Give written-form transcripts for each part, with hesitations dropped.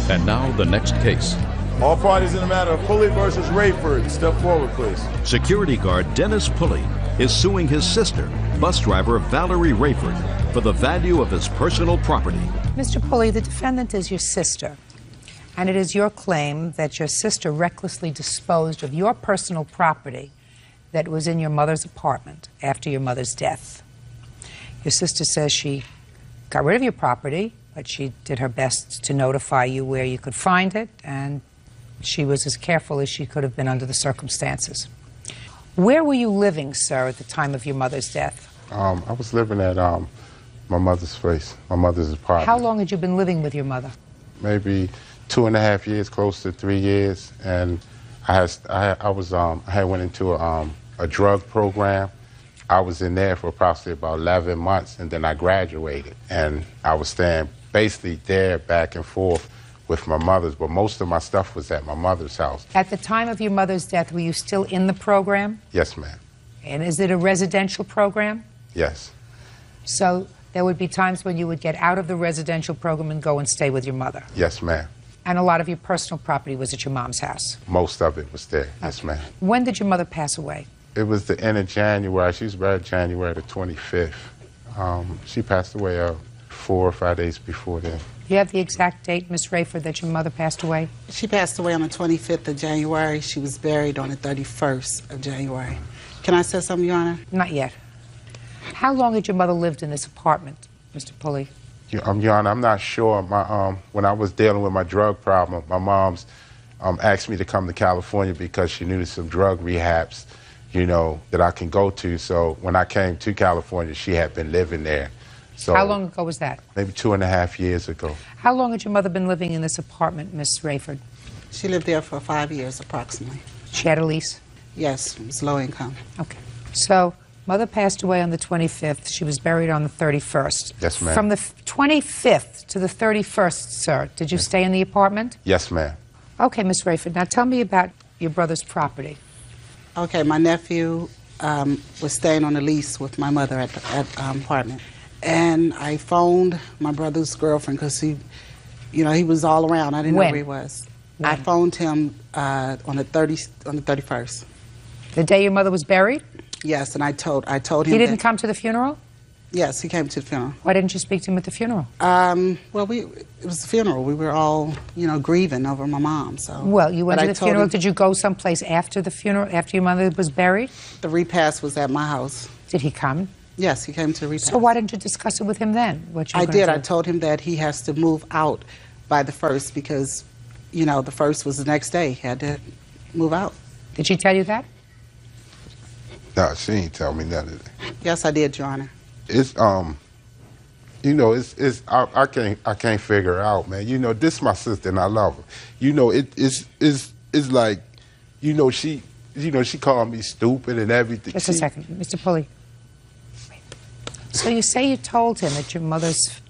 And now the next case. All parties in the matter of Pulley versus Rayford. Step forward, please. Security guard Dennis Pulley is suing his sister, bus driver Valerie Rayford, for the value of his personal property. Mr. Pulley, the defendant is your sister, and it is your claim that your sister recklessly disposed of your personal property that was in your mother's apartment after your mother's death. Your sister says she got rid of your property, but she did her best to notify you where you could find it, and she was as careful as she could have been under the circumstances. Where were you living, sir, at the time of your mother's death? I was living at my mother's place, my mother's apartment. How long had you been living with your mother? Maybe 2.5 years, close to 3 years, and I had went into a drug program. I was in there for approximately about 11 months, and then I graduated, and I was staying basically there back and forth with my mother's, but most of my stuff was at my mother's house. At the time of your mother's death, were you still in the program? Yes, ma'am. And is it a residential program? Yes. So there would be times when you would get out of the residential program and go and stay with your mother? Yes, ma'am. And a lot of your personal property was at your mom's house? Most of it was there, yes, ma'am. When did your mother pass away? It was the end of January. She was buried January the 25th. She passed away 4 or 5 days before then. Do you have the exact date, Miss Rayford, that your mother passed away? She passed away on the 25th of January. She was buried on the 31st of January. Can I say something, Your Honor? Not yet. How long had your mother lived in this apartment, Mr. Pulley? Your Honor, I'm not sure. When I was dealing with my drug problem, my mom's asked me to come to California because she knew some drug rehabs, you know, that I can go to. So when I came to California, she had been living there. So how long ago was that? Maybe 2.5 years ago. How long had your mother been living in this apartment, Miss Rayford? She lived there for 5 years, approximately. She had a lease? Yes, it was low income. Okay. So, mother passed away on the 25th. She was buried on the 31st. Yes, ma'am. From the 25th to the 31st, sir, did you stay in the apartment? Yes, ma'am. Okay, Miss Rayford. Now tell me about your brother's property. Okay, my nephew was staying on a lease with my mother at the apartment. And I phoned my brother's girlfriend because he was all around. I didn't know where he was. When? I phoned him on the 31st. The day your mother was buried? Yes, and I told him he didn't come to the funeral? Yes, he came to the funeral. Why didn't you speak to him at the funeral? Well, it was a funeral. We were all, grieving over my mom. So. Well, you went to the funeral. Did you go someplace after the funeral, after your mother was buried? The repast was at my house. Did he come? Yes, he came to the repast. So why didn't you discuss it with him then? I did. I told him that he has to move out by the 1st because, the 1st was the next day. He had to move out. Did she tell you that? No, she didn't tell me none of that. Yes, I did, Your Honor. It's I can't figure it out, man. This is my sister and I love her. It's like, she called me stupid and everything. Just a second, Mr. Pulley. So you say you told him at your mother's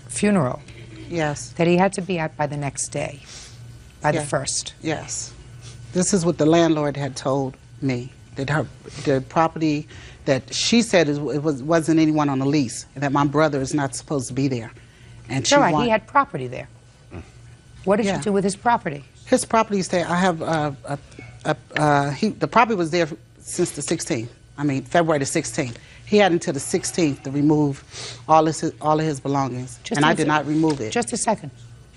funeral? Yes. That he had to be out by the next day, by the 1st? Yes. This is what the landlord had told me, that the property that she said wasn't anyone on the lease, and that my brother is not supposed to be there. And she he had property there. What did you do with his property? His property is there. I have the property was there since the 16th. February the 16th. He had until the 16th to remove all of his belongings, and I did not remove it. Just a second.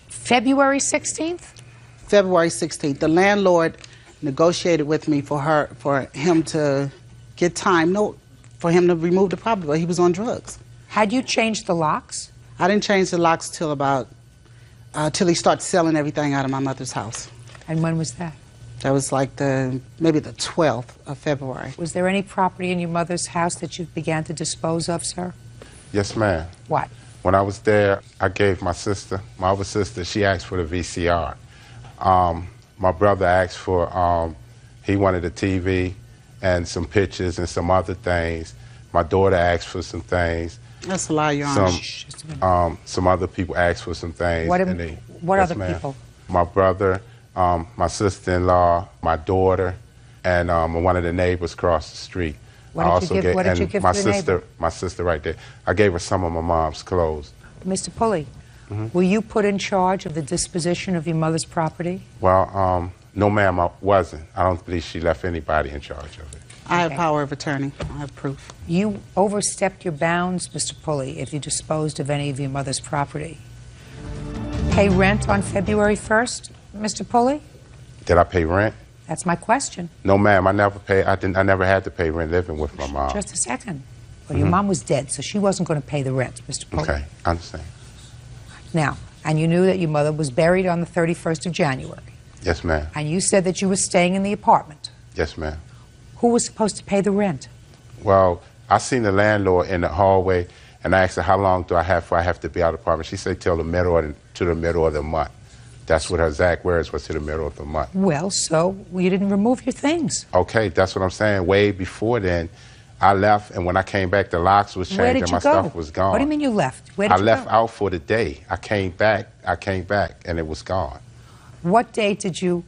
February 16th? February 16th. The landlord negotiated with me for him to get time, for him to remove the property, but he was on drugs. Had you changed the locks? I didn't change the locks till he started selling everything out of my mother's house. And when was that? That was like maybe the 12th of February. Was there any property in your mother's house that you began to dispose of, sir? Yes, ma'am. What? When I was there, I gave my other sister, she asked for the VCR. My brother asked for, he wanted a TV and some pictures and some other things. My daughter asked for some things. That's a lie, Your Honor. Some other people asked for some things. What other people? My brother, my sister-in-law, my daughter, and one of the neighbors across the street. What did you give to the neighbor? My sister right there. I gave her some of my mom's clothes. Mr. Pulley, Were you put in charge of the disposition of your mother's property? Well, no, ma'am, I wasn't. I don't believe she left anybody in charge of it. I have Okay. power of attorney. I have proof. You overstepped your bounds, Mr. Pulley, if you disposed of any of your mother's property. Pay rent on February 1st, Mr. Pulley? Did I pay rent? That's my question. No, ma'am, I never paid. I never had to pay rent living with my mom. Just a second. Well, your mom was dead, so she wasn't going to pay the rent, Mr. Pulley. Okay, I understand. Now, and you knew that your mother was buried on the 31st of January, Yes, ma'am. and you said that you were staying in the apartment. Yes, ma'am. Who was supposed to pay the rent? Well, I seen the landlord in the hallway, and I asked her, how long do I have before I have to be out of the apartment? She said till the middle of the month. That's what her exact words was, to the middle of the month. Well, so you didn't remove your things. Okay, that's what I'm saying. Way before then, I left, and when I came back, the locks was Where changed did and you my go? stuff was gone. What do you mean you left? Where did I you left go? out for the day. I came back, and it was gone. What day did you,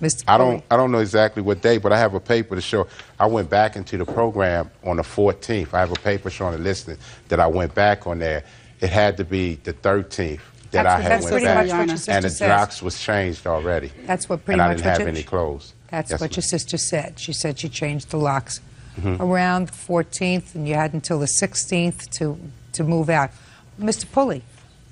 Mr. I Pulley? don't know exactly what day, but I have a paper to show. I went back into the program on the 14th. I have a paper showing the listing that I went back on there. It had to be the 13th that I had That's went pretty back, much what your sister and the says. locks was changed already. That's what pretty and I much didn't what have you- any clothes. That's Yes, what your ma'am. sister said. She said she changed the locks Mm-hmm. around the 14th, and you had until the 16th to move out. Mr. Pulley,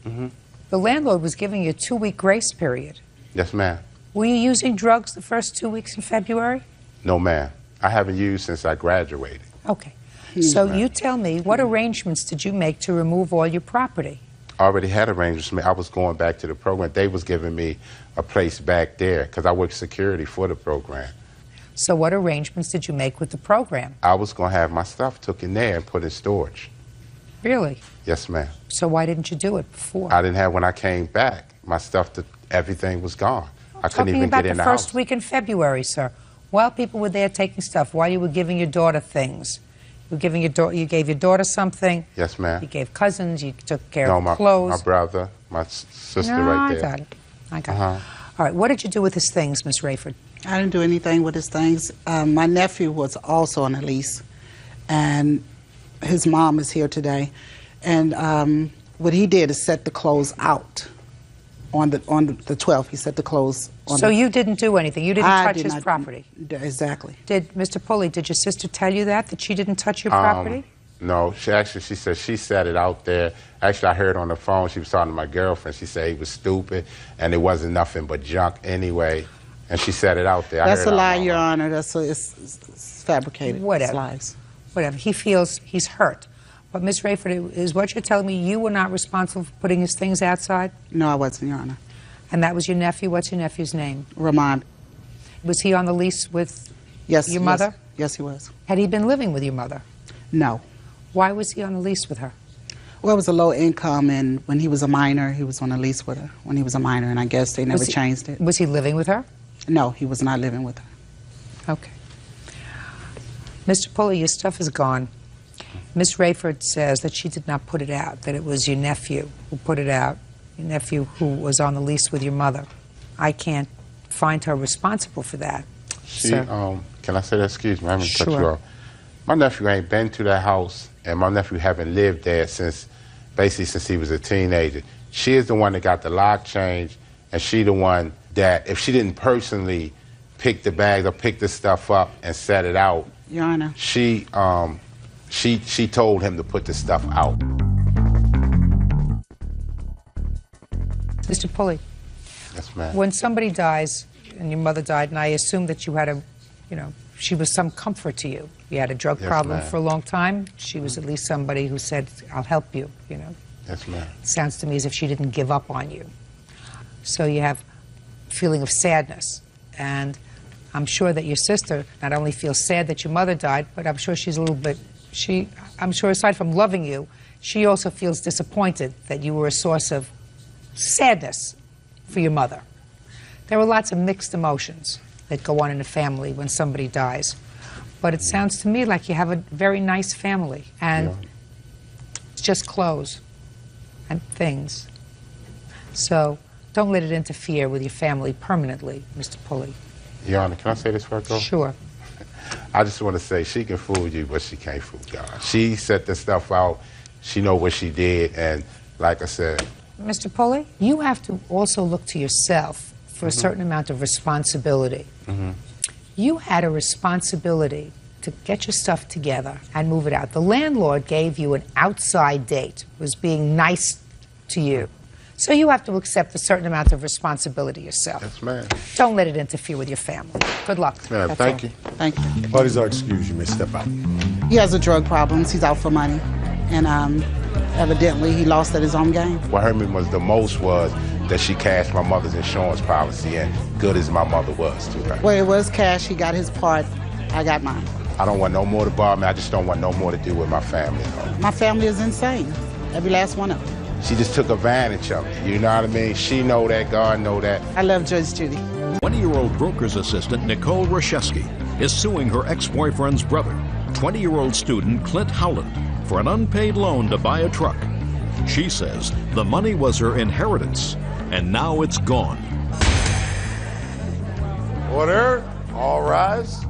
Mm-hmm. the landlord was giving you a 2-week grace period. Yes, ma'am. Were you using drugs the first 2 weeks in February? No, ma'am. I haven't used since I graduated. Okay. So ma'am. you tell me, what arrangements did you make to remove all your property? I already had arrangements. I was going back to the program. They was giving me a place back there because I worked security for the program. So what arrangements did you make with the program? I was going to have my stuff took in there and put in storage. Really? Yes, ma'am. So why didn't you do it before? I didn't have, when I came back, my stuff, everything was gone. I couldn't Talking even about get in the the first house. week in February, sir. While people were there taking stuff, while you were giving your daughter things, you gave your daughter something. Yes, ma'am. You gave cousins. You took care No, of my clothes. brother, my sister No, right there. I got it. I got it. All right. What did you do with his things, Miss Rayford? I didn't do anything with his things. My nephew was also on a lease, and his mom is here today. And what he did is set the clothes out on the 12th. He set the clothes on. So you didn't do anything. You didn't I touch did his not- property. Exactly. Did Mr. Pulley? Did your sister tell you that she didn't touch your property? No, she said she set it out there. Actually, I heard on the phone, she was talking to my girlfriend. She said he was stupid and it wasn't nothing but junk anyway. And she set it out there. I That's heard a it lie, on my Your phone. Honor. It's fabricated. Whatever. It's lies. Whatever. He feels he's hurt. But Miss Rayford, is what you're telling me you were not responsible for putting his things outside? No, I wasn't, Your Honor. And that was your nephew? What's your nephew's name? Ramon. Was he on the lease with Yes. your mother? Yes, he was. Had he been living with your mother? No. Why was he on the lease with her? Well, it was a low income, and when he was a minor, he was on a lease with her when he was a minor, and I guess they never changed it. Was he living with her? No, he was not living with her. Okay. Mr. Pulley, your stuff is gone. Miss Rayford says that she did not put it out, that it was your nephew who put it out, your nephew who was on the lease with your mother. I can't find her responsible for that. Can I say that? Excuse me, I haven't cut you Sure. off. My nephew ain't been to that house, and my nephew haven't lived there basically since he was a teenager. She is the one that got the lock changed, and she the one that, if she didn't personally pick the bags or pick the stuff up and set it out, Your Honor. she told him to put the stuff out. Mr. Pulley, Yes, ma'am. when somebody dies, and your mother died, and I assume that you had she was some comfort to you. You had a drug Yes, problem ma'am. for a long time. She was at least somebody who said, I'll help you, Yes, ma'am. It sounds to me as if she didn't give up on you. So you have a feeling of sadness. And I'm sure that your sister not only feels sad that your mother died, but I'm sure she's a little bit, I'm sure aside from loving you, she also feels disappointed that you were a source of sadness for your mother. There are lots of mixed emotions that go on in a family when somebody dies. But it sounds to me like you have a very nice family, and Yeah. it's just clothes and things. So don't let it interfere with your family permanently, Mr. Pulley. Your Honor, can I say this before I go? Sure. I just want to say she can fool you, but she can't fool God. She set the stuff out. She know what she did, and like I said, Mr. Pulley, you have to also look to yourself for a certain amount of responsibility. You had a responsibility to get your stuff together and move it out. The landlord gave you an outside date, was being nice to you. So you have to accept a certain amount of responsibility yourself. Yes, ma'am. Don't let it interfere with your family. Good luck. Ma'am, That's thank all. you. Thank you. Parties are excused. You may step out. He has a drug problem. He's out for money. And evidently he lost at his own game. What hurt me was the most was that she cashed my mother's insurance policy, and good as my mother was, too. Well, it was cash. He got his part. I got mine. I don't want no more to bother me. I just don't want no more to do with my family. My family is insane. Every last one of them. She just took advantage of me. You know what I mean? She know that. God know that. I love Judge Judy. 20-year-old broker's assistant Nicole Roszewski is suing her ex-boyfriend's brother, 20-year-old student Clint Howland, for an unpaid loan to buy a truck. She says the money was her inheritance, and now it's gone. Order. All rise.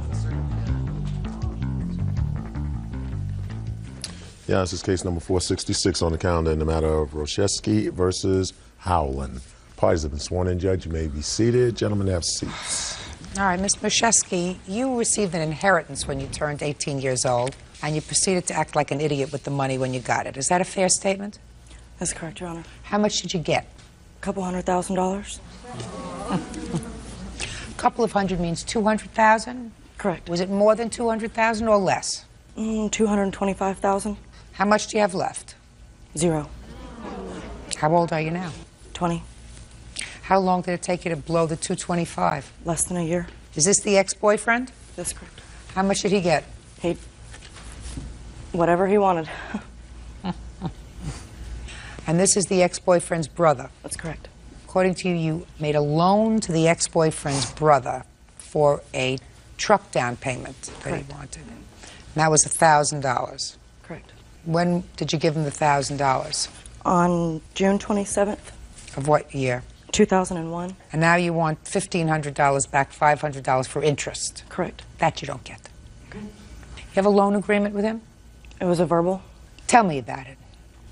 Yeah, this is case number 466 on the calendar in the matter of Roszewski versus Howland. Parties have been sworn in, Judge. You may be seated. Gentlemen, have seats. All right, Ms. Roszewski, you received an inheritance when you turned 18 years old, and you proceeded to act like an idiot with the money when you got it. Is that a fair statement? That's correct, Your Honor. How much did you get? A couple $100,000? A couple of hundred means 200,000? Correct. Was it more than 200,000 or less? 225,000? How much do you have left? 0. How old are you now? 20. How long did it take you to blow the 225? Less than a year? Is this the ex-boyfriend? That's correct. How much did he get? He... whatever he wanted. And this is the ex-boyfriend's brother. That's correct. According to you, you made a loan to the ex-boyfriend's brother for a truck down payment that Correct. he wanted. And that was $1,000. Correct. When did you give him the $1,000? On June 27th, Of what year? 2001? And now you want $1,500 back, $500 for interest. Correct. That you don't get. You have a loan agreement with him? It was a verbal. Tell me about it.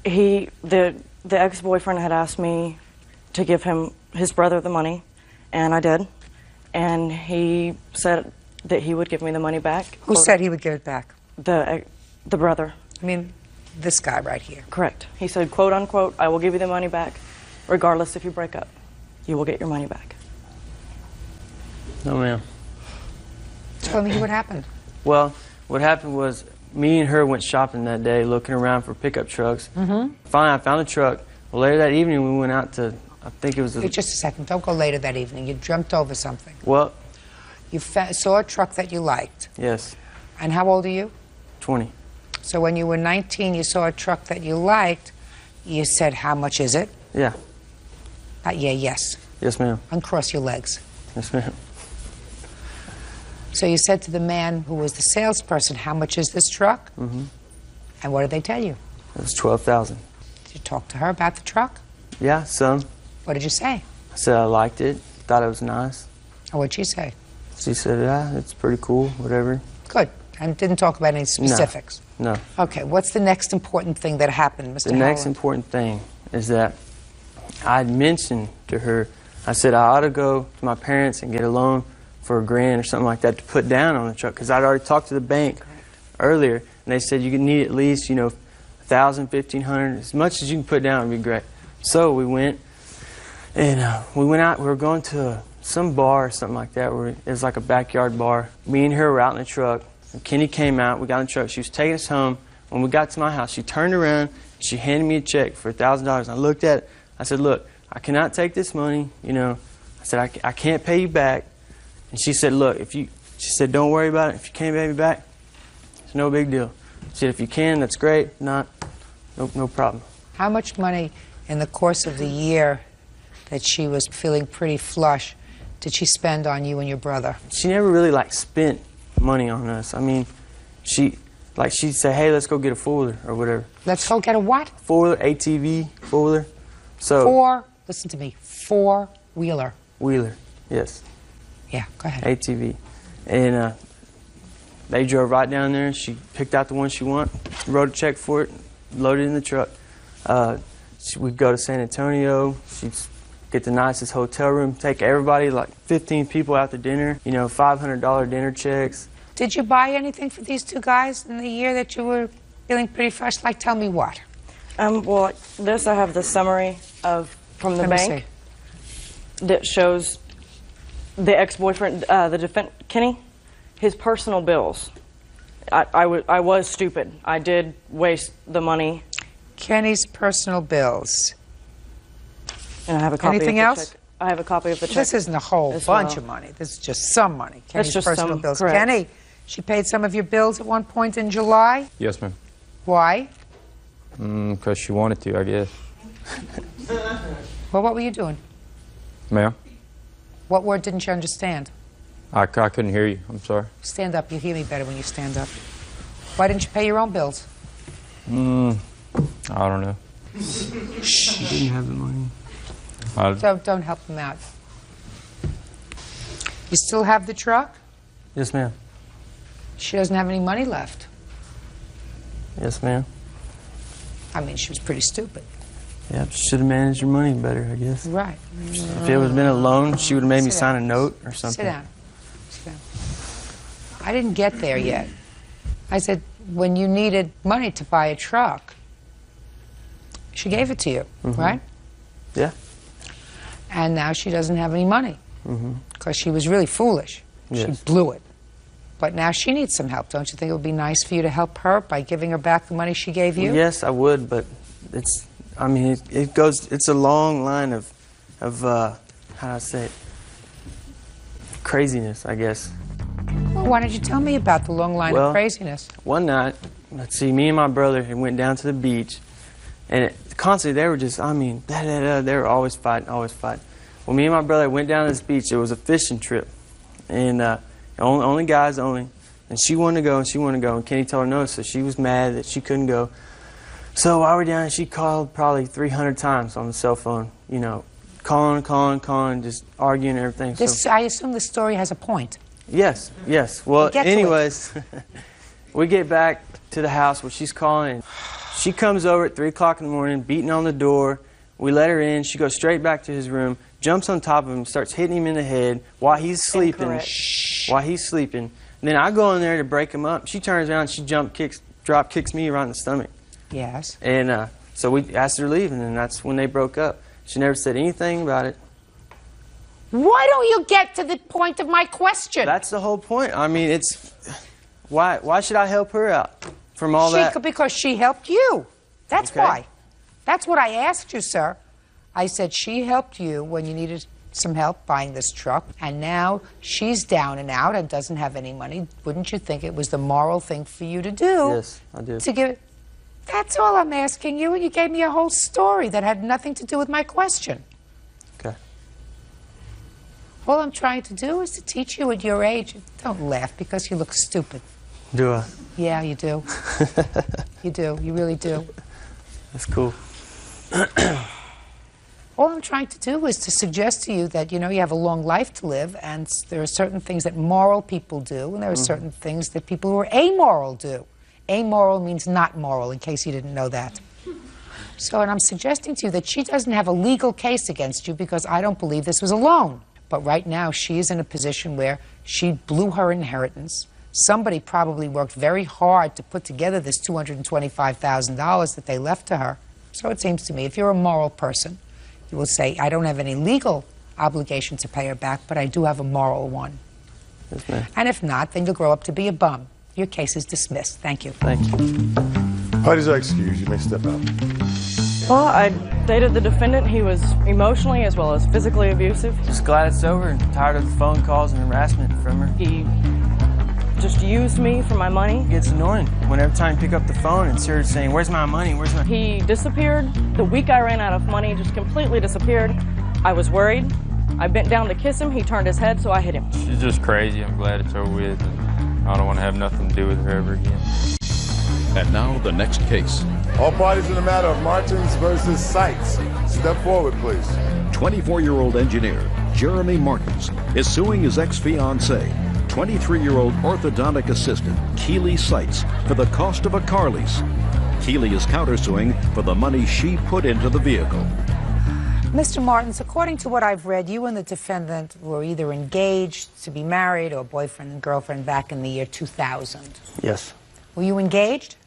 The ex-boyfriend had asked me to give him his brother the money, and I did. And he said that he would give me the money back. Who said he would give it back? The brother. I mean, this guy right here. Correct. He said, quote unquote, I will give you the money back, regardless if you break up. You will get your money back. No, ma'am. Tell me what happened. Well, what happened was me and her went shopping that day, looking around for pickup trucks. Finally, I found a truck. Well, later that evening, we went out to, I think it was Wait just a second. Don't go later that evening. You jumped over something. well, You saw a truck that you liked. yes, And how old are you? 20. So when you were 19, you saw a truck that you liked. You said, how much is it? Yeah. Yeah, yes. Yes, ma'am. Uncross your legs. Yes, ma'am. So you said to the man who was the salesperson, how much is this truck? And what did they tell you? It was 12,000. Did you talk to her about the truck? Yeah, some. What did you say? I said I liked it, thought it was nice. Or what'd she say? She said, yeah, it's pretty cool, whatever. Good. And didn't talk about any specifics? No. Okay, what's the next important thing that happened, Mr. The next Howland? important thing is that I had mentioned to her, I said I ought to go to my parents and get a loan for $1,000 or something like that to put down on the truck, because I'd already talked to the bank earlier, and they said you could need at least, $1,000, $1,500, as much as you can put down would be great. So we went, and we went out. We were going to some bar or something like that, where it was like a backyard bar. Me and her were out in the truck. And Kenny came out. We got in the truck. She was taking us home. When we got to my house, she turned around. She handed me a check for $1,000. I looked at it. I said, "Look, I cannot take this money. I said I can't pay you back." And she said, "Look, she said, don't worry about it. If you can't pay me back, it's no big deal." She said, "If you can, that's great. If not, no problem." How much money in the course of the year that she was feeling pretty flush did she spend on you and your brother? She never really spent money on us. I mean, she'd say, "Hey, let's go get a four-wheeler," or whatever. Let's go get a what? Four-wheeler, ATV, four-wheeler. So Listen to me, four-wheeler. wheeler, yes, Yeah, go ahead. ATV, and they drove right down there. She picked out the one she wanted, wrote a check for it, loaded it in the truck. We'd go to San Antonio. She'd get the nicest hotel room, take everybody, like 15 people out to dinner, you know, $500 dinner checks. Did you buy anything for these two guys in the year that you were feeling pretty fresh? Like, tell me what. Well, this, I have the summary from the bank that shows the ex-boyfriend, the defendant, Kenny, his personal bills. I was stupid. I did waste the money. Kenny's personal bills. And I have a copy Anything of the else? check. I have a copy of the check. This isn't a whole bunch of money. This is just some money. Kenny's just personal some, bills. correct. Kenny, she paid some of your bills at one point in July? Yes, ma'am. Why? Because she wanted to, I guess. Well, what were you doing? Ma'am? What word didn't you understand? I couldn't hear you. I'm sorry. Stand up. You hear me better when you stand up. Why didn't you pay your own bills? I don't know. She didn't have the money. Don't help them out. You still have the truck? Yes, ma'am. She doesn't have any money left. Yes, ma'am. I mean, she was pretty stupid. Yep, she should have managed her money better, I guess. Right. If it would have been a loan, she would have made me Sit sign down. a note or something. Sit down. Sit down. I didn't get there yet. I said, when you needed money to buy a truck, she gave it to you, right? Yeah. And now she doesn't have any money because she was really foolish. Yes. She blew it. But now she needs some help. Don't you think it would be nice for you to help her by giving her back the money she gave you? Well, yes, I would, but it's, I mean, it goes, it's a long line of how do I say it? Craziness, I guess. Well, why don't you tell me about the long line of craziness? One night, let's see, me and my brother had went down to the beach, and constantly they were just, I mean, they were always fighting, always fighting. Well, me and my brother went down to this beach. It was a fishing trip, and only guys only. And she wanted to go, and she wanted to go, and Kenny told her no, so she was mad that she couldn't go. So while we were down, she called probably 300 times on the cell phone, you know, calling, just arguing and everything. This, I assume the story has a point. Yes, yes. Well, Get to anyways, we get back to the house where she's calling. She comes over at 3 o'clock in the morning, beating on the door. We let her in. She goes straight back to his room, jumps on top of him, starts hitting him in the head while he's sleeping. Incorrect. While he's sleeping. And then I go in there to break him up. She turns around, she drop kicks me around the stomach. Yes. And so we asked her to leave, and then that's when they broke up. She never said anything about it. Why don't you get to the point of my question? That's the whole point. I mean, it's why should I help her out from all that? Because she helped you. That's Okay. why. That's what I asked you, sir. I said she helped you when you needed some help buying this truck, and now she's down and out and doesn't have any money. Wouldn't you think it was the moral thing for you to do? Yes, I do. To give. That's all I'm asking you, and you gave me a whole story that had nothing to do with my question. Okay. All I'm trying to do is to teach you at your age. Don't laugh because you look stupid. Do I? Yeah, you do. You do. You really do. That's cool. All I'm trying to do is to suggest to you that, you know, you have a long life to live, and there are certain things that moral people do, and there are certain things that people who are amoral do. Amoral means not moral, in case you didn't know that. So, and I'm suggesting to you that she doesn't have a legal case against you because I don't believe this was a loan. But right now, she is in a position where she blew her inheritance. Somebody probably worked very hard to put together this $225,000 that they left to her. So it seems to me, if you're a moral person, you will say, I don't have any legal obligation to pay her back, but I do have a moral one. Yes, ma'am. And if not, then you'll grow up to be a bum. Your case is dismissed. Thank you. Thank you. Parties are excused. You may step out. Well, I dated the defendant. He was emotionally as well as physically abusive. Just glad it's over and tired of the phone calls and harassment from her. He just used me for my money. It gets annoying when every time you pick up the phone and her saying, where's my money, where's my... He disappeared. The week I ran out of money, just completely disappeared. I was worried. I bent down to kiss him. He turned his head, so I hit him. She's just crazy. I'm glad it's over with. And I don't want to have nothing to do with her ever again. And now the next case. All parties in the matter of Martins versus Seitz. Step forward, please. 24-year-old engineer Jeremy Martins is suing his ex-fiancée, 23-year-old orthodontic assistant Keely Seitz, for the cost of a car lease. Keeley is countersuing for the money she put into the vehicle. Mr. Martins, according to what I've read, you and the defendant were either engaged to be married or boyfriend and girlfriend back in the year 2000. Yes. Were you engaged?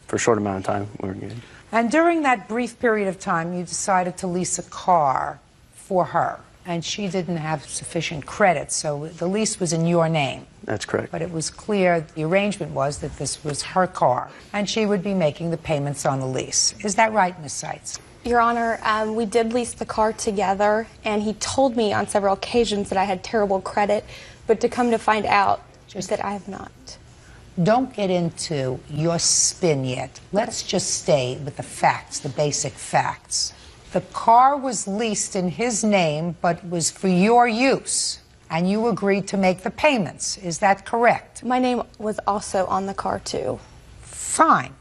For a short amount of time, we were good. And during that brief period of time, you decided to lease a car for her, and she didn't have sufficient credit, so the lease was in your name. That's correct. But it was clear the arrangement was that this was her car, and she would be making the payments on the lease. Is that right, Ms. Seitz? Your Honor, we did lease the car together, and he told me on several occasions that I had terrible credit, but to come to find out that I have not. Don't get into your spin yet. Let's just stay with the facts, the basic facts. The car was leased in his name, but was for your use, and you agreed to make the payments. Is that correct? My name was also on the car, too. Fine.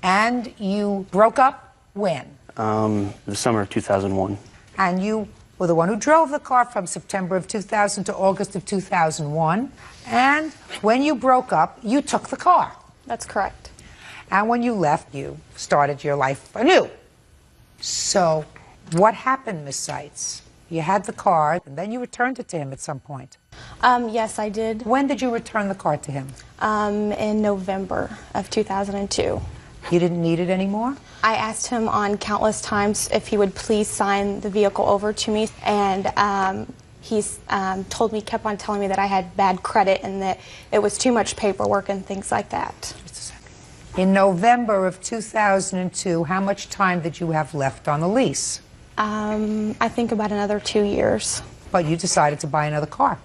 And you broke up when? The summer of 2001. And you were the one who drove the car from September of 2000 to August of 2001. And when you broke up, you took the car. That's correct. And when you left, you started your life anew. So what happened, Ms. Seitz? You had the car, and then you returned it to him at some point. Yes, I did. When did you return the car to him? In November of 2002. You didn't need it anymore? I asked him on countless times if he would please sign the vehicle over to me, and he's told me, kept on telling me that I had bad credit and that it was too much paperwork and things like that. Just a second. In November of 2002, how much time did you have left on the lease? I think about another 2 years. But you decided to buy another car.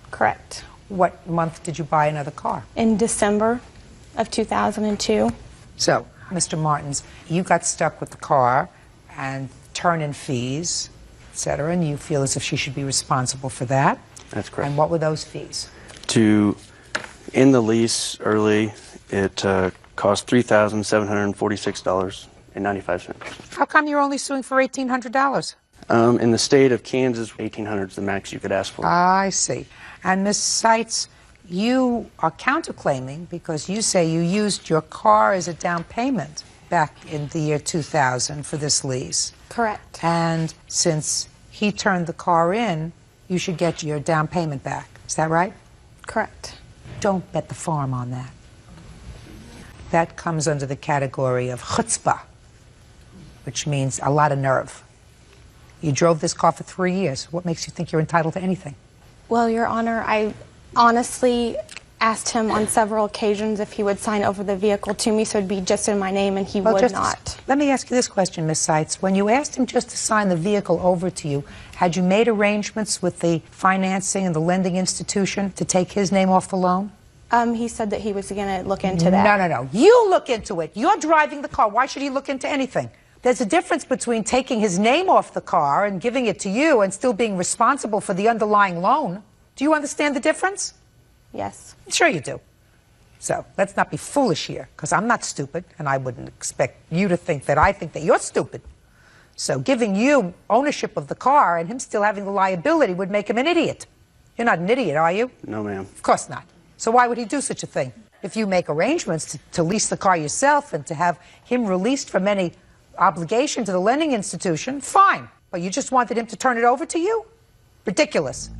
Correct. What month did you buy another car? In December of 2002. So, Mr. Martins, you got stuck with the car and turn-in fees, etc., and you feel as if she should be responsible for that. That's correct. And what were those fees? To end the lease early, it cost $3,746.95. How come you're only suing for $1,800? In the state of Kansas, $1,800 is the max you could ask for. I see. And Ms. Seitz, you are counterclaiming because you say you used your car as a down payment back in the year 2000 for this lease. Correct. And since he turned the car in, you should get your down payment back. Is that right? Correct. Don't bet the farm on that. That comes under the category of chutzpah, which means a lot of nerve. You drove this car for 3 years. What makes you think you're entitled to anything? Well, Your Honor, I honestly asked him on several occasions if he would sign over the vehicle to me so it'd be just in my name, and he would not. Let me ask you this question, Ms. Seitz. When you asked him just to sign the vehicle over to you, had you made arrangements with the financing and the lending institution to take his name off the loan? He said that he was going to look into that. No. You look into it. You're driving the car. Why should he look into anything? There's a difference between taking his name off the car and giving it to you and still being responsible for the underlying loan. Do you understand the difference? Yes. Sure you do. So let's not be foolish here, because I'm not stupid, and I wouldn't expect you to think that I think that you're stupid. So giving you ownership of the car and him still having the liability would make him an idiot. You're not an idiot, are you? No, ma'am. Of course not. So why would he do such a thing? If you make arrangements to lease the car yourself and to have him released from any obligation to the lending institution, fine. But you just wanted him to turn it over to you? Ridiculous.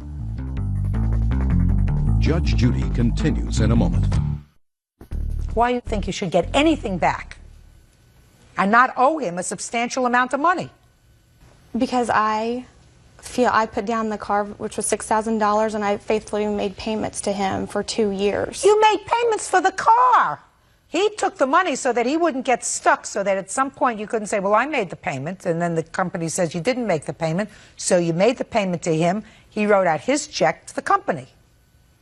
Judge Judy continues in a moment. Why do you think you should get anything back and not owe him a substantial amount of money? Because I feel I put down the car, which was $6,000, and I faithfully made payments to him for 2 years. You made payments for the car. He took the money so that he wouldn't get stuck, so that at some point you couldn't say, well, I made the payment, and then the company says you didn't make the payment, so you made the payment to him. He wrote out his check to the company.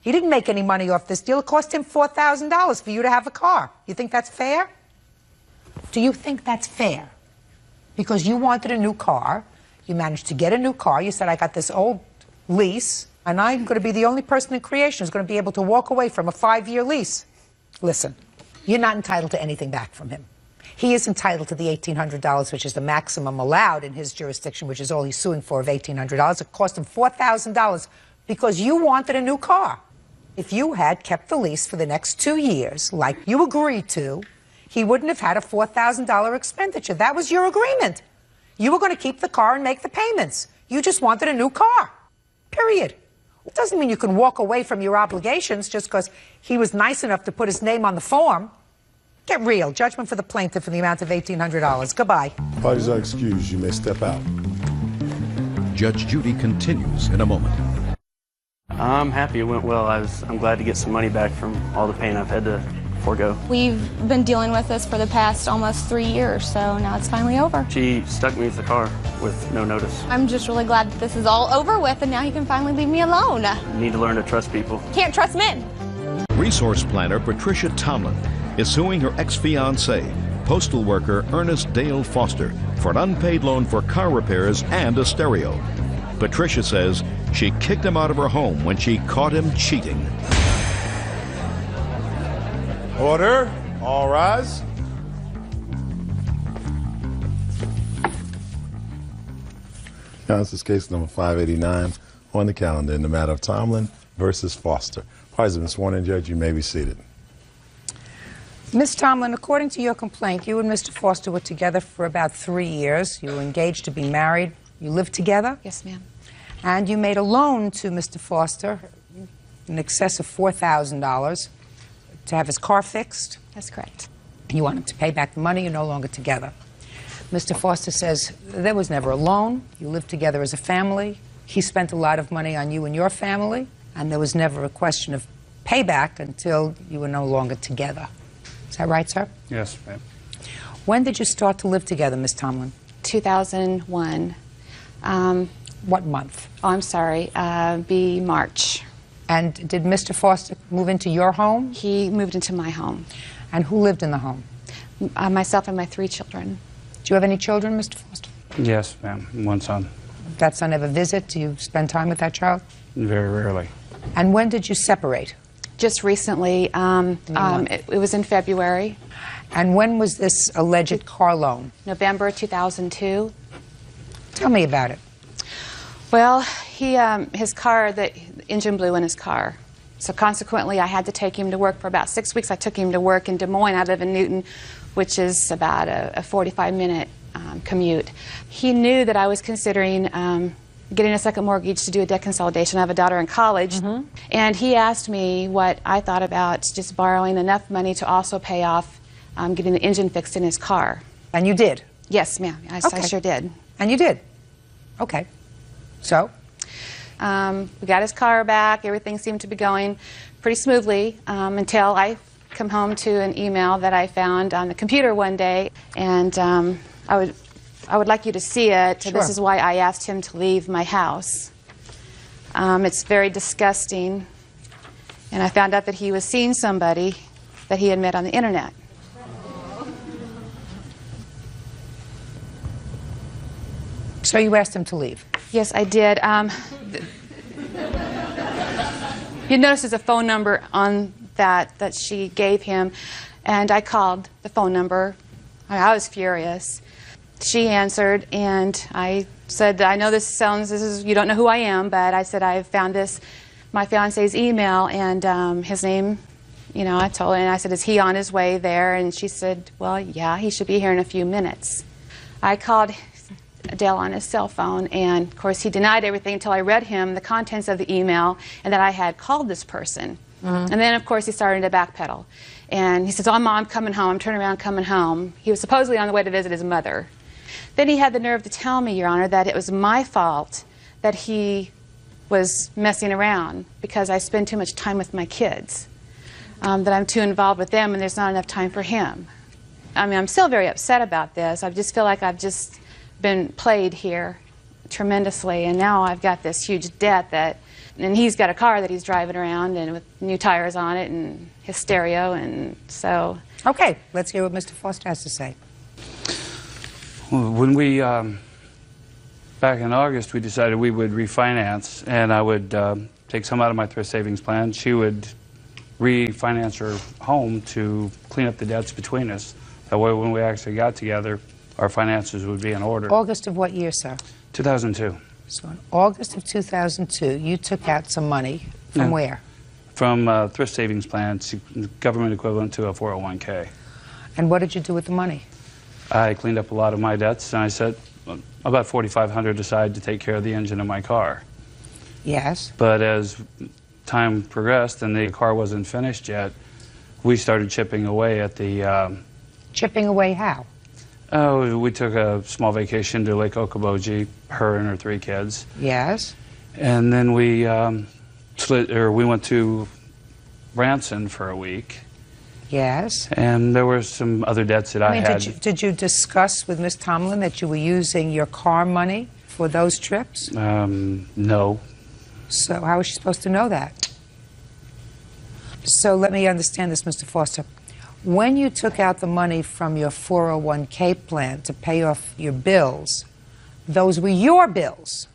He didn't make any money off this deal. It cost him $4,000 for you to have a car. You think that's fair? Do you think that's fair? Because you wanted a new car. You managed to get a new car. You said, I got this old lease, and I'm going to be the only person in creation who's going to be able to walk away from a 5-year lease. Listen, you're not entitled to anything back from him. He is entitled to the $1,800, which is the maximum allowed in his jurisdiction, which is all he's suing for of $1,800. It cost him $4,000 because you wanted a new car. If you had kept the lease for the next 2 years, like you agreed to, he wouldn't have had a $4,000 expenditure. That was your agreement. You were going to keep the car and make the payments. You just wanted a new car. Period. It doesn't mean you can walk away from your obligations just because he was nice enough to put his name on the form. Get real. Judgment for the plaintiff in the amount of $1,800. Goodbye. Parties are excused. You may step out. Judge Judy continues in a moment. I'm happy it went well. I'm glad to get some money back from all the pain I've had to forego. We've been dealing with this for the past almost 3 years, so now it's finally over. She stuck me with the car with no notice. I'm just really glad that this is all over with and now he can finally leave me alone. You need to learn to trust people. Can't trust men. Resource planner Patricia Tomlin is suing her ex-fiancé, postal worker Ernest Dale Foster, for an unpaid loan for car repairs and a stereo. Patricia says she kicked him out of her home when she caught him cheating. Order. All rise. This is case number 589 on the calendar in the matter of Tomlin versus Foster. Parties have been sworn in, Judge. You may be seated. Ms. Tomlin, according to your complaint, you and Mr. Foster were together for about 3 years. You were engaged to be married. You lived together? Yes, ma'am. And you made a loan to Mr. Foster in excess of $4,000 to have his car fixed. That's correct. You want him to pay back the money. You're no longer together. Mr. Foster says there was never a loan. You lived together as a family. He spent a lot of money on you and your family, and there was never a question of payback until you were no longer together. Is that right, sir? Yes, ma'am. When did you start to live together, Ms. Tomlin? 2001. What month? Oh, I'm sorry. Be March. And did Mr. Foster move into your home? He moved into my home. And who lived in the home? Myself and my 3 children. Do you have any children, Mr. Foster? Yes, ma'am. One son. That son ever visit? Do you spend time with that child? Very rarely. And when did you separate? Just recently. It was in February. And when was this alleged car loan? November 2002. Tell me about it. Well, his car, the engine blew in his car. So consequently, I had to take him to work for about 6 weeks. I took him to work in Des Moines. I live in Newton, which is about a 45-minute commute. He knew that I was considering getting a second mortgage to do a debt consolidation. I have a daughter in college. And he asked me what I thought about just borrowing enough money to also pay off getting the engine fixed in his car. And you did? Yes, ma'am. I sure did. And you did? Okay. So? We got his car back. Everything seemed to be going pretty smoothly until I come home to an email that I found on the computer one day. And I would like you to see it. Sure. This is why I asked him to leave my house. It's very disgusting. And I found out that he was seeing somebody that he had met on the internet. So you asked him to leave? Yes, I did. You notice there's a phone number on that she gave him, and I called the phone number. I was furious. She answered, and I said, I know you don't know who I am, but I said, I found my fiance's email, and his name, I told her, and I said, is he on his way there? And she said, well, yeah, he should be here in a few minutes. I called Dale on his cell phone, and of course he denied everything until I read him the contents of the email and that I had called this person. And then of course he started to backpedal, and he says, oh, Mom, I'm coming home. I'm turning around, coming home. He was supposedly on the way to visit his mother. Then he had the nerve to tell me, Your Honor, that it was my fault that he was messing around because I spend too much time with my kids, that I'm too involved with them and there's not enough time for him. I mean, I'm still very upset about this. I just feel like I've just been played here tremendously, and now I've got this huge debt and he's got a car that he's driving around and with new tires on it and his stereo, and so. Okay, let's hear what Mr. Foster has to say. Well, when we, back in August, we decided we would refinance, and I would take some out of my thrift savings plan. She would refinance her home to clean up the debts between us. That way, when we actually got together, our finances would be in order. August of what year, sir? 2002. So in August of 2002, you took out some money from where? From thrift savings plan, government equivalent to a 401k. And what did you do with the money? I cleaned up a lot of my debts, and I set about $4,500 aside to take care of the engine of my car. Yes. But as time progressed and the car wasn't finished yet, we started chipping away at the... Chipping away how? Oh, we took a small vacation to Lake Okoboji, her and her 3 kids. Yes. And then we we went to Branson for a week. Yes. And there were some other debts that I had. Did you discuss with Ms. Tomlin that you were using your car money for those trips? No. So how was she supposed to know that? So let me understand this, Mr. Foster. When you took out the money from your 401k plan to pay off your bills, those were your bills,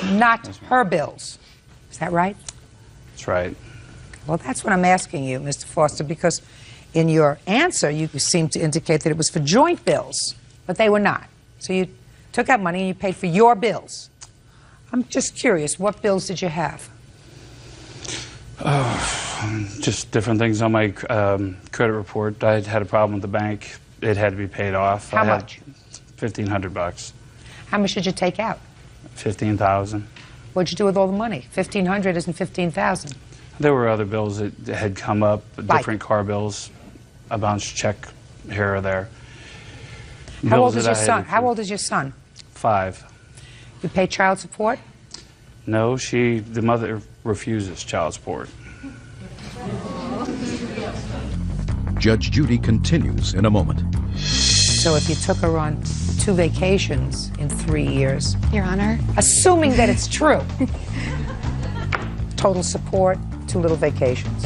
not her bills. Is that right? That's right. Well, that's what I'm asking you, Mr. Foster, because in your answer, you seem to indicate that it was for joint bills, but they were not. So you took out money and you paid for your bills. I'm just curious, what bills did you have? Just different things on my credit report. I had a problem with the bank. It had to be paid off. How much? $1,500. How much did you take out? $15,000. What'd you do with all the money? $1,500 isn't $15,000. There were other bills that had come up, different car bills, a bounce check here or there. How old is your son? How old is your son? 5. You pay child support? No, the mother refuses child support. Judge Judy continues in a moment. So if you took her on 2 vacations in 3 years, Your Honor. assuming that it's true, total support, 2 little vacations,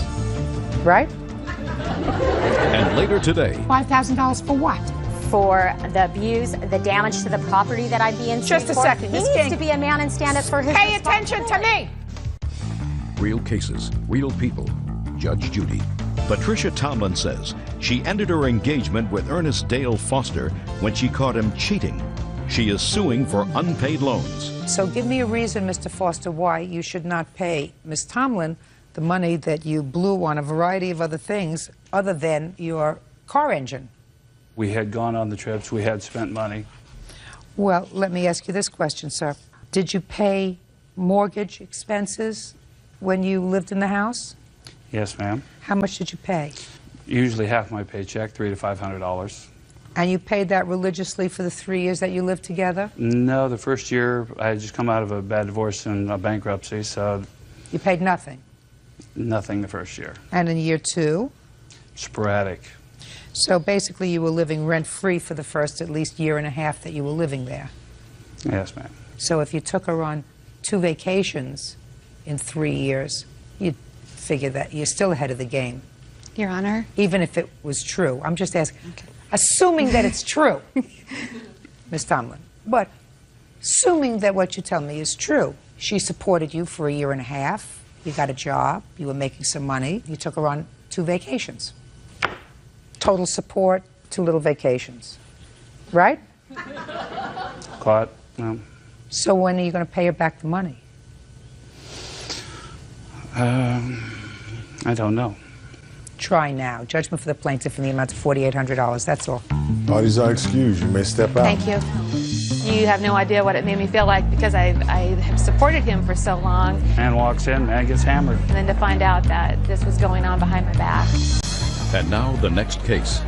right? And later today, $5,000 for what? For the abuse, the damage to the property that I'd be in. Just a second, He Miss needs King. to be a man and stand up for his Pay attention to me! real cases, real people. Judge Judy. Patricia Tomlin says she ended her engagement with Ernest Dale Foster when she caught him cheating. She is suing for unpaid loans. So give me a reason, Mr. Foster, why you should not pay Ms. Tomlin the money that you blew on a variety of other things other than your car engine. We had gone on the trips. We had spent money. Well, let me ask you this question, sir. Did you pay mortgage expenses when you lived in the house? Yes, ma'am. How much did you pay? Usually half my paycheck, $300 to $500. And you paid that religiously for the 3 years that you lived together? No, the first year I had just come out of a bad divorce and a bankruptcy, so You paid nothing? nothing the first year. And in year 2? Sporadic. So basically you were living rent-free for the first at least year and a half that you were living there. Yes, ma'am. So if you took her on 2 vacations in 3 years, you'd figure that you're still ahead of the game. Your Honor. Even if it was true. I'm just asking. Okay. Assuming that it's true, Ms. Tomlin. But assuming that what you tell me is true, she supported you for a year and a half, you got a job, you were making some money, you took her on 2 vacations. Total support, 2 little vacations. Right? Caught? No. So when are you going to pay her back the money? I don't know. Try now. Judgment for the plaintiff in the amount of $4,800. That's all. Parties are excused. You may step out. Thank you. You have no idea what it made me feel like because I have supported him for so long. Man walks in, man gets hammered. And then to find out that this was going on behind my back. And now the next case.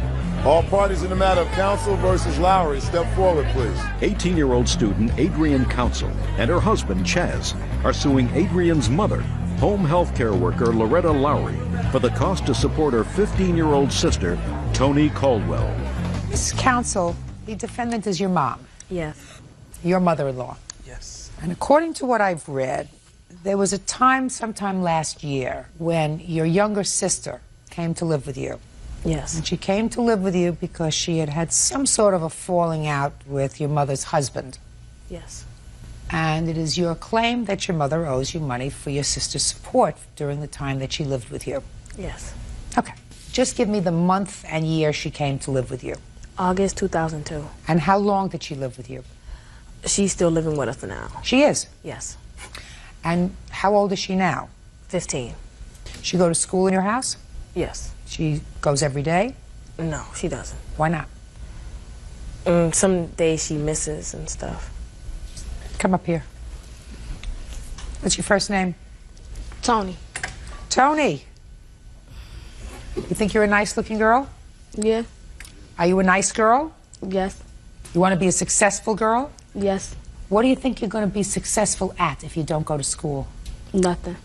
All parties in the matter of Counsel versus Lowry, step forward, please. 18-year-old student Adrienne Counsel and her husband Chaz are suing Adrienne's mother, home health care worker Loretta Lowry, for the cost to support her 15-year-old sister, Toni Caldwell. Ms. Counsel, the defendant is your mom. Yes. Your mother-in-law. Yes. And according to what I've read, there was a time sometime last year when your younger sister came to live with you. Yes. And she came to live with you because she had had some sort of a falling out with your mother's husband. Yes. And it is your claim that your mother owes you money for your sister's support during the time that she lived with you. Yes. Okay. Just give me the month and year she came to live with you. August 2002. And how long did she live with you? She's still living with us now. She is? Yes. And how old is she now? 15. She go to school in your house? Yes. She goes every day? No, she doesn't. Why not? Some days she misses and stuff. Come up here. What's your first name? Tony. Tony. You think you're a nice-looking girl? Yeah. Are you a nice girl? Yes. You want to be a successful girl? Yes. What do you think you're going to be successful at if you don't go to school? Nothing.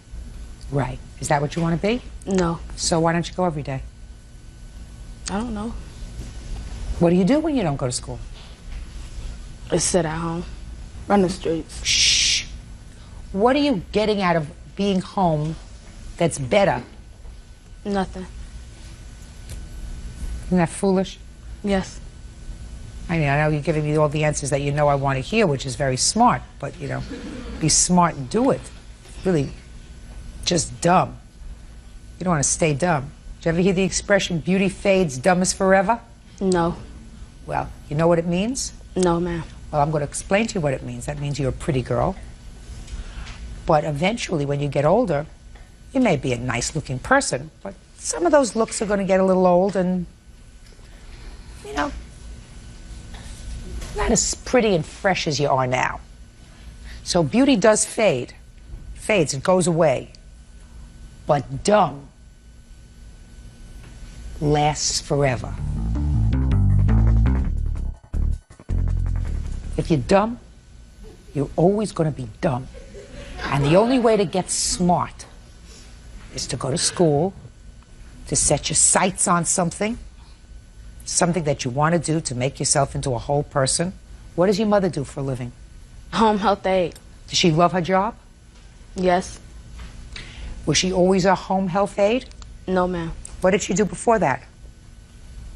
Right. Is that what you want to be? No. So why don't you go every day? I don't know. What do you do when you don't go to school? Just sit at home. Run the streets. Shh. What are you getting out of being home that's better? Nothing. Isn't that foolish? Yes. I mean, I know you're giving me all the answers that you know I want to hear, which is very smart, but, you know, be smart and do it. Really just dumb. You don't want to stay dumb. Did you ever hear the expression, beauty fades, dumb is forever? No. Well, you know what it means? No, ma'am. Well, I'm going to explain to you what it means. That means you're a pretty girl. But eventually, when you get older, you may be a nice-looking person, but some of those looks are going to get a little old and, you know, not as pretty and fresh as you are now. So beauty does fade. It fades, it goes away. But dumb lasts forever. If you're dumb, you're always going to be dumb. And the only way to get smart is to go to school, to set your sights on something that you want to do to make yourself into a whole person. What does your mother do for a living? Home health aide. Does she love her job? Yes. Was she always a home health aide? No, ma'am. What did she do before that?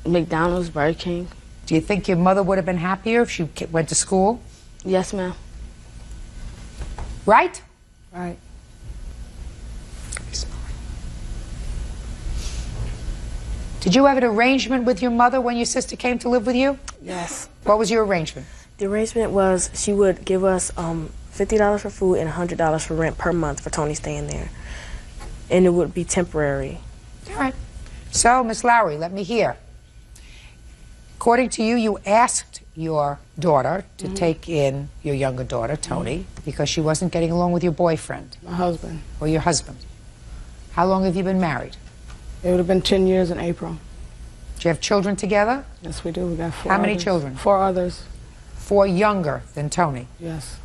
McDonald's, Burger King. Do you think your mother would have been happier if she went to school? Yes, ma'am. Right? Right. Did you have an arrangement with your mother when your sister came to live with you? Yes. What was your arrangement? The arrangement was she would give us $50 for food and $100 for rent per month for Tony staying there. And it would be temporary. All right. So, Miss Lowry, let me hear. According to you, you asked your daughter to take in your younger daughter, Tony, because she wasn't getting along with your boyfriend. My husband. Or your husband. How long have you been married? It would have been 10 years in April. Do you have children together? Yes, we do. We got 4 How many others. children? 4 others. 4 younger than Tony? Yes.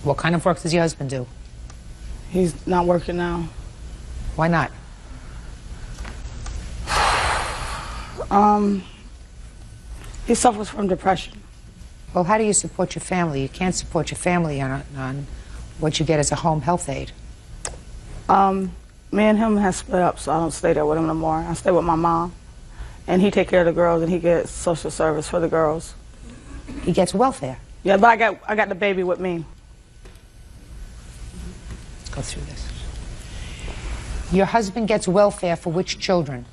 What kind of work does your husband do? He's not working now. Why not? He suffers from depression. Well, how do you support your family? You can't support your family on what you get as a home health aide. Me and him have split up, so I don't stay there with him no more. I stay with my mom. And he take care of the girls, and he gets social service for the girls. He gets welfare? Yeah, but I got the baby with me. Let's go through this. Your husband gets welfare for which children?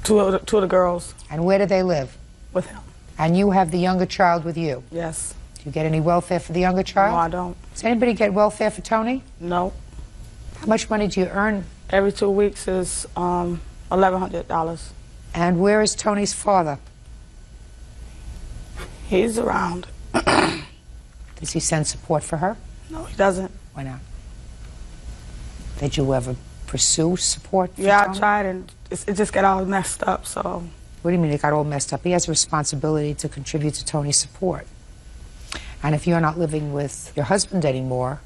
2 of the girls. And where do they live? With him. And you have the younger child with you? Yes. Do you get any welfare for the younger child? No, I don't. Does anybody get welfare for Tony? No. How much money do you earn? Every 2 weeks is $1,100. And where is Tony's father? He's around. Does he send support for her? No, he doesn't. Why not? Did you ever pursue support for Yeah, Tony? I tried, and it just got all messed up, so. What do you mean it got all messed up? He has a responsibility to contribute to Tony's support. And if you're not living with your husband anymore,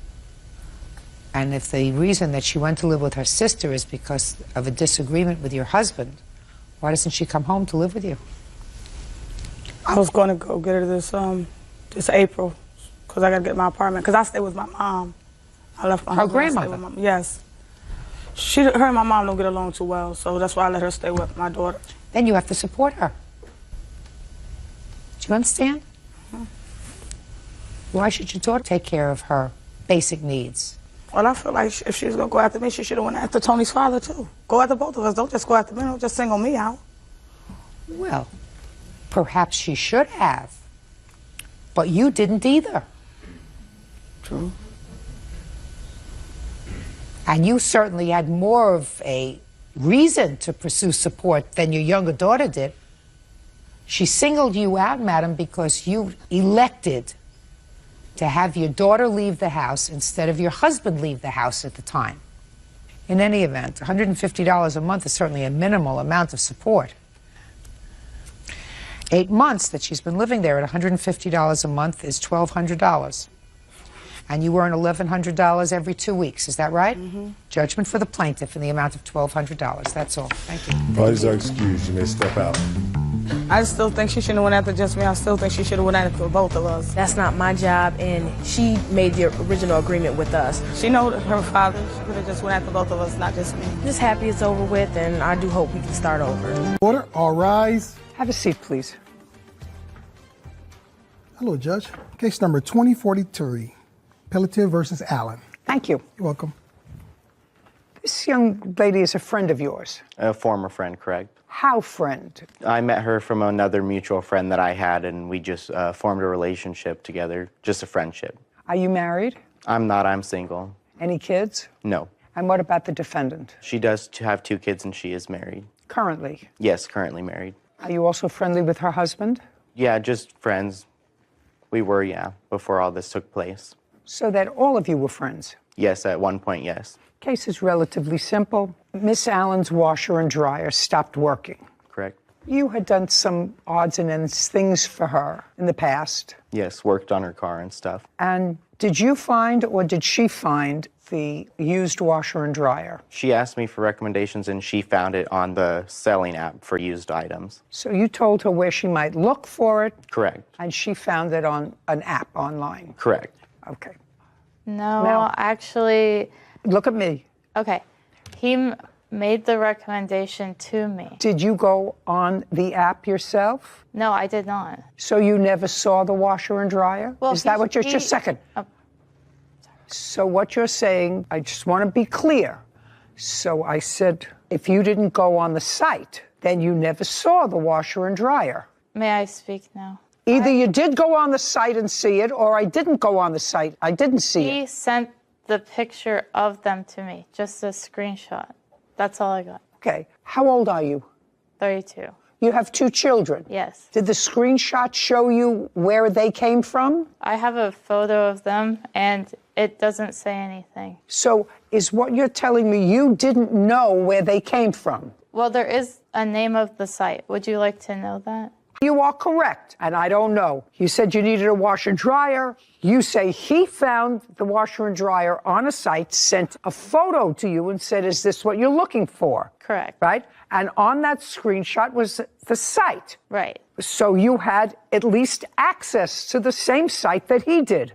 and if the reason that she went to live with her sister is because of a disagreement with your husband, why doesn't she come home to live with you? I was going to go get her this April, because I got to get my apartment, because I stay with my mom. I left my Her husband, I stay grandmother? with yes. Her and my mom don't get along too well, so that's why I let her stay with my daughter. Then you have to support her. Do you understand? Why should your daughter take care of her basic needs? Well, I feel like if she was going to go after me, she should have went after Tony's father, too. Go after both of us. Don't just go after me. Don't just single me out. Well, perhaps she should have. But you didn't either. True. And you certainly had more of a reason to pursue support than your younger daughter did. She singled you out, madam, because you elected to have your daughter leave the house instead of your husband leave the house at the time. In any event, $150 a month is certainly a minimal amount of support. 8 months that she's been living there at $150 a month is $1,200. And you earn $1,100 every 2 weeks, is that right? Mm-hmm. Judgment for the plaintiff in the amount of $1,200. That's all. Thank you. Parties are excused. You may step out. I still think she shouldn't have went after just me. I still think she should have went after both of us. That's not my job, and she made the original agreement with us. She knows her father. She could have just went after both of us, not just me. Just happy it's over with, and I do hope we can start over. Order, all rise. Have a seat, please. Hello, Judge. Case number 2043, Pelletier versus Allen. Thank you. You're welcome. This young lady is a friend of yours. A former friend, correct. How friend? I met her from another mutual friend that I had, and we just formed a relationship together, just a friendship. Are you married? I'm not, I'm single. Any kids? No. And what about the defendant? She does have 2 kids, and she is married. Currently? Yes, currently married. Are you also friendly with her husband? Yeah, just friends. We were, yeah, before all this took place. So that all of you were friends? Yes, at one point, yes. Case is relatively simple. Miss Allen's washer and dryer stopped working. Correct. You had done some odds and ends things for her in the past. Yes, worked on her car and stuff. And did you find or did she find the used washer and dryer? She asked me for recommendations, and she found it on the selling app for used items. So you told her where she might look for it? Correct. And she found it on an app online? Correct. Okay. No, actually... Look at me. Okay. He made the recommendation to me. Did you go on the app yourself? No, I did not. So you never saw the washer and dryer? Well, is that what you're... Just a second. So what you're saying, I just want to be clear. So I said, if you didn't go on the site, then you never saw the washer and dryer. May I speak now? Either you did go on the site and see it, or I didn't go on the site. I didn't see it. He sent the picture of them to me, just a screenshot. That's all I got. Okay. How old are you? 32. You have 2 children? Yes. Did the screenshot show you where they came from? I have a photo of them, and it doesn't say anything. So is what you're telling me you didn't know where they came from? Well, there is a name of the site. Would you like to know that? You are correct, and I don't know. You said you needed a washer and dryer. You say he found the washer and dryer on a site, sent a photo to you and said, is this what you're looking for? Correct. Right? And on that screenshot was the site. Right. So you had at least access to the same site that he did.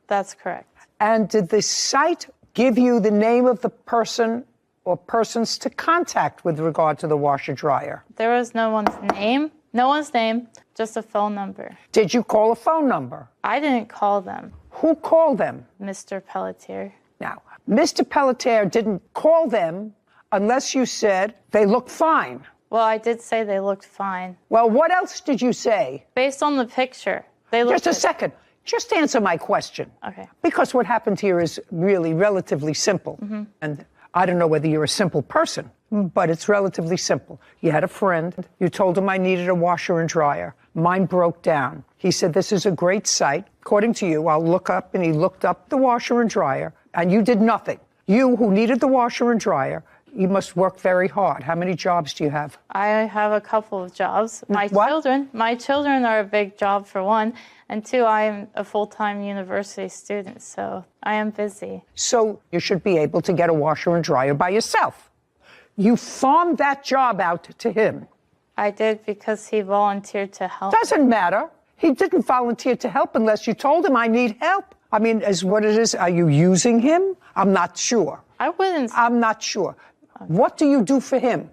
That's correct. And did the site give you the name of the person or persons to contact with regard to the washer dryer? There was no one's name. No one's name, just a phone number. Did you call a phone number? I didn't call them. Who called them? Mr. Pelletier. Now, Mr. Pelletier didn't call them unless you said they looked fine. Well, I did say they looked fine. Well, what else did you say? Based on the picture, they looked Just a second. Just answer my question. Okay. Because what happened here is really relatively simple. Mm-hmm. And I don't know whether you're a simple person, but it's relatively simple. You had a friend. You told him I needed a washer and dryer. Mine broke down. He said, this is a great site. According to you, I'll look up, and he looked up the washer and dryer, and you did nothing. You, who needed the washer and dryer, you must work very hard. How many jobs do you have? I have a couple of jobs. My children are a big job, for one. And 2, I'm a full-time university student, so I am busy. So you should be able to get a washer and dryer by yourself. You farmed that job out to him. I did because he volunteered to help. Doesn't matter. He didn't volunteer to help unless you told him I need help. I mean, is what it is. Are you using him? I'm not sure. I wouldn't. I'm not sure. Okay. What do you do for him?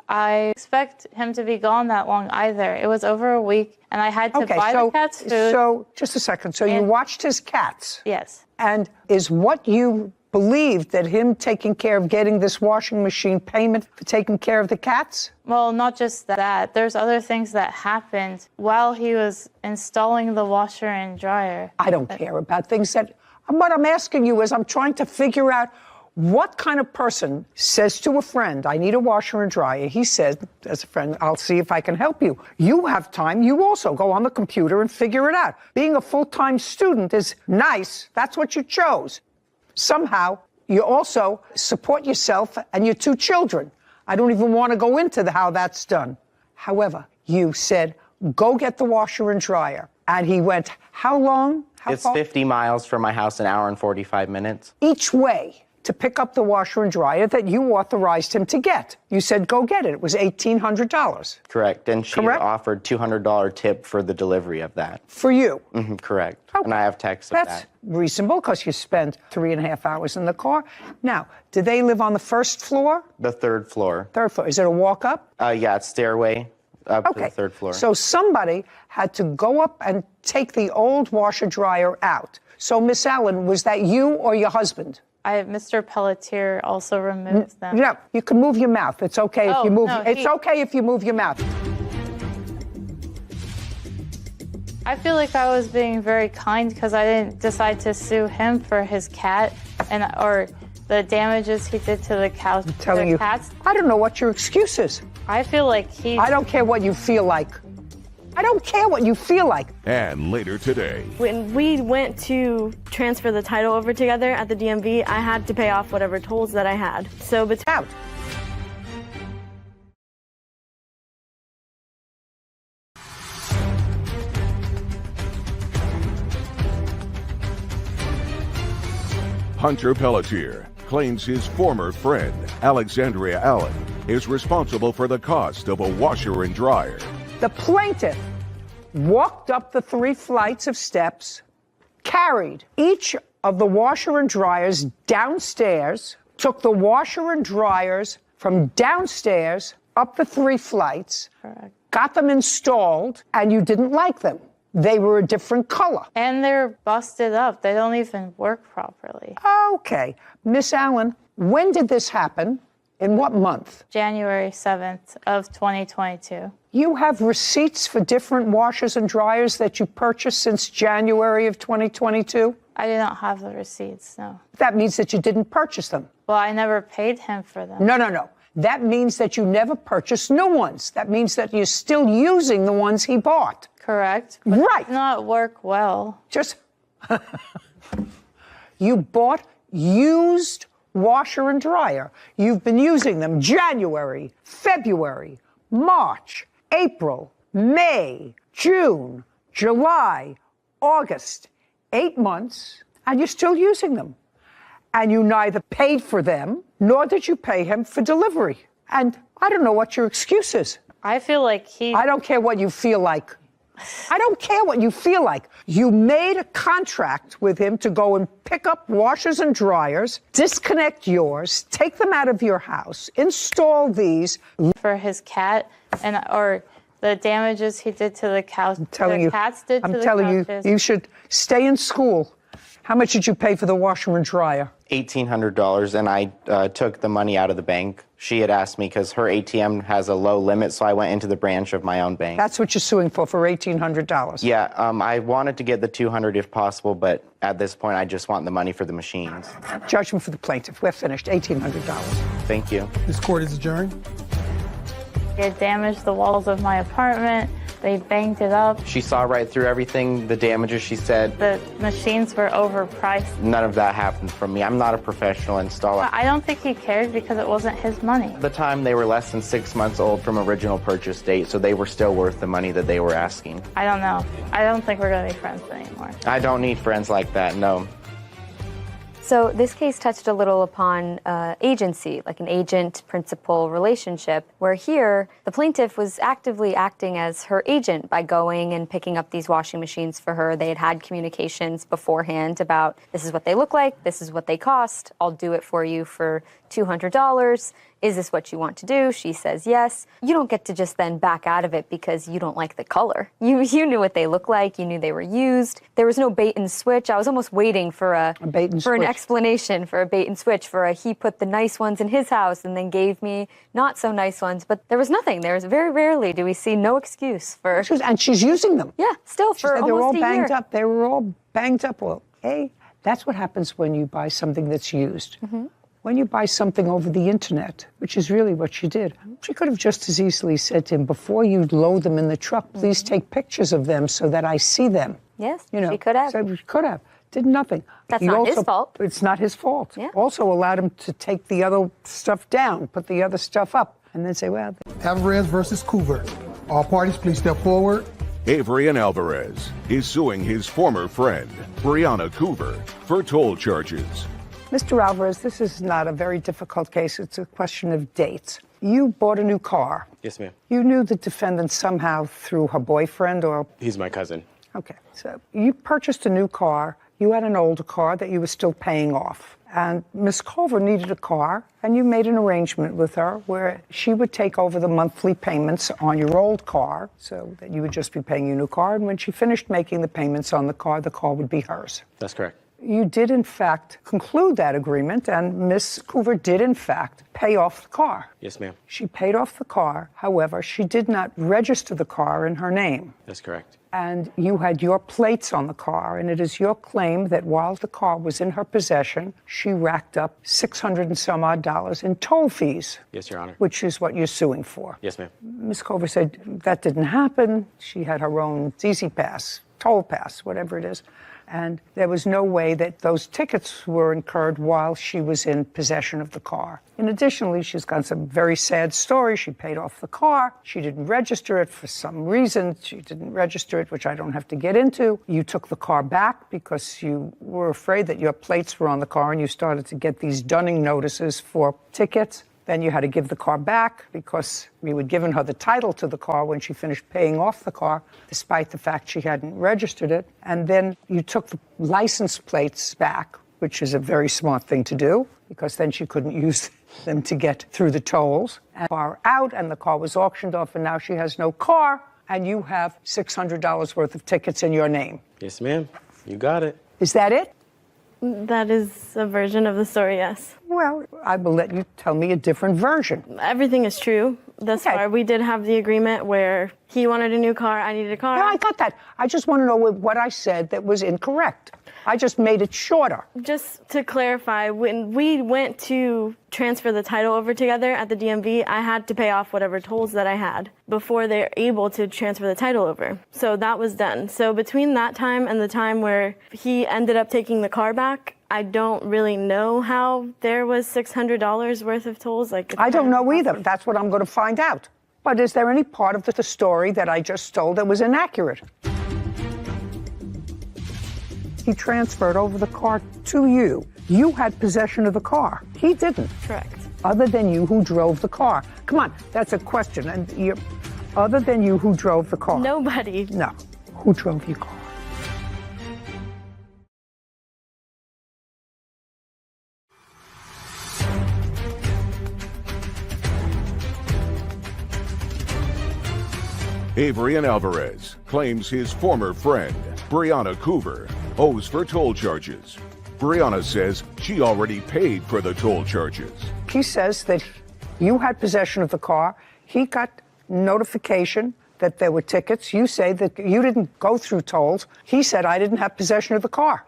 I expect him to be gone that long either. It was over a week, and I had to buy the cat's food. So, just a second. So you watched his cats? Yes. And is what you believed that him taking care of getting this washing machine payment for taking care of the cats? Well, not just that. There's other things that happened while he was installing the washer and dryer. I don't care about things that... What I'm asking you is I'm trying to figure out What kind of person says to a friend, I need a washer and dryer? He says, as a friend, I'll see if I can help you. You have time. You also go on the computer and figure it out. Being a full-time student is nice. That's what you chose. Somehow, you also support yourself and your 2 children. I don't even want to go into how that's done. However, you said, go get the washer and dryer. And he went, how long? It's 50 miles from my house, an hour and 45 minutes. Each way to pick up the washer and dryer that you authorized him to get. You said, go get it. It was $1,800. Correct. And she had offered $200 tip for the delivery of that. For you? Correct. Okay. And I have texts of That's that. reasonable because you spent 3.5 hours in the car. Now, do they live on the first floor? The 3rd floor. 3rd floor. Is it a walk up? Yeah, it's stairway up to the 3rd floor. So somebody had to go up and take the old washer dryer out. So, Miss Allen, was that you or your husband? Mr. Pelletier also removed them. No, you can move your mouth. It's okay if you move. No, it's okay if you move your mouth. I feel like I was being very kind because I didn't decide to sue him for his cat or the damages he did to the couch. I'm telling you, cats. I don't know what your excuse is. I feel like I don't care what you feel like. I don't care what you feel like. And later today. When we went to transfer the title over together at the DMV, I had to pay off whatever tolls that I had. So out. Hunter Pelletier claims his former friend, Alexandria Allen, is responsible for the cost of a washer and dryer. The plaintiff walked up the 3 flights of steps, carried each of the washer and dryers downstairs, took the washer and dryers from downstairs up the 3 flights, got them installed, and you didn't like them. They were a different color. And they're busted up. They don't even work properly. Okay. Miss Allen, when did this happen? In what month? January 7th of 2022. You have receipts for different washers and dryers that you purchased since January of 2022? I do not have the receipts, no. That means that you didn't purchase them. Well, I never paid him for them. No. That means that you never purchased new ones. That means that you're still using the ones he bought. Correct. But right. They do not work well. Just, you bought used washer and dryer. You've been using them January, February, March, April, May, June, July, August, 8 months, and you're still using them. And you neither paid for them, nor did you pay him for delivery. And I don't know what your excuse is. I feel like I don't care what you feel like. I don't care what you feel like. You made a contract with him to go and pick up washers and dryers, disconnect yours, take them out of your house, install these. For his cat or the damages he did to the couch. I'm telling you, cats did to the couches. you should stay in school. How much did you pay for the washer and dryer? $1,800, and I took the money out of the bank. She had asked me because her ATM has a low limit, so I went into the branch of my own bank. That's what you're suing for $1,800. Yeah, I wanted to get the $200 if possible, but at this point, I just want the money for the machines. Judgment for the plaintiff. We're finished. $1,800. Thank you. This court is adjourned. It damaged the walls of my apartment. They banged it up. She saw right through everything, the damages, she said. The machines were overpriced. None of that happened from me. I'm not a professional installer. I don't think he cared because it wasn't his money. At the time, they were less than 6 months old from original purchase date, so they were still worth the money that they were asking. I don't know. I don't think we're going to be friends anymore. I don't need friends like that, no. So this case touched a little upon agency, like an agent-principal relationship, where here the plaintiff was actively acting as her agent by going and picking up these washing machines for her. They had had communications beforehand about this is what they look like, this is what they cost, I'll do it for you for $200. Is this what you want to do? She says yes. You don't get to just then back out of it because you don't like the color. You knew what they look like. You knew they were used. There was no bait and switch. I was almost waiting for an explanation for a bait and switch, he put the nice ones in his house and then gave me not so nice ones. But there was nothing. There was very rarely do we see no excuse for. And she's using them. Yeah, still for almost they're all a banged year. up. They were all banged up. Well, hey, that's what happens when you buy something that's used. Mm-hmm. when you buy something over the internet, which is really what she did, she could have just as easily said to him, before you load them in the truck, please take pictures of them so that I see them. Yes, You know, she could have. So she could have. Did nothing. That's He not his also- fault. It's not his fault. Yeah. Also allowed him to take the other stuff down, put the other stuff up, and then say, well. Alvarez versus Coover. All parties, please step forward. Avrian Alvarez is suing his former friend, Brianna Coover, for toll charges. Mr. Alvarez, this is not a very difficult case. It's a question of dates. You bought a new car. Yes, ma'am. You knew the defendant somehow through her boyfriend or... He's my cousin. Okay, so you purchased a new car. You had an older car that you were still paying off. And Miss Culver needed a car, and you made an arrangement with her where she would take over the monthly payments on your old car so that you would just be paying your new car. And when she finished making the payments on the car would be hers. That's correct. You did, in fact, conclude that agreement, and Miss Coover did, in fact, pay off the car. Yes, ma'am. She paid off the car. However, she did not register the car in her name. That's correct. And you had your plates on the car, and it is your claim that while the car was in her possession, she racked up $600 and some odd in toll fees. Yes, Your Honor. Which is what you're suing for. Yes, ma'am. Ms. Culver said that didn't happen. She had her own Easy Pass, toll pass, whatever it is. And there was no way that those tickets were incurred while she was in possession of the car. And additionally, she's got some very sad story. She paid off the car. She didn't register it for some reason. She didn't register it, which I don't have to get into. You took the car back because you were afraid that your plates were on the car, and you started to get these dunning notices for tickets. Then you had to give the car back because you had given her the title to the car when she finished paying off the car, despite the fact she hadn't registered it. And then you took the license plates back, which is a very smart thing to do, because then she couldn't use them to get through the tolls. And the car out, and the car was auctioned off, and now she has no car, and you have $600 worth of tickets in your name. Yes, ma'am. You got it. Is that it? That is a version of the story, yes. Well, I will let you tell me a different version. Everything is true. Thus far, we did have the agreement where he wanted a new car, I needed a car. No, I got that. I just want to know what I said that was incorrect. I just made it shorter. Just to clarify, when we went to transfer the title over together at the DMV, I had to pay off whatever tolls that I had before they're able to transfer the title over. So that was done. So between that time and the time where he ended up taking the car back, I don't really know how there was $600 worth of tolls. I don't know either. That's what I'm going to find out. But is there any part of the story that I just told that was inaccurate? He transferred over the car to you. You had possession of the car. He didn't. Correct. Other than you who drove the car. Come on, that's a question. And other than you who drove the car. Nobody. No. Who drove your car? Avrian Alvarez claims his former friend, Brianna Coover, owes for toll charges. Brianna says she already paid for the toll charges. He says that you had possession of the car. He got notification that there were tickets. You say that you didn't go through tolls. He said, I didn't have possession of the car.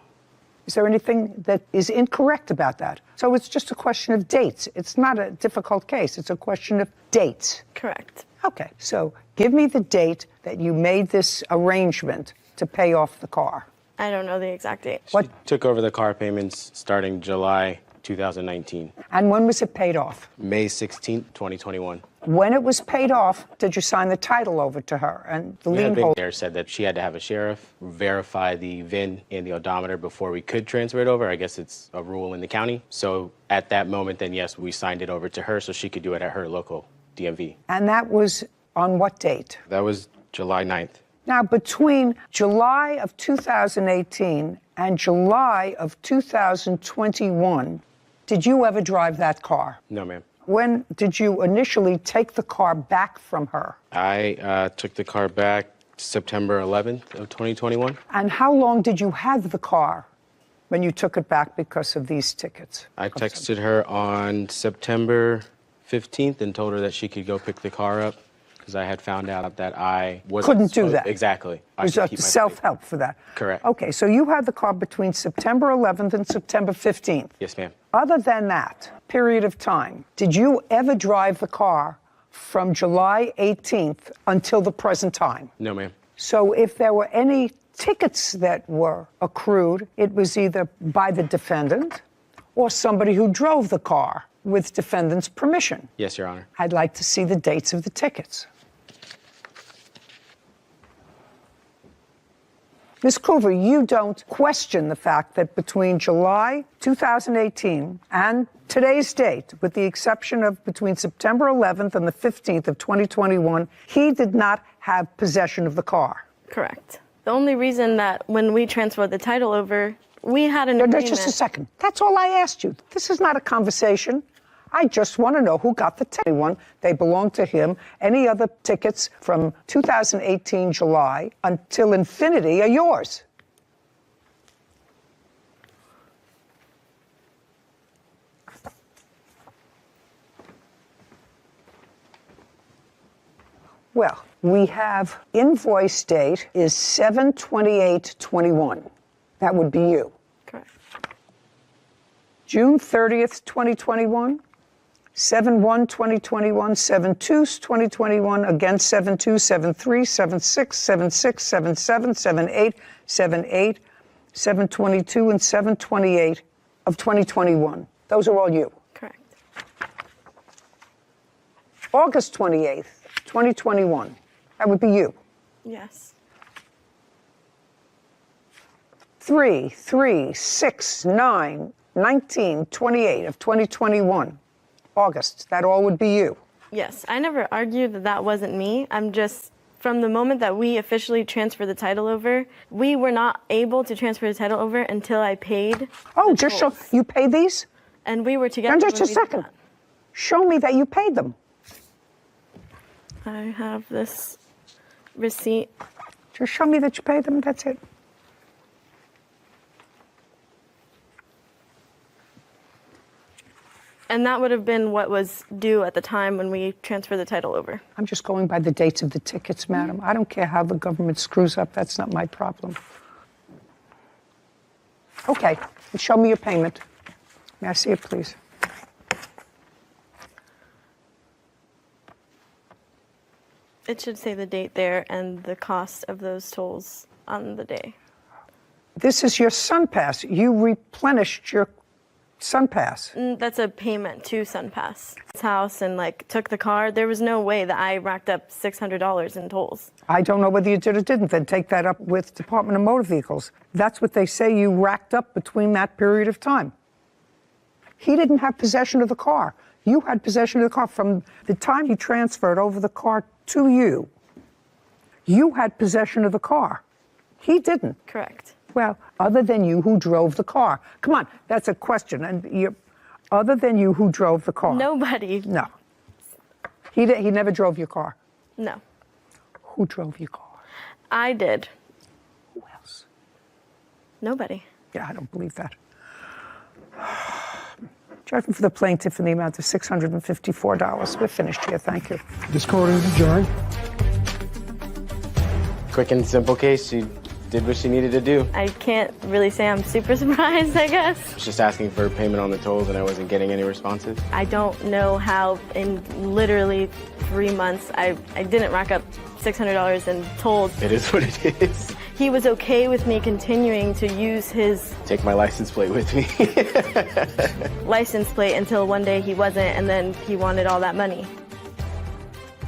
Is there anything that is incorrect about that? So it's just a question of dates. It's not a difficult case. It's a question of dates. Correct. Okay, so give me the date that you made this arrangement to pay off the car. I don't know the exact date. She took over the car payments starting July 2019. And when was it paid off? May 16th, 2021. When it was paid off, did you sign the title over to her? And the The lien big holder there said that she had to have a sheriff verify the VIN and the odometer before we could transfer it over. I guess it's a rule in the county. So at that moment, then yes, we signed it over to her so she could do it at her local DMV. And that was on what date? That was July 9th. Now, between July of 2018 and July of 2021, did you ever drive that car? No, ma'am. When did you initially take the car back from her? I took the car back September 11th of 2021. And how long did you have the car when you took it back because of these tickets? I texted her on September 15th and told her that she could go pick the car up because I had found out that I wasn't Couldn't do supposed- that. Exactly. I There's should a keep my self-help for that. Correct. Okay, so you had the car between September 11th and September 15th. Yes, ma'am. Other than that period of time, did you ever drive the car from July 18th until the present time? No, ma'am. So if there were any tickets that were accrued, it was either by the defendant or somebody who drove the car with defendant's permission. Yes, Your Honor. I'd like to see the dates of the tickets. Ms. Coover, you don't question the fact that between July 2018 and today's date, with the exception of between September 11th and the 15th of 2021, he did not have possession of the car. Correct. The only reason that when we transferred the title over, we had an agreement. Just a second. That's all I asked you. This is not a conversation. I just want to know who got the ticket. They belong to him. Any other tickets from 2018 July until infinity are yours. Well, we have invoice date is 7/28/21. That would be you. Correct. June 30th, 2021. 7/1/2021, 7/2/2021, again 7/2, 7/3, 7/6, 7/6, 7/7, 7/8, 7/8, 7/22, and 7/28 of 2021. Those are all you. Correct. August 28th, 2021. That would be you. Yes. 3, 3, 6, 9, 19, 28 of 2021. August. That all would be you. Yes. I never argued that that wasn't me. I'm just, from the moment that we officially transferred the title over, we were not able to transfer the title over until I paid. Oh, just show, you pay these? And we were together. And just when a we did second. Show me that you paid them. that. I have this receipt. Just show me that you paid them. That's it. And that would have been what was due at the time when we transferred the title over. I'm just going by the dates of the tickets, madam. I don't care how the government screws up. That's not my problem. Okay, show me your payment. May I see it, please? It should say the date there and the cost of those tolls on the day. This is your SunPass. You replenished your SunPass. That's a payment to SunPass. His house and took the car. There was no way that I racked up $600 in tolls. I don't know whether you did or didn't. Then take that up with Department of Motor Vehicles. That's what they say you racked up between that period of time. He didn't have possession of the car. You had possession of the car from the time he transferred over the car to you. You had possession of the car. He didn't. Correct. Well, other than you who drove the car. Come on, that's a question. And other than you who drove the car. Nobody. No. He never drove your car. No. Who drove your car? I did. Who else? Nobody. Yeah, I don't believe that. Judgment for the plaintiff in the amount of $654. We're finished here. Thank you. This court is adjourned. Quick and simple case. She did what she needed to do. I can't really say I'm super surprised, I guess. I was just asking for payment on the tolls and I wasn't getting any responses. I don't know how in literally 3 months I didn't rack up $600 in tolls. It is what it is. He was okay with me continuing to use his Take my license plate with me. license plate until one day he wasn't, and then he wanted all that money.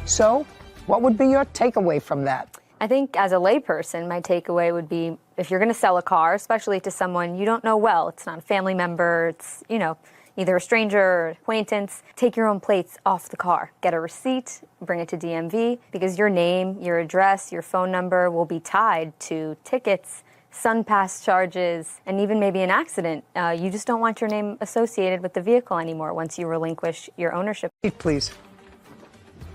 So, what would be your takeaway from that? I think as a layperson, my takeaway would be if you're going to sell a car, especially to someone you don't know well, it's not a family member, it's, either a stranger or acquaintance, take your own plates off the car. Get a receipt, bring it to DMV, because your name, your address, your phone number will be tied to tickets, SunPass charges, and even maybe an accident. You just don't want your name associated with the vehicle anymore once you relinquish your ownership. Please.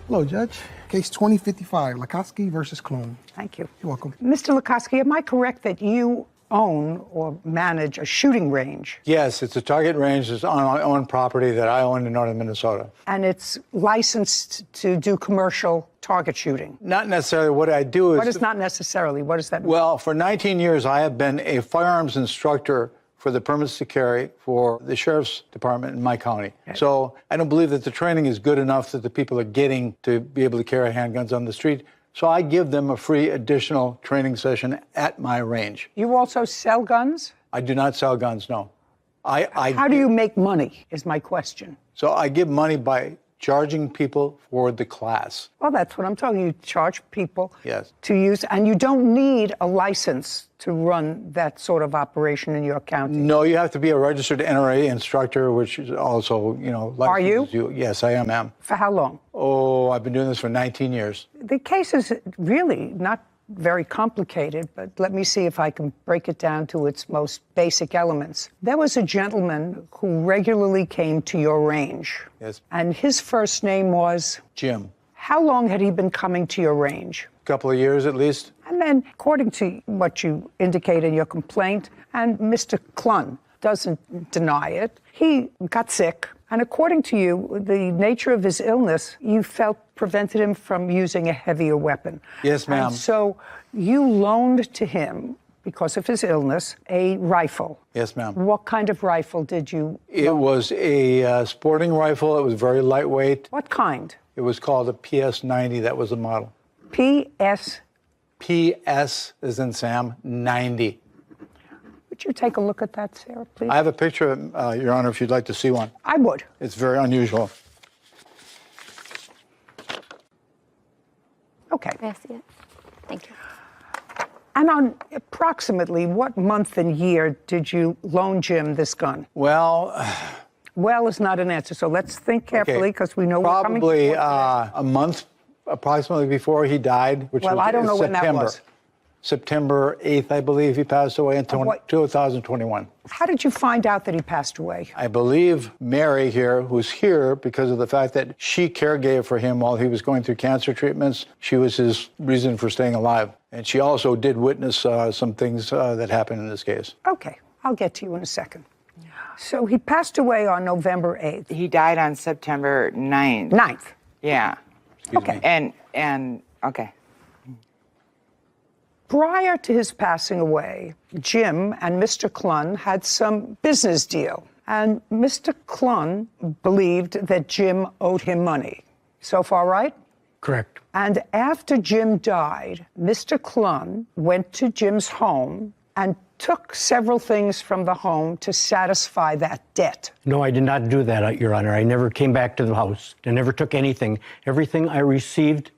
Hello, Judge. Case 2055, Lukoski versus Clone. Thank you. You're welcome. Mr. Lukoski, am I correct that you own or manage a shooting range. Yes, it's a target range. It's on my own property that I own in northern Minnesota. And it's licensed to do commercial target shooting. Not necessarily. What I do is... What is not necessarily? What does that mean? Well, for 19 years, I have been a firearms instructor for the permits to carry for the sheriff's department in my county. Okay. So I don't believe that the training is good enough that the people are getting to be able to carry handguns on the street. So I give them a free additional training session at my range. You also sell guns? I do not sell guns, no. How do you make money, is my question. So I give money by charging people for the class. Well, that's what I'm talking. You charge people yes. to use, and you don't need a license to run that sort of operation in your county. No, you have to be a registered NRA instructor, which is also, Are you? Yes, I am, ma'am. For how long? Oh, I've been doing this for 19 years. The case is really not very complicated, but let me see if I can break it down to its most basic elements. There was a gentleman who regularly came to your range. Yes. And his first name was? Jim. How long had he been coming to your range? A couple of years at least. And then, according to what you indicate in your complaint, and Mr. Clun doesn't deny it, he got sick. And according to you, the nature of his illness, you felt prevented him from using a heavier weapon. Yes, ma'am. And so you loaned to him, because of his illness, a rifle. Yes, ma'am. What kind of rifle did you It loan? was a sporting rifle. It was very lightweight. What kind? It was called a PS-90. That was the model. PS? PS as in Sam, 90. Would you take a look at that, Sarah, please? I have a picture of it, Your Honor, if you'd like to see one. I would. It's very unusual. Okay. May I see it? Thank you. And on approximately what month and year did you loan Jim this gun? Well... Well is not an answer, so let's think carefully, because we know we're coming probably a month approximately before he died, which was I don't know September. when that was. September 8th, I believe, he passed away in 2021. How did you find out that he passed away? I believe Mary here, who's here because of the fact that she caregave for him while he was going through cancer treatments. She was his reason for staying alive. And she also did witness some things that happened in this case. Okay, I'll get to you in a second. So he passed away on November 8th. He died on September 9th. 9th? Yeah. Okay. Okay. Prior to his passing away, Jim and Mr. Clun had some business deal. And Mr. Clun believed that Jim owed him money. So far, right? Correct. And after Jim died, Mr. Clun went to Jim's home and took several things from the home to satisfy that debt. No, I did not do that, Your Honor. I never came back to the house. I never took anything. Everything I received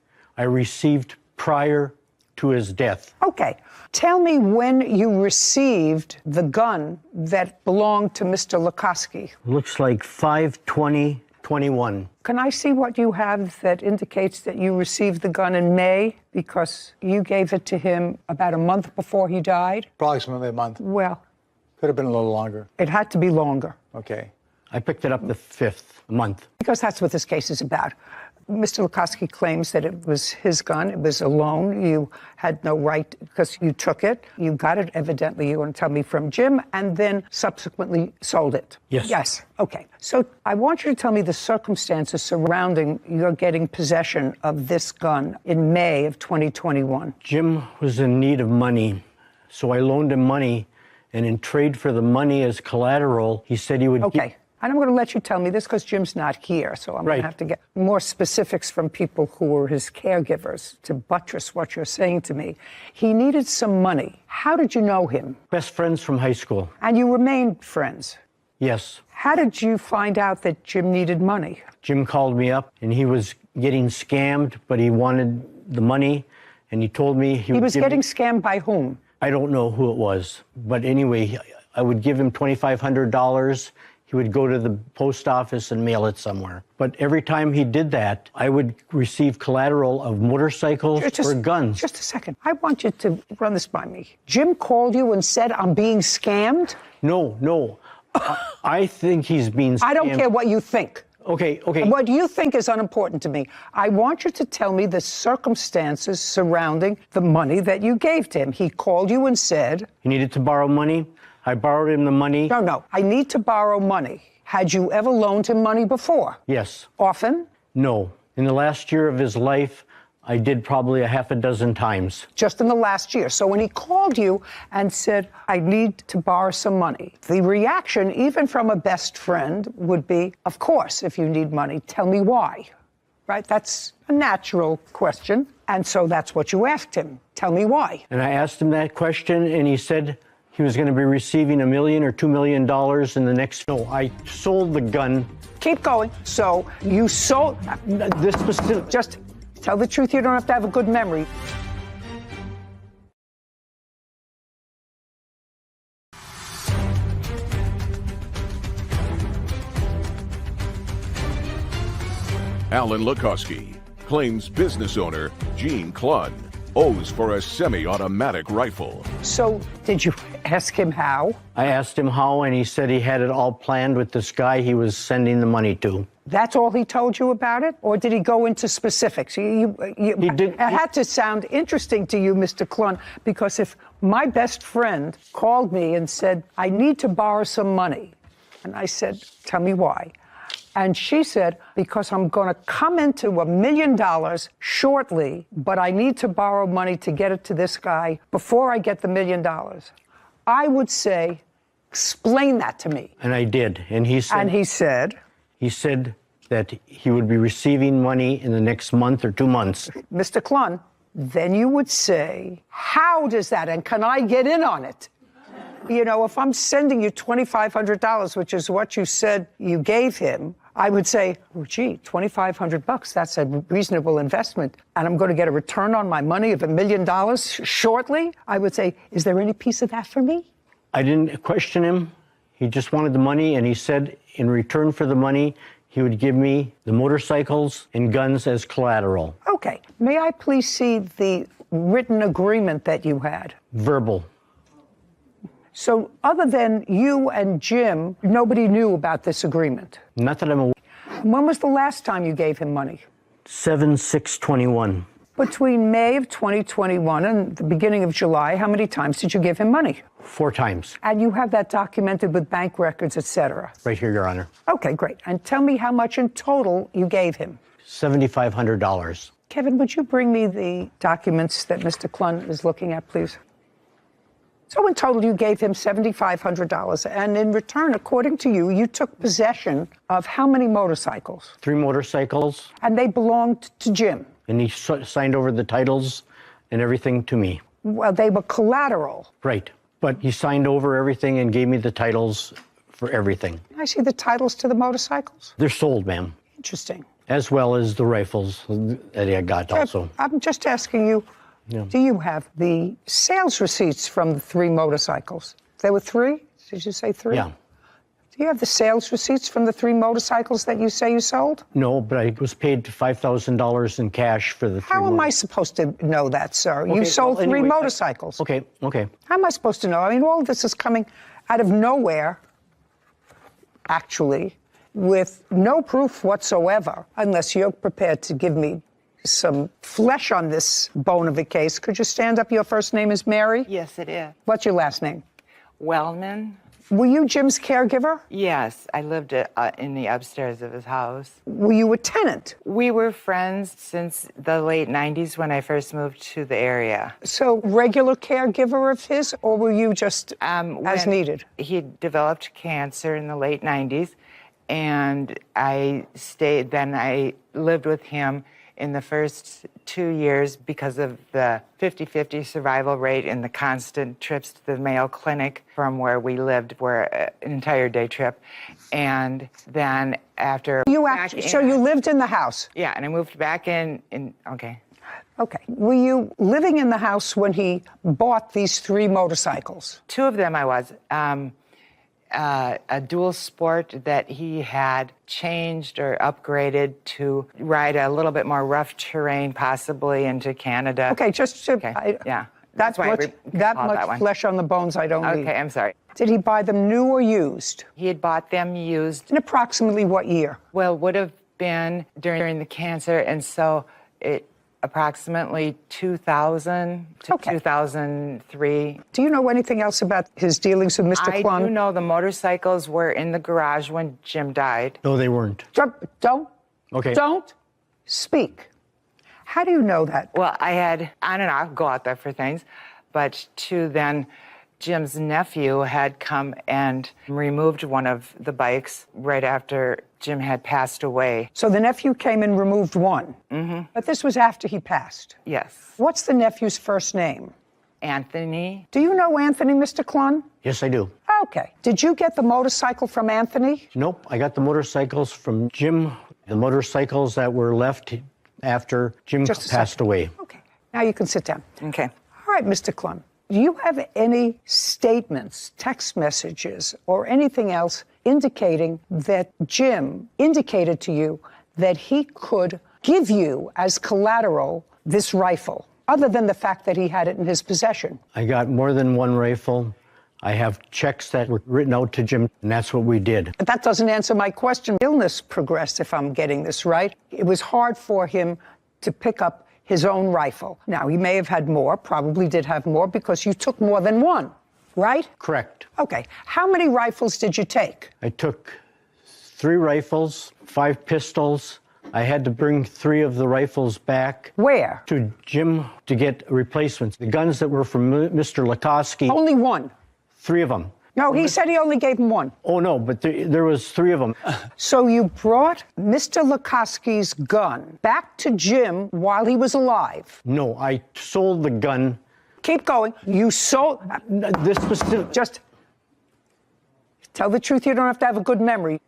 prior to his death. Okay. Tell me when you received the gun that belonged to Mr. Lukoski. Looks like 5/20/21. Can I see what you have that indicates that you received the gun in May? Because you gave it to him about a month before he died? Approximately a month. Well, could have been a little longer. It had to be longer. Okay. I picked it up the 5th month. Because that's what this case is about. Mr. Lukoski claims that it was his gun. It was a loan. You had no right because you took it. You got it, evidently, you want to tell me, from Jim, and then subsequently sold it. Yes. Yes. Okay. So I want you to tell me the circumstances surrounding your getting possession of this gun in May of 2021. Jim was in need of money, so I loaned him money, and in trade for the money as collateral, he said he would... Okay. And I'm going to let you tell me this because Jim's not here, so I'm going to have to get more specifics from people who were his caregivers to buttress what you're saying to me. He needed some money. How did you know him? Best friends from high school. And you remained friends? Yes. How did you find out that Jim needed money? Jim called me up, and he was getting scammed, but he wanted the money, and he told me he was getting scammed by whom? I don't know who it was, but anyway, I would give him $2,500. He would go to the post office and mail it somewhere. But every time he did that, I would receive collateral of motorcycles or guns. Just a second. I want you to run this by me. Jim called you and said, I'm being scammed? No. I think he's being scammed. I don't care what you think. Okay. What you think is unimportant to me. I want you to tell me the circumstances surrounding the money that you gave to him. He called you and said... He needed to borrow money. I borrowed him the money. No. I need to borrow money. Had you ever loaned him money before? Yes. Often? No. In the last year of his life, I did probably a half a dozen times. Just in the last year. So when he called you and said, I need to borrow some money, the reaction, even from a best friend, would be, of course, if you need money, tell me why. Right? That's a natural question. And so that's what you asked him. Tell me why. And I asked him that question, and he said he was going to be receiving $1 million or $2 million in the next... No, I sold the gun. Keep going. So you sold... This specific... Just... Tell the truth, you don't have to have a good memory. Alan Lukowski claims business owner Gene Clunn owes for a semi-automatic rifle. So, did you ask him how? I asked him how, and he said he had it all planned with this guy he was sending the money to. That's all he told you about it? Or did he go into specifics? He did. It had to sound interesting to you, Mr. Clunn, because if my best friend called me and said, I need to borrow some money, and I said, tell me why. And she said, because I'm going to come into $1 million shortly, but I need to borrow money to get it to this guy before I get the $1 million. I would say, explain that to me. And I did. And he said... And he said... He said that he would be receiving money in the next month or 2 months. Mr. Clunn, then you would say, how does that, and can I get in on it? You know, if I'm sending you $2,500, which is what you said you gave him, I would say, oh, gee, $2,500, that's a reasonable investment, and I'm going to get a return on my money of $1 million shortly. I would say, is there any piece of that for me? I didn't question him. He just wanted the money, and he said in return for the money, he would give me the motorcycles and guns as collateral. Okay. May I please see the written agreement that you had? Verbal. So other than you and Jim, nobody knew about this agreement? Not that I'm aware. When was the last time you gave him money? 7/6/21. Between May of 2021 and the beginning of July, how many times did you give him money? 4 times. And you have that documented with bank records, etc. Right here, Your Honor. Okay, great. And tell me how much in total you gave him. $7,500. Kevin, would you bring me the documents that Mr. Clunn is looking at, please? So in total, you gave him $7,500. And in return, according to you, you took possession of how many motorcycles? 3 motorcycles. And they belonged to Jim? And he signed over the titles and everything to me. Well, they were collateral. Right. But he signed over everything and gave me the titles for everything. Can I see the titles to the motorcycles? They're sold, ma'am. Interesting. As well as the rifles that I got also. I'm just asking you, do you have the sales receipts from the 3 motorcycles? There were 3? Did you say 3? Yeah. Do you have the sales receipts from the 3 motorcycles that you say you sold? No, but I was paid $5,000 in cash for the 3 How am I supposed to know that, sir? Okay, you sold well, 3 anyway, motorcycles. Okay. How am I supposed to know? I mean, all of this is coming out of nowhere, actually, with no proof whatsoever, unless you're prepared to give me some flesh on this bone of a case. Could you stand up? Your first name is Mary? Yes, it is. What's your last name? Wellman. Were you Jim's caregiver? Yes, I lived in the upstairs of his house. Were you a tenant? We were friends since the late 90s when I first moved to the area. So regular caregiver of his, or were you just as needed? He developed cancer in the late 90s, and I stayed, then I lived with him in the first 2 years because of the 50-50 survival rate and the constant trips to the Mayo Clinic from where we lived were an entire day trip. And then after... So you lived in the house? Yeah, and I moved back in okay. Okay. Were you living in the house when he bought these 3 motorcycles? 2 of them I was. A dual sport that he had changed or upgraded to ride a little bit more rough terrain, possibly into Canada. Okay, Yeah. That much flesh on the bones I don't need. Okay, I'm sorry. Did he buy them new or used? He had bought them used. In approximately what year? Well, would have been during the cancer, and so it approximately 2000 to 2003. Do you know anything else about his dealings with Mr. Klun? I do know the motorcycles were in the garage when Jim died. No, they weren't. Don't. Okay. Don't speak. How do you know that? Well, I had on and off go out there for things, but then Jim's nephew had come and removed one of the bikes right after Jim had passed away. So the nephew came and removed one? Mm-hmm. But this was after he passed? Yes. What's the nephew's first name? Anthony. Do you know Anthony, Mr. Klun? Yes, I do. Okay. Did you get the motorcycle from Anthony? Nope, I got the motorcycles from Jim, the motorcycles that were left after Jim passed away. Okay. Now you can sit down. Okay. All right, Mr. Klun. Do you have any statements, text messages, or anything else indicating that Jim indicated to you that he could give you as collateral this rifle, other than the fact that he had it in his possession? I got more than one rifle. I have checks that were written out to Jim, and that's what we did. But that doesn't answer my question. Illness progressed, if I'm getting this right. It was hard for him to pick up his own rifle. Now, he may have had more, probably did have more, because you took more than one, right? Correct. Okay. How many rifles did you take? I took 3 rifles, 5 pistols. I had to bring 3 of the rifles back. Where? To Jim to get replacements. The guns that were from Mr. Lukoski. Only one? 3 of them. No, he said he only gave him one. Oh, no, but there was 3 of them. So you brought Mr. Lukoski's gun back to Jim while he was alive? No, I sold the gun. Keep going. You sold... This specific... Just tell the truth. You don't have to have a good memory.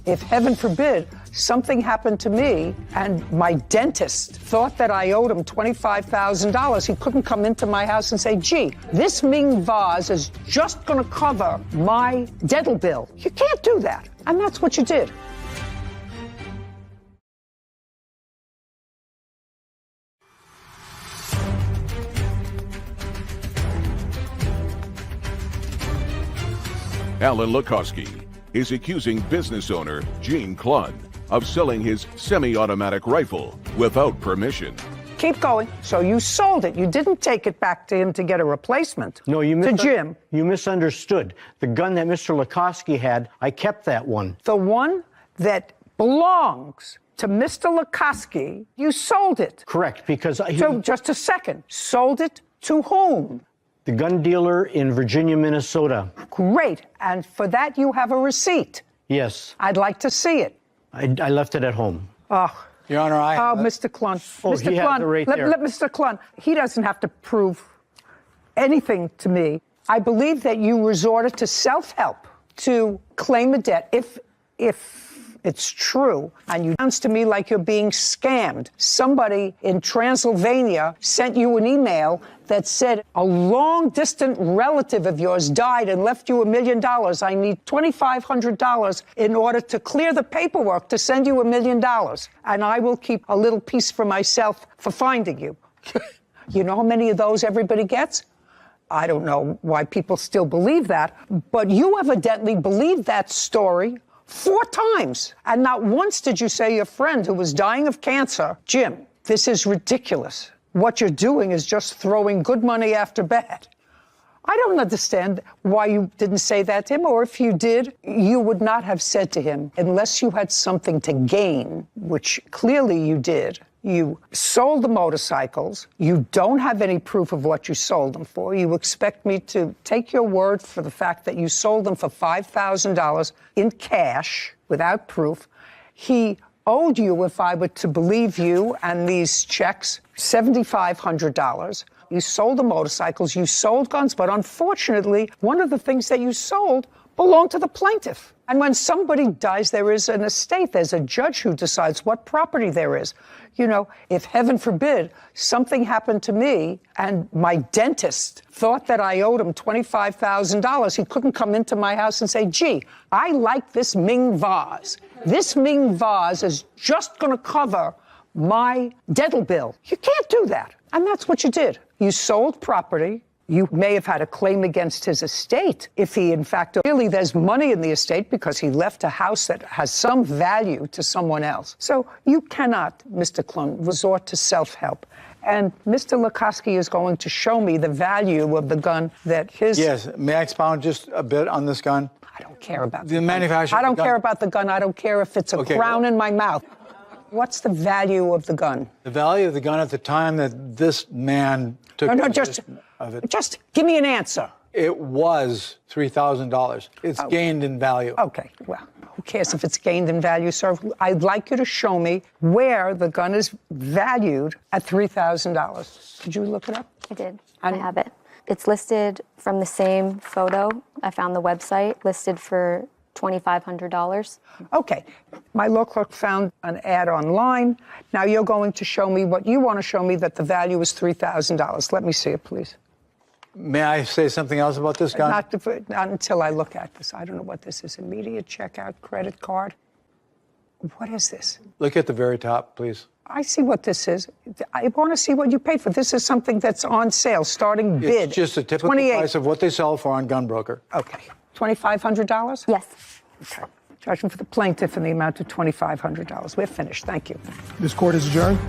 If, heaven forbid, something happened to me and my dentist thought that I owed him $25,000, he couldn't come into my house and say, gee, this Ming vase is just going to cover my dental bill. You can't do that. And that's what you did. Alan Lukoski is accusing business owner Gene Klun of selling his semi-automatic rifle without permission. Keep going. So you sold it. You didn't take it back to him to get a replacement. No, to Jim. You misunderstood. The gun that Mr. Lukoski had, I kept that one. The one that belongs to Mr. Lukoski, you sold it. Correct, because... So just a second. Sold it to whom? The gun dealer in Virginia, Minnesota. Great. And for that, you have a receipt. Yes. I'd like to see it. I left it at home. Oh. Your Honor, Mr. Klun. Oh, Mr. he Klun, has it right there. let Mr. Klun, he doesn't have to prove anything to me. I believe that you resorted to self-help to claim a debt. If it's true, and you sounds to me like you're being scammed. Somebody in Transylvania sent you an email that said a long-distant relative of yours died and left you $1 million. I need $2,500 in order to clear the paperwork to send you $1 million. And I will keep a little piece for myself for finding you. You know how many of those everybody gets? I don't know why people still believe that, but you evidently believed that story 4 times. And not once did you say your friend who was dying of cancer, Jim, this is ridiculous. What you're doing is just throwing good money after bad. I don't understand why you didn't say that to him, or if you did, you would not have said to him, unless you had something to gain, which clearly you did. You sold the motorcycles. You don't have any proof of what you sold them for. You expect me to take your word for the fact that you sold them for $5,000 in cash without proof. He owed you, if I were to believe you and these checks, $7,500. You sold the motorcycles, you sold guns, but unfortunately, one of the things that you sold belonged to the plaintiff. And when somebody dies, there is an estate. There's a judge who decides what property there is. You know, if heaven forbid something happened to me and my dentist thought that I owed him $25,000, he couldn't come into my house and say, gee, I like this Ming vase. This Ming vase is just going to cover my dental bill. You can't do that. And that's what you did. You sold property. You may have had a claim against his estate if he, in fact, really there's money in the estate because he left a house that has some value to someone else. So you cannot, Mr. Klun, resort to self-help. And Mr. Lukoski is going to show me the value of the gun that his... Yes, may I expound just a bit on this gun? I don't care about the manufacturer. I don't care about the gun. I don't care if it's a crown in my mouth. What's the value of the gun? The value of the gun at the time that this man took possession of it. Just give me an answer. It was $3,000. It's gained in value. Okay, well, who cares if it's gained in value, sir? I'd like you to show me where the gun is valued at $3,000. Did you look it up? I did. I have it. It's listed from the same photo. I found the website listed for $2,500. Okay. My law clerk found an ad online. Now you're going to show me what you want to show me, that the value is $3,000. Let me see it, please. May I say something else about this gun? Not until I look at this. I don't know what this is. Immediate checkout credit card. What is this? Look at the very top, please. I see what this is. I want to see what you paid for. This is something that's on sale, starting bid. It's just a typical price of what they sell for on Gunbroker. Okay. $2,500? Yes. Okay. Judgment for the plaintiff in the amount of $2,500. We're finished. Thank you. This court is adjourned.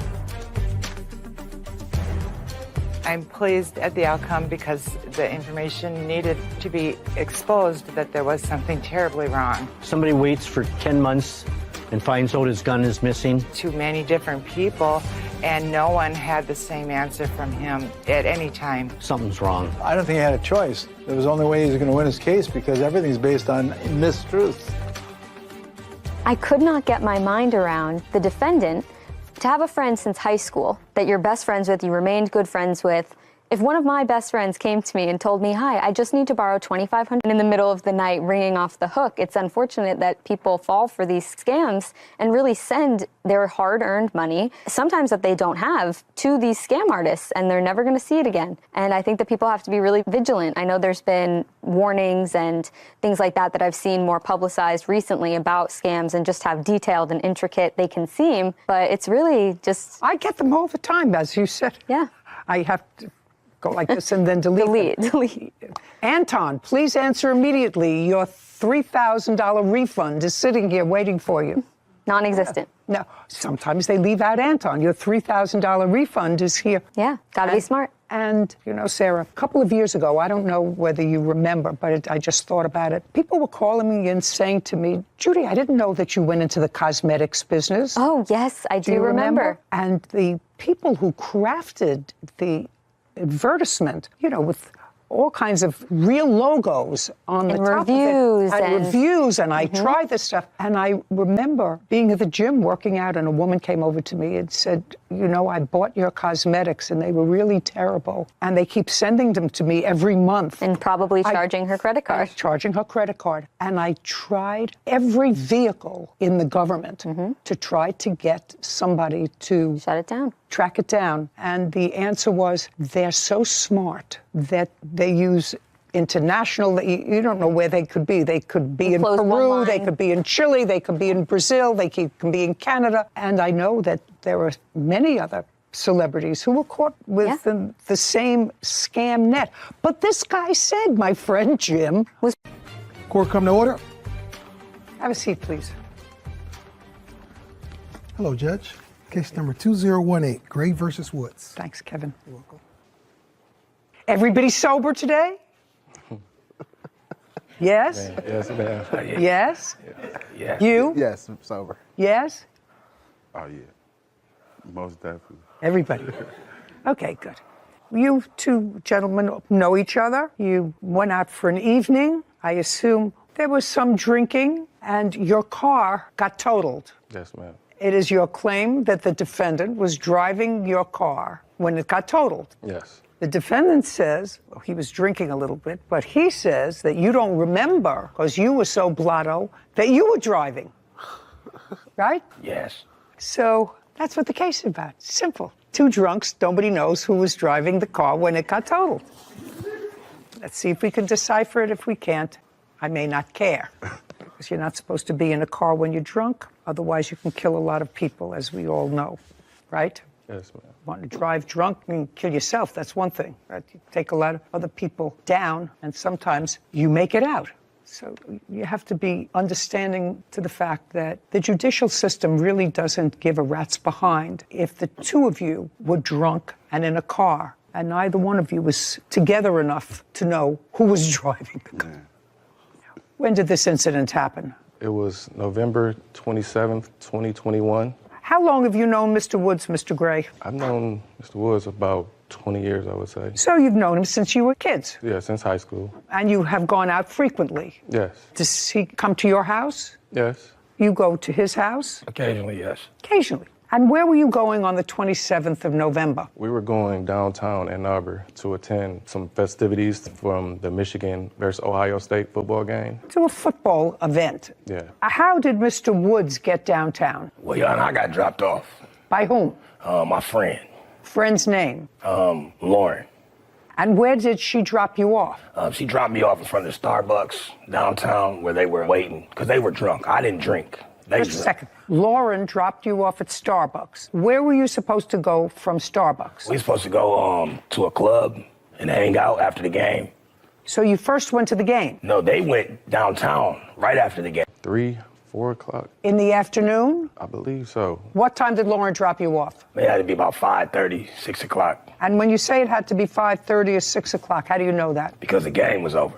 I'm pleased at the outcome because the information needed to be exposed that there was something terribly wrong. Somebody waits for 10 months and finds out his gun is missing. Too many different people, and no one had the same answer from him at any time. Something's wrong. I don't think he had a choice. There was the only way he was going to win his case because everything's based on mistruths. I could not get my mind around the defendant. To have a friend since high school that you're best friends with, you remained good friends with. If one of my best friends came to me and told me, hi, I just need to borrow $2,500 in the middle of the night ringing off the hook, it's unfortunate that people fall for these scams and really send their hard-earned money, sometimes that they don't have, to these scam artists, and they're never going to see it again. And I think that people have to be really vigilant. I know there's been warnings and things like that I've seen more publicized recently about scams and just how detailed and intricate they can seem, but it's really just... I get them all the time, as you said. Yeah. I have to go like this and then delete. Delete. Anton, please answer immediately. Your $3,000 refund is sitting here waiting for you. Non-existent. No, sometimes they leave out Anton. Your $3,000 refund is here. Yeah, gotta be smart. And, you know, Sarah, a couple of years ago, I don't know whether you remember, but I just thought about it. People were calling me and saying to me, Judy, I didn't know that you went into the cosmetics business. Oh, yes, I do remember. And the people who crafted the advertisement, you know, with all kinds of real logos on the top reviews of it. And reviews, and I tried this stuff. And I remember being at the gym working out, and a woman came over to me and said, you know, I bought your cosmetics, and they were really terrible. And they keep sending them to me every month. And probably charging her credit card. Charging her credit card. And I tried every vehicle in the government to try to get somebody to... shut it down. Track it down. And the answer was, they're so smart that they use international, you don't know where they could be. They could be in Peru, they could be in Chile, they could be in Brazil, they can be in Canada. And I know that there are many other celebrities who were caught with the same scam net. But this guy said, my friend Jim... Court come to order. Have a seat, please. Hello, Judge. Case number 2018, Gray versus Woods. Thanks, Kevin. You're welcome. Everybody sober today? Yes? Yes, ma'am. Yes? Yeah. You? Yes, I'm sober. Yes? Oh, yeah. Most definitely. Everybody. Okay, good. You two gentlemen know each other. You went out for an evening. I assume there was some drinking, and your car got totaled. Yes, ma'am. It is your claim that the defendant was driving your car when it got totaled. Yes. The defendant says, well, he was drinking a little bit, but he says that you don't remember because you were so blotto that you were driving. Right? Yes. So that's what the case is about. Simple. Two drunks, nobody knows who was driving the car when it got totaled. Let's see if we can decipher it. If we can't, I may not care. Because you're not supposed to be in a car when you're drunk. Otherwise, you can kill a lot of people, as we all know. right? Yes, ma'am. Want to drive drunk and kill yourself, that's one thing. Right? You take a lot of other people down, and sometimes you make it out. So you have to be understanding to the fact that the judicial system really doesn't give a rat's behind if the two of you were drunk and in a car, and neither one of you was together enough to know who was driving the car. When did this incident happen? It was November 27th, 2021. How long have you known Mr. Woods, Mr. Gray? I've known Mr. Woods about 20 years, I would say. So you've known him since you were kids? Yeah, since high school. And you have gone out frequently? Yes. Does he come to your house? Yes. You go to his house? Occasionally, yes. Occasionally. And where were you going on the 27th of November? We were going downtown Ann Arbor to attend some festivities from the Michigan versus Ohio State football game. To a football event. Yeah. How did Mr. Woods get downtown? Well, Your Honor, I got dropped off. By whom? My friend. Friend's name? Lauren. And where did she drop you off? She dropped me off in front of the Starbucks downtown where they were waiting because they were drunk. I didn't drink. Just a second. Lauren dropped you off at Starbucks. Where were you supposed to go from Starbucks? We were supposed to go to a club and hang out after the game. So you first went to the game? No, they went downtown right after the game. 3, 4 o'clock. In the afternoon? I believe so. What time did Lauren drop you off? It had to be about 5:30, 6 o'clock. And when you say it had to be 5:30 or 6 o'clock, how do you know that? Because the game was over.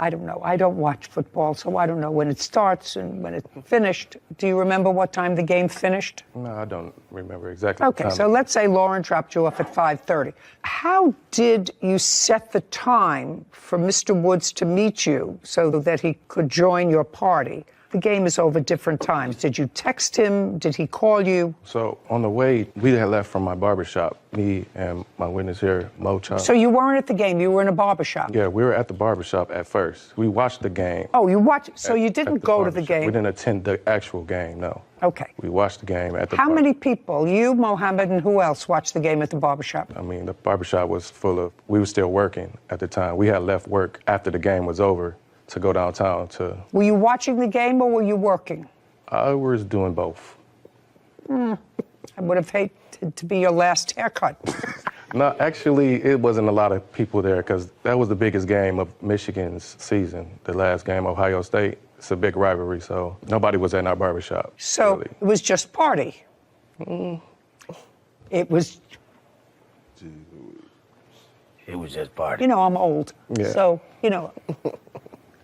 I don't know. I don't watch football, so I don't know when it starts and when it finished. Do you remember what time the game finished? No, I don't remember exactly. Okay, so let's say Lauren dropped you off at 5:30. How did you set the time for Mr. Woods to meet you so that he could join your party? The game is over different times. Did you text him? Did he call you? So on the way, we had left from my barbershop, me and my witness here, Mo Chop. So you weren't at the game, you were in a barbershop? Yeah, we were at the barbershop at first. We watched the game. Oh, you watched, so you didn't go to the game? We didn't attend the actual game, no. Okay. We watched the game at the How many people, you, Mohammed, and who else watched the game at the barbershop? I mean, the barbershop was full of, we were still working at the time. We had left work after the game was over to go downtown to... Were you watching the game or were you working? I was doing both. I would have hated to be your last haircut. No, actually, it wasn't a lot of people there because that was the biggest game of Michigan's season, the last game, Ohio State. It's a big rivalry, so nobody was in our barbershop. So really. It was just party? It was... It was just party. You know, I'm old, so, you know...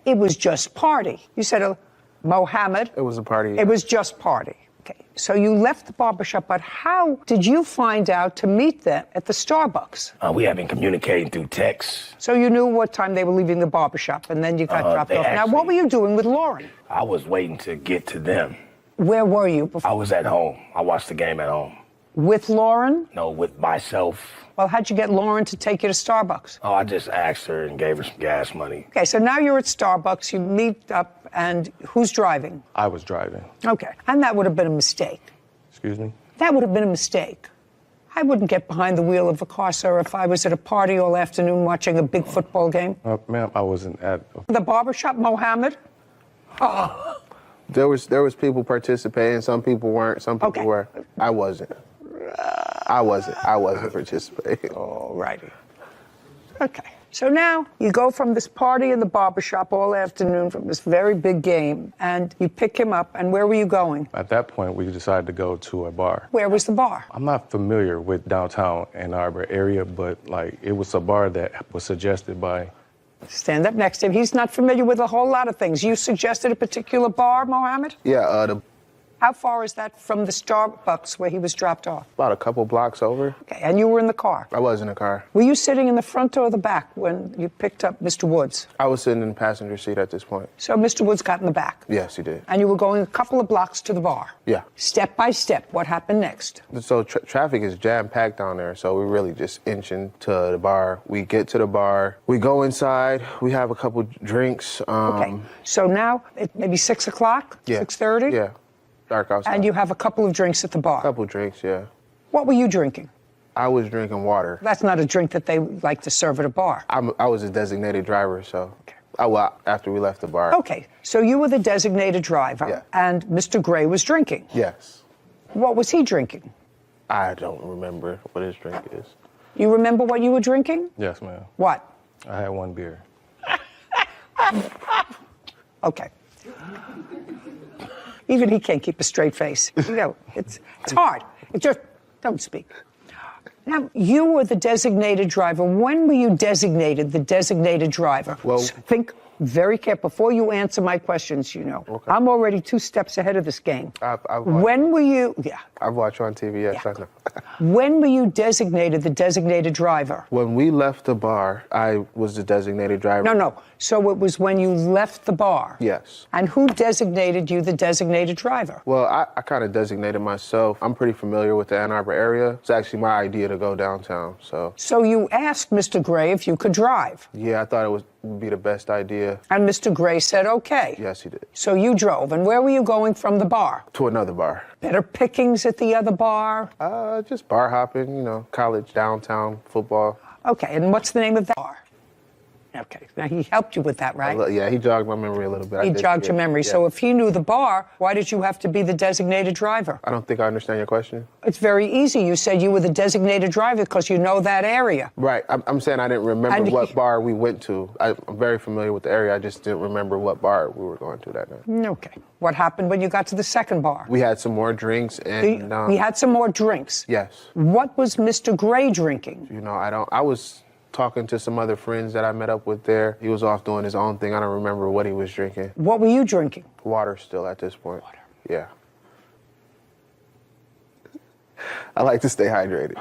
It was just party. You said, Mohammed. It was a party. Yeah. It was just party. Okay. So you left the barbershop, but how did you find out to meet them at the Starbucks? We had been communicating through text. So you knew what time they were leaving the barbershop, and then you got dropped off. Now, what were you doing with Lauren? I was waiting to get to them. Where were you before? I was at home. I watched the game at home. With Lauren? No, with myself. Well, how'd you get Lauren to take you to Starbucks? Oh, I just asked her and gave her some gas money. Okay, so now you're at Starbucks, you meet up, and who's driving? I was driving. Okay, and that would have been a mistake. Excuse me? That would have been a mistake. I wouldn't get behind the wheel of a car, sir, if I was at a party all afternoon watching a big football game. Ma'am, I wasn't at... The barbershop, Mohammed? Oh. There was people participating, some people weren't, some people were. I wasn't. I wasn't participating. All righty. Okay. So now you go from this party in the barbershop all afternoon from this very big game, and you pick him up, and where were you going? At that point, we decided to go to a bar. Where was the bar? I'm not familiar with downtown Ann Arbor area, but like it was a bar that was suggested by... Stand up next to him. He's not familiar with a whole lot of things. You suggested a particular bar, Mohammed? Yeah, How far is that from the Starbucks where he was dropped off? about a couple blocks over. Okay, and you were in the car? I was in the car. Were you sitting in the front or the back when you picked up Mr. Woods? I was sitting in the passenger seat at this point. So Mr. Woods got in the back? Yes, he did. And you were going a couple of blocks to the bar? Yeah. Step by step, what happened next? So traffic is jam-packed down there, so we're really just inching to the bar. We get to the bar, we go inside, we have a couple drinks. Okay, so now it maybe 6 o'clock? Yeah. 6:30? Yeah. Dark outside. And you have a couple of drinks at the bar? A couple drinks, yeah. What were you drinking? I was drinking water. That's not a drink that they like to serve at a bar. I was a designated driver, so after we left the bar. Okay, so you were the designated driver, Yeah. and Mr. Gray was drinking. Yes. What was he drinking? I don't remember what his drink is. You remember what you were drinking? Yes, ma'am. What? I had 1 beer. Okay. Even he can't keep a straight face. You know, it's hard. It just, don't speak. Now, you were the designated driver. When were you designated the designated driver? Well, think very careful. Before you answer my questions, you know. Okay. I'm already 2 steps ahead of this game. When were you, I've watched you on TV, yes, I know. When were you designated the designated driver? When we left the bar, I was the designated driver. No. So it was when you left the bar? Yes. And who designated you the designated driver? Well, I kind of designated myself. I'm pretty familiar with the Ann Arbor area. It's actually my idea to go downtown, so. So you asked Mr. Gray if you could drive? Yeah, I thought it would be the best idea. And Mr. Gray said okay? Yes, he did. So you drove, and where were you going from the bar? To another bar. Better pickings at the other bar? Just bar hopping, you know, college, downtown, football. Okay, and what's the name of that bar? Okay, now he helped you with that, right? Yeah, he jogged my memory a little bit. He jogged your memory. Yeah. So if he knew the bar, why did you have to be the designated driver? I don't think I understand your question. It's very easy. You said you were the designated driver because you know that area. Right. I'm saying I didn't remember what bar we went to. I'm very familiar with the area. I just didn't remember what bar we were going to that night. Okay. What happened when you got to the second bar? We had some more drinks and... We had some more drinks? Yes. What was Mr. Gray drinking? You know, I was talking to some other friends that I met up with there. He was off doing his own thing. I don't remember what he was drinking. What were you drinking? Water still at this point. Water. Yeah. I like to stay hydrated.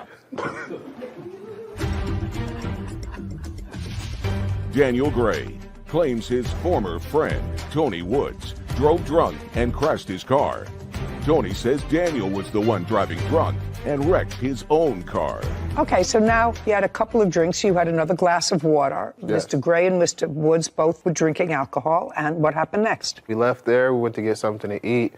Daniel Gray claims his former friend, Tony Woods, drove drunk and crashed his car. Tony says Daniel was the one driving drunk and wrecked his own car. Okay, so now you had a couple of drinks, you had another glass of water. Yes. Mr. Gray and Mr. Woods both were drinking alcohol, and what happened next? We left there, we went to get something to eat.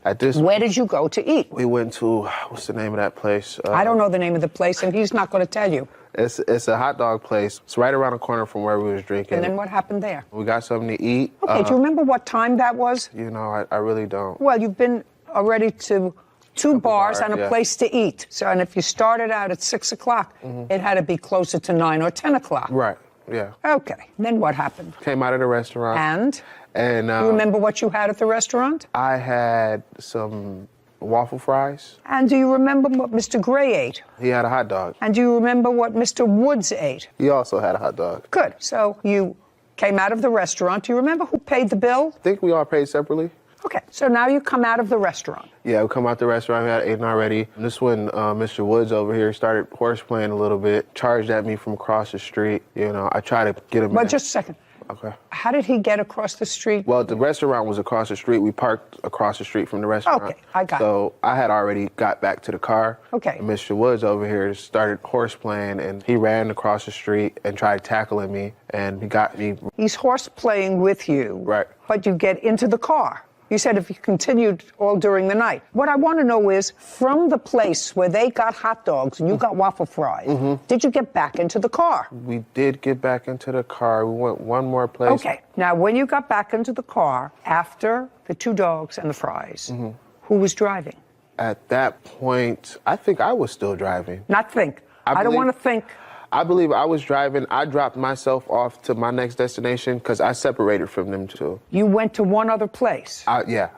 Where did you go to eat? We went to, what's the name of that place? I don't know the name of the place, and he's not going to tell you. It's a hot dog place. It's right around the corner from where we was drinking. And then what happened there? We got something to eat. Okay, do you remember what time that was? You know, I really don't. Well, you've been already to 2 bars and a place to eat. So, and if you started out at 6 o'clock, it had to be closer to 9 or 10 o'clock. Right, yeah. Okay, then what happened? Came out of the restaurant. And you remember what you had at the restaurant? I had some waffle fries. And do you remember what Mr. Gray ate? He had a hot dog. And do you remember what Mr. Woods ate? He also had a hot dog. Good. So you came out of the restaurant. Do you remember who paid the bill? I think we all paid separately. Okay, so now you come out of the restaurant. Yeah, we come out the restaurant, we had eaten already. And this when Mr. Woods over here started horseplaying a little bit, charged at me from across the street. You know, I tried to get him. But just a second. Okay. How did he get across the street? Well, the restaurant was across the street. We parked across the street from the restaurant. Okay, I got it. So I had already got back to the car. Okay. And Mr. Woods over here started horseplaying, and he ran across the street and tried tackling me, and he got me. He's horseplaying with you. Right. But you get into the car. You said if you continued all during the night. What I want to know is, from the place where they got hot dogs and you got waffle fries, did you get back into the car? We did get back into the car. We went one more place. Okay. Now, when you got back into the car, after the 2 dogs and the fries, who was driving? At that point, I think I was still driving. Not think. I don't want to think. I believe I was driving. I dropped myself off to my next destination because I separated from them two. You went to one other place? Yeah.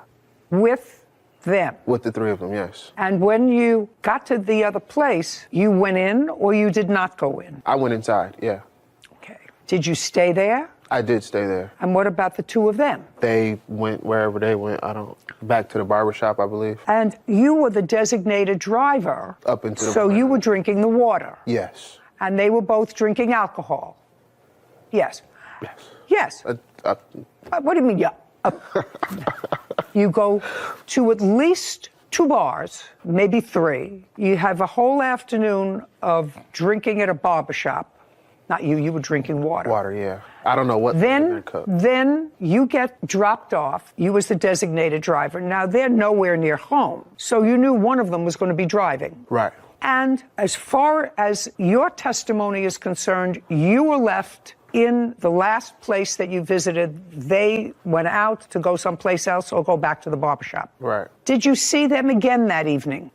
With them? With the 3 of them, yes. And when you got to the other place, you went in or you did not go in? I went inside, yeah. Okay. Did you stay there? I did stay there. And what about the 2 of them? They went wherever they went. Back to the barbershop, I believe. And you were the designated driver. Up into the So you were drinking the water? Yes. And they were both drinking alcohol? Yes. Yes. Yes. What do you mean, yeah? You go to at least 2 bars, maybe 3. You have a whole afternoon of drinking at a barbershop. Not you, you were drinking water. Water, yeah. I don't know what. Then you get dropped off. You was the designated driver. Now, they're nowhere near home. So you knew one of them was going to be driving. Right. And as far as your testimony is concerned, you were left in the last place that you visited, they went out to go someplace else or go back to the barbershop? Right. Did you see them again that evening?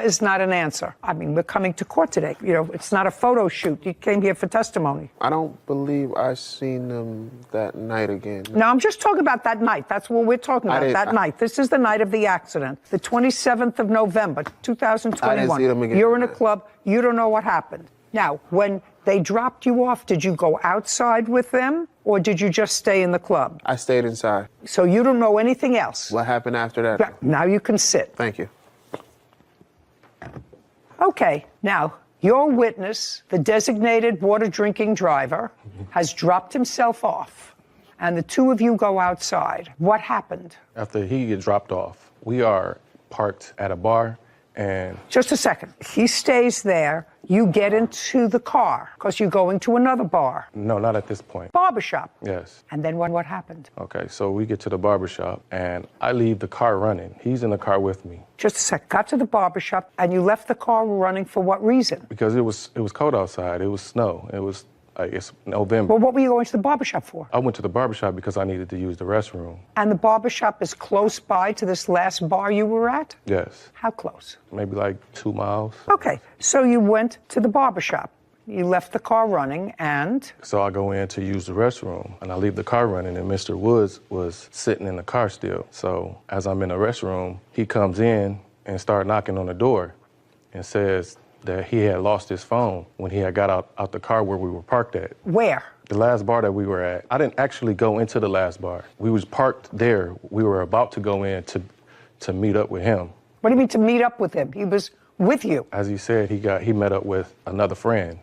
Is not an answer. I mean, we're coming to court today. You know, it's not a photo shoot. You came here for testimony. I don't believe I seen them that night again. No, I'm just talking about that night. That's what we're talking about, that night. This is the night of the accident, the 27th of November, 2021. I didn't see them again. You're in a club. You don't know what happened. Now, when they dropped you off, did you go outside with them or did you just stay in the club? I stayed inside. So you don't know anything else? What happened after that? Now you can sit. Thank you. Okay, now, your witness, the designated water drinking driver, has dropped himself off, and the two of you go outside. What happened? After he gets dropped off, we are parked at a bar, and... Just a second. He stays there. You get into the car because you're going to another bar. No, not at this point. Barbershop. Yes. And then what happened? Okay, so we get to the barbershop, and I leave the car running. He's in the car with me. Just a sec. Got to the barbershop, and you left the car running for what reason? Because it was cold outside. It was snow. It was, it's November. Well, what were you going to the barbershop for? I went to the barbershop because I needed to use the restroom. And the barbershop is close by to this last bar you were at? Yes. How close? Maybe like 2 miles. Okay, so you went to the barbershop. You left the car running, and? So I go in to use the restroom, and I leave the car running, and Mr. Woods was sitting in the car still. So as I'm in the restroom, he comes in and started knocking on the door and says that he had lost his phone when he had got out the car where we were parked at. Where? The last bar that we were at. I didn't actually go into the last bar. We was parked there. We were about to go in to meet up with him. What do you mean to meet up with him? He was with you. As he said, he met up with another friend.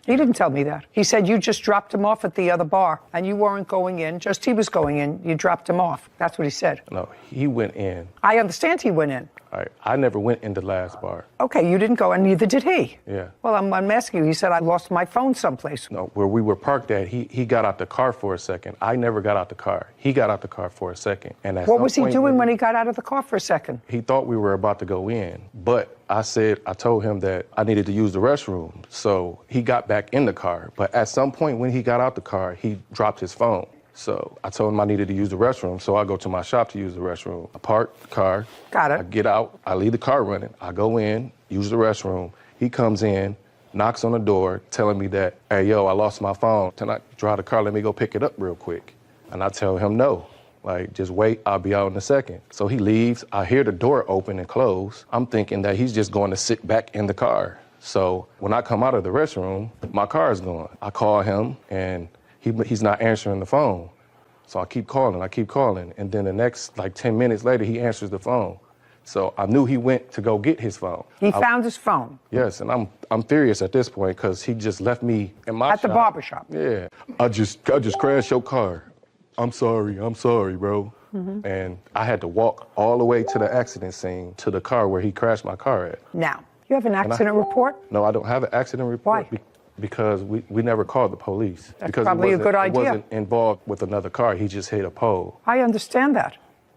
He didn't tell me that. He said you just dropped him off at the other bar and you weren't going in, just he was going in. You dropped him off. That's what he said. No, he went in. I understand he went in. All right, I never went in the last bar. Okay, you didn't go, and neither did he. Yeah. Well, I'm asking you. He said, I lost my phone someplace. No, where we were parked at, he got out the car for a second. I never got out the car. He got out the car for a second. And at what was he doing when he got out of the car for a second? He thought we were about to go in, but I told him that I needed to use the restroom. So he got back in the car. But at some point when he got out the car, he dropped his phone. So I told him I needed to use the restroom, so I go to my shop to use the restroom. I park the car. Got it. I get out. I leave the car running. I go in, use the restroom. He comes in, knocks on the door, telling me that, hey, yo, I lost my phone. Can I drive the car? Let me go pick it up real quick. And I tell him no. Like, just wait, I'll be out in a second. So he leaves. I hear the door open and close. I'm thinking that he's just going to sit back in the car. So when I come out of the restroom, my car is gone. I call him, and he's not answering the phone. So I keep calling. And then the next, 10 minutes later, he answers the phone. So I knew he went to go get his phone. He found his phone? Yes, and I'm furious at this point because he just left me in my At the barbershop? Yeah. I just crashed your car. I'm sorry, bro. Mm-hmm. And I had to walk all the way to the accident scene, to the car where he crashed my car at. Now, you have an accident report? No, I don't have an accident report. Why? Because we never called the police. That's because probably a good idea. He wasn't involved with another car. He just hit a pole. I understand that.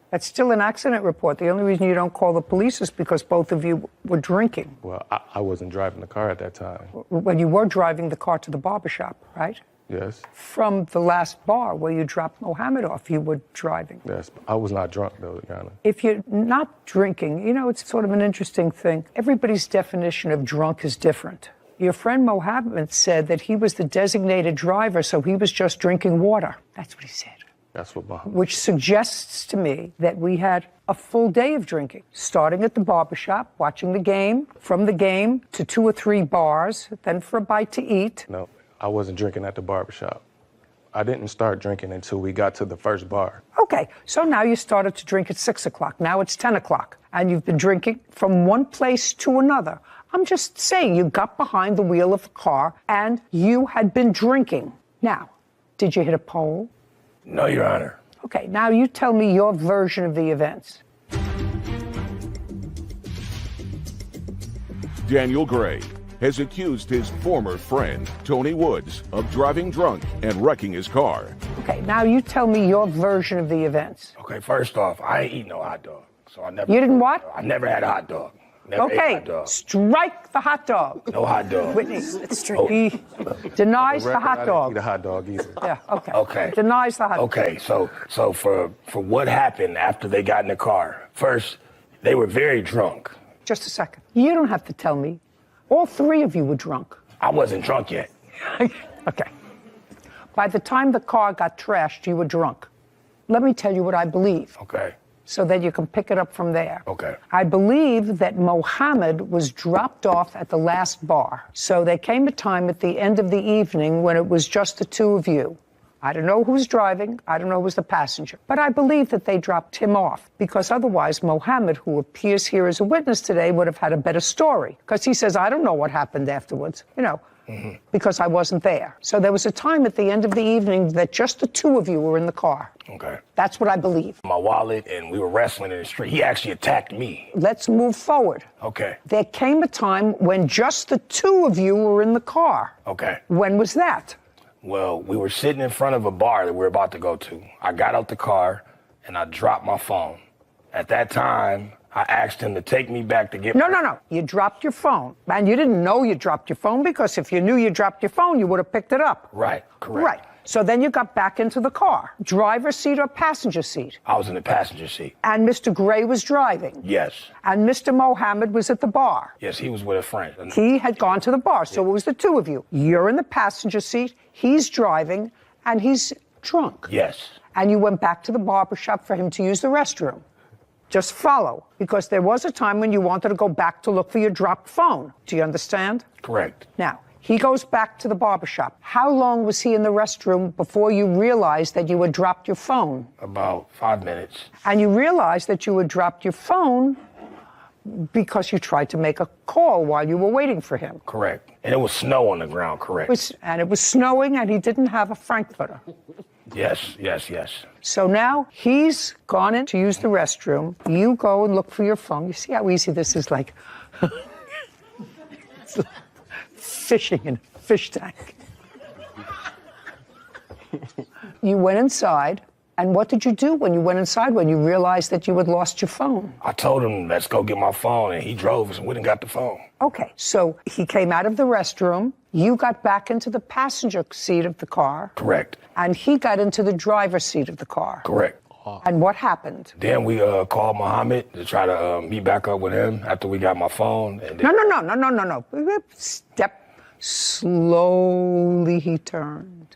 That's still an accident report. The only reason you don't call the police is because both of you were drinking. Well, I wasn't driving the car at that time. When you were driving the car to the barbershop, right? Yes. From the last bar where you dropped Mohammed off, you were driving. Yes, I was not drunk, though, Yana. If you're not drinking, it's sort of an interesting thing. Everybody's definition of drunk is different. Your friend Mohammed said that he was the designated driver, so he was just drinking water. That's what he said. That's what Mohammed. Which suggests to me that we had a full day of drinking, starting at the barbershop, watching the game, from the game to 2 or 3 bars, then for a bite to eat. No, I wasn't drinking at the barbershop. I didn't start drinking until we got to the first bar. Okay, so now you started to drink at 6 o'clock. Now it's 10 o'clock, and you've been drinking from one place to another. I'm just saying you got behind the wheel of the car and you had been drinking. Now, did you hit a pole? No, Your Honor. Okay, now you tell me your version of the events. Daniel Gray has accused his former friend, Tony Woods, of driving drunk and wrecking his car. Okay, now you tell me your version of the events. Okay, first off, I ain't eat no hot dog. So I never. You didn't what? I never had a hot dog. Never ate Okay, hot dog. strike the hot dog. No hot dog. Whitney, It's true. he denies the hot I dog. didn't eat a hot dog either. Yeah, okay. Okay. Denies the hot dog. Okay, so for what happened after they got in the car, first, they were very drunk. Just a second. You don't have to tell me. All three of you were drunk. I wasn't drunk yet. Okay. By the time the car got trashed, you were drunk. Let me tell you what I believe. Okay. So that you can pick it up from there. Okay. I believe that Mohammed was dropped off at the last bar. So there came a time at the end of the evening when it was just the two of you. I don't know who was driving. I don't know who was the passenger. But I believe that they dropped him off because otherwise Mohammed, who appears here as a witness today, would have had a better story. Because he says, I don't know what happened afterwards, because I wasn't there. So there was a time at the end of the evening that just the two of you were in the car. Okay. That's what I believe. My wallet, and we were wrestling in the street. He actually attacked me. Let's move forward. Okay. There came a time when just the two of you were in the car. Okay. When was that? Well, we were sitting in front of a bar that we were about to go to. I got out the car, and I dropped my phone. At that time, I asked him to take me back to get No. You dropped your phone. And you didn't know you dropped your phone because if you knew you dropped your phone, you would have picked it up. Right, correct. Right. So then you got back into the car. Driver's seat or passenger seat? I was in the passenger seat. And Mr. Gray was driving? Yes. And Mr. Mohammed was at the bar? Yes, he was with a friend. He had gone to the bar, so it was the two of you. You're in the passenger seat, he's driving, and he's drunk. Yes. And you went back to the barbershop for him to use the restroom. Just follow, because there was a time when you wanted to go back to look for your dropped phone. Do you understand? Correct. Now, he goes back to the barbershop. How long was he in the restroom before you realized that you had dropped your phone? About 5 minutes. And you realized that you had dropped your phone because you tried to make a call while you were waiting for him. Correct. And it was snow on the ground, correct. It was snowing and he didn't have a frankfurter. Yes. So now he's gone in to use the restroom. You go and look for your phone. You see how easy this is, like, it's like fishing in a fish tank. You went inside, and what did you do when you went inside when you realized that you had lost your phone? I told him, let's go get my phone, and he drove us and went and got the phone. Okay, so he came out of the restroom. You got back into the passenger seat of the car. Correct. And he got into the driver's seat of the car. Correct. And what happened? Then we called Mohammed to try to meet back up with him after we got my phone. And then... No. Step. Slowly he turned.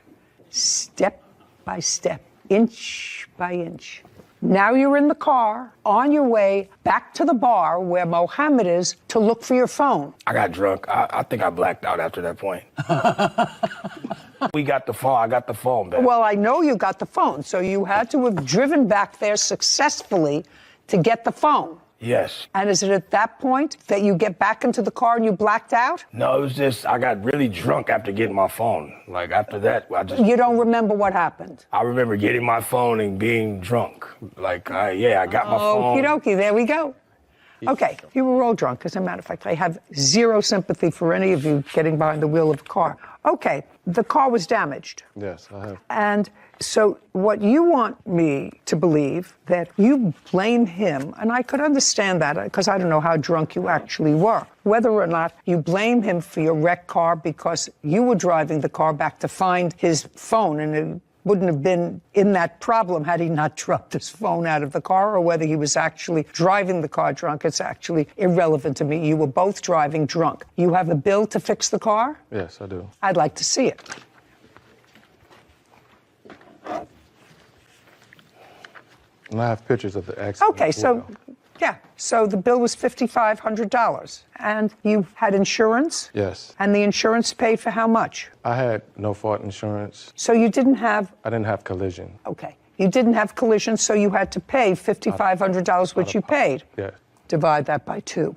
Step by step. Inch by inch. Now you're in the car, on your way back to the bar where Mohammed is to look for your phone. I got drunk. I think I blacked out after that point. We got the phone. I got the phone back. Well, I know you got the phone, so you had to have driven back there successfully to get the phone. Yes. And is it at that point that you get back into the car and you blacked out? No, it was just I got really drunk after getting my phone. Like after that, You don't remember what happened? I remember getting my phone and being drunk. Like, I got my phone. Okie dokie, there we go. Okay, you were all drunk. As a matter of fact, I have zero sympathy for any of you getting behind the wheel of a car. Okay, the car was damaged. Yes, I have. And so what you want me to believe, that you blame him, and I could understand that because I don't know how drunk you actually were, whether or not you blame him for your wrecked car because you were driving the car back to find his phone, and it wouldn't have been in that problem had he not dropped his phone out of the car, or whether he was actually driving the car drunk. It's actually irrelevant to me. You were both driving drunk. You have a bill to fix the car? Yes, I do. I'd like to see it. And I have pictures of the accident. Okay, so the bill was $5,500, and you had insurance? Yes. And the insurance paid for how much? I had no fault insurance. So you didn't have... I didn't have collision. Okay. You didn't have collision, so you had to pay $5,500, which you paid. Yeah. Divide that by 2.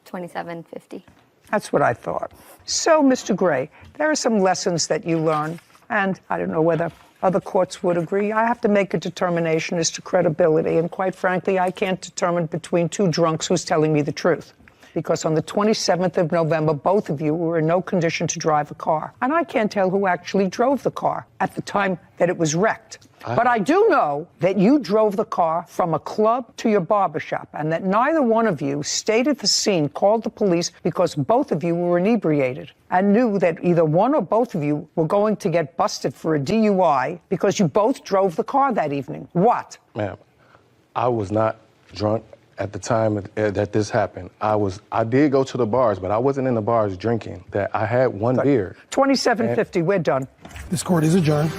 $27.50. That's what I thought. So, Mr. Gray, there are some lessons that you learn, and I don't know whether other courts would agree. I have to make a determination as to credibility, and quite frankly, I can't determine between two drunks who's telling me the truth. Because on the 27th of November, both of you were in no condition to drive a car. And I can't tell who actually drove the car at the time that it was wrecked. But I do know that you drove the car from a club to your barbershop and that neither one of you stayed at the scene, called the police because both of you were inebriated and knew that either one or both of you were going to get busted for a DUI because you both drove the car that evening. What? Ma'am, I was not drunk at the time that this happened. I did go to the bars, but I wasn't in the bars drinking. That I had one beer. 2750, we're done. This court is adjourned.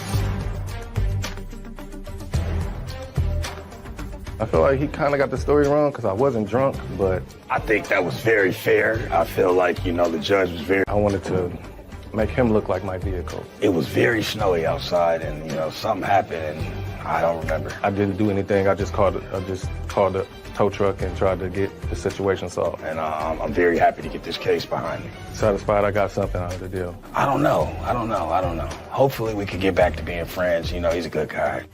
I feel like he kind of got the story wrong because I wasn't drunk, but I think that was very fair. I feel like, the judge was very... I wanted to make him look like my vehicle. It was very snowy outside and, something happened and I don't remember. I didn't do anything. I just called the tow truck and tried to get the situation solved. And I'm very happy to get this case behind me. Satisfied I got something out of the deal. I don't know. Hopefully we could get back to being friends. He's a good guy.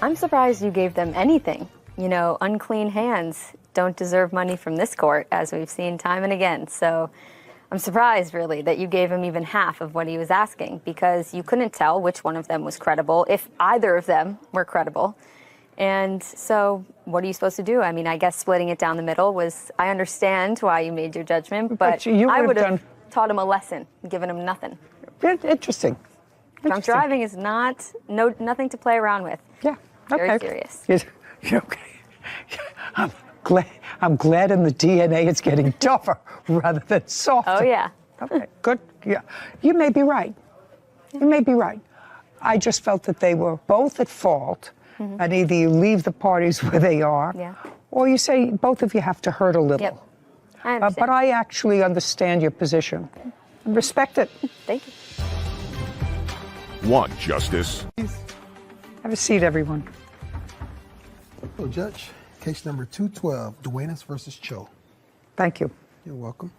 I'm surprised you gave them anything. Unclean hands don't deserve money from this court, as we've seen time and again. So I'm surprised, really, that you gave him even half of what he was asking, because you couldn't tell which one of them was credible, if either of them were credible. And so what are you supposed to do? I mean, I guess splitting it down the middle was, I understand why you made your judgment, but I would have taught him a lesson, given him nothing. Interesting. Drunk driving is nothing to play around with. Yeah. Very serious. You're okay. I'm glad in the DNA it's getting tougher rather than softer. Oh, yeah. Okay, good. Yeah. You may be right. You may be right. I just felt that they were both at fault, and either you leave the parties where they are, or you say both of you have to hurt a little. Yep. I understand. But I actually understand your position. I respect it. Thank you. Want justice? Have a seat, everyone. Hello, Judge. Case number 212, Duenas versus Cho. Thank you. You're welcome.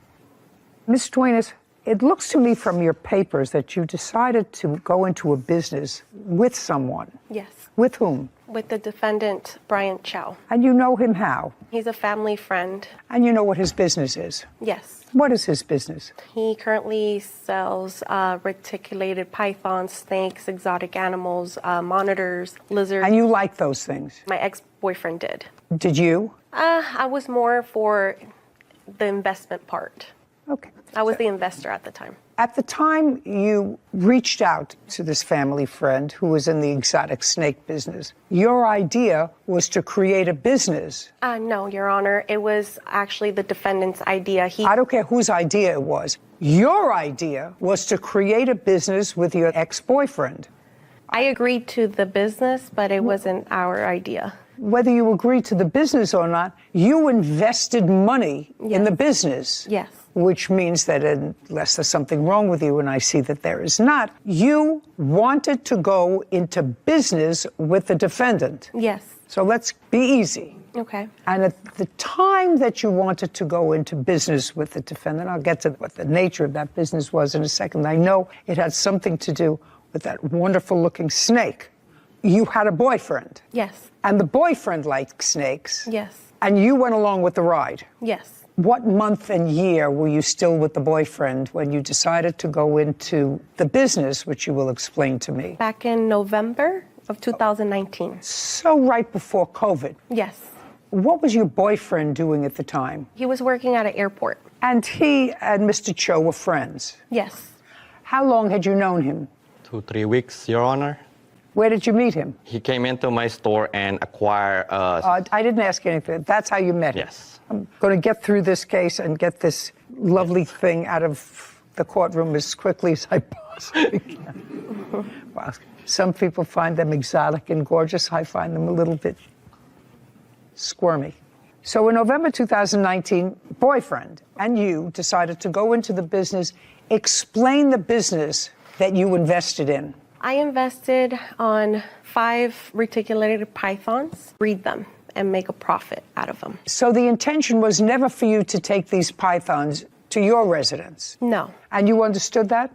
Ms. Duenas, it looks to me from your papers that you decided to go into a business with someone. Yes. With whom? With the defendant, Brian Chow. And you know him how? He's a family friend. And you know what his business is? Yes. What is his business? He currently sells reticulated pythons, snakes, exotic animals, monitors, lizards. And you like those things? My ex-boyfriend did. Did you? I was more for the investment part. Okay. I was the investor at the time. At the time you reached out to this family friend who was in the exotic snake business, your idea was to create a business. No, Your Honor. It was actually the defendant's idea. I don't care whose idea it was. Your idea was to create a business with your ex-boyfriend. I agreed to the business, but it wasn't our idea. Whether you agreed to the business or not, you invested money in the business. Yes. Which means that unless there's something wrong with you, and I see that there is not, you wanted to go into business with the defendant. Yes. So let's be easy. Okay. And at the time that you wanted to go into business with the defendant, I'll get to what the nature of that business was in a second. I know it had something to do with that wonderful looking snake. You had a boyfriend. Yes. And the boyfriend liked snakes. Yes. And you went along with the ride. Yes. What month and year were you still with the boyfriend when you decided to go into the business, which you will explain to me? Back in November of 2019. So right before COVID. Yes. What was your boyfriend doing at the time? He was working at an airport. And he and Mr. Cho were friends? Yes. How long had you known him? 2-3 weeks, Your Honor. Where did you meet him? He came into my store and acquired I didn't ask you anything. That's how you met him? Yes. I'm going to get through this case and get this lovely thing out of the courtroom as quickly as I possibly can. Well, some people find them exotic and gorgeous. I find them a little bit squirmy. So in November 2019, boyfriend and you decided to go into the business. Explain the business that you invested in. I invested on 5 reticulated pythons, breed them, and make a profit out of them. So the intention was never for you to take these pythons to your residence? No. And you understood that?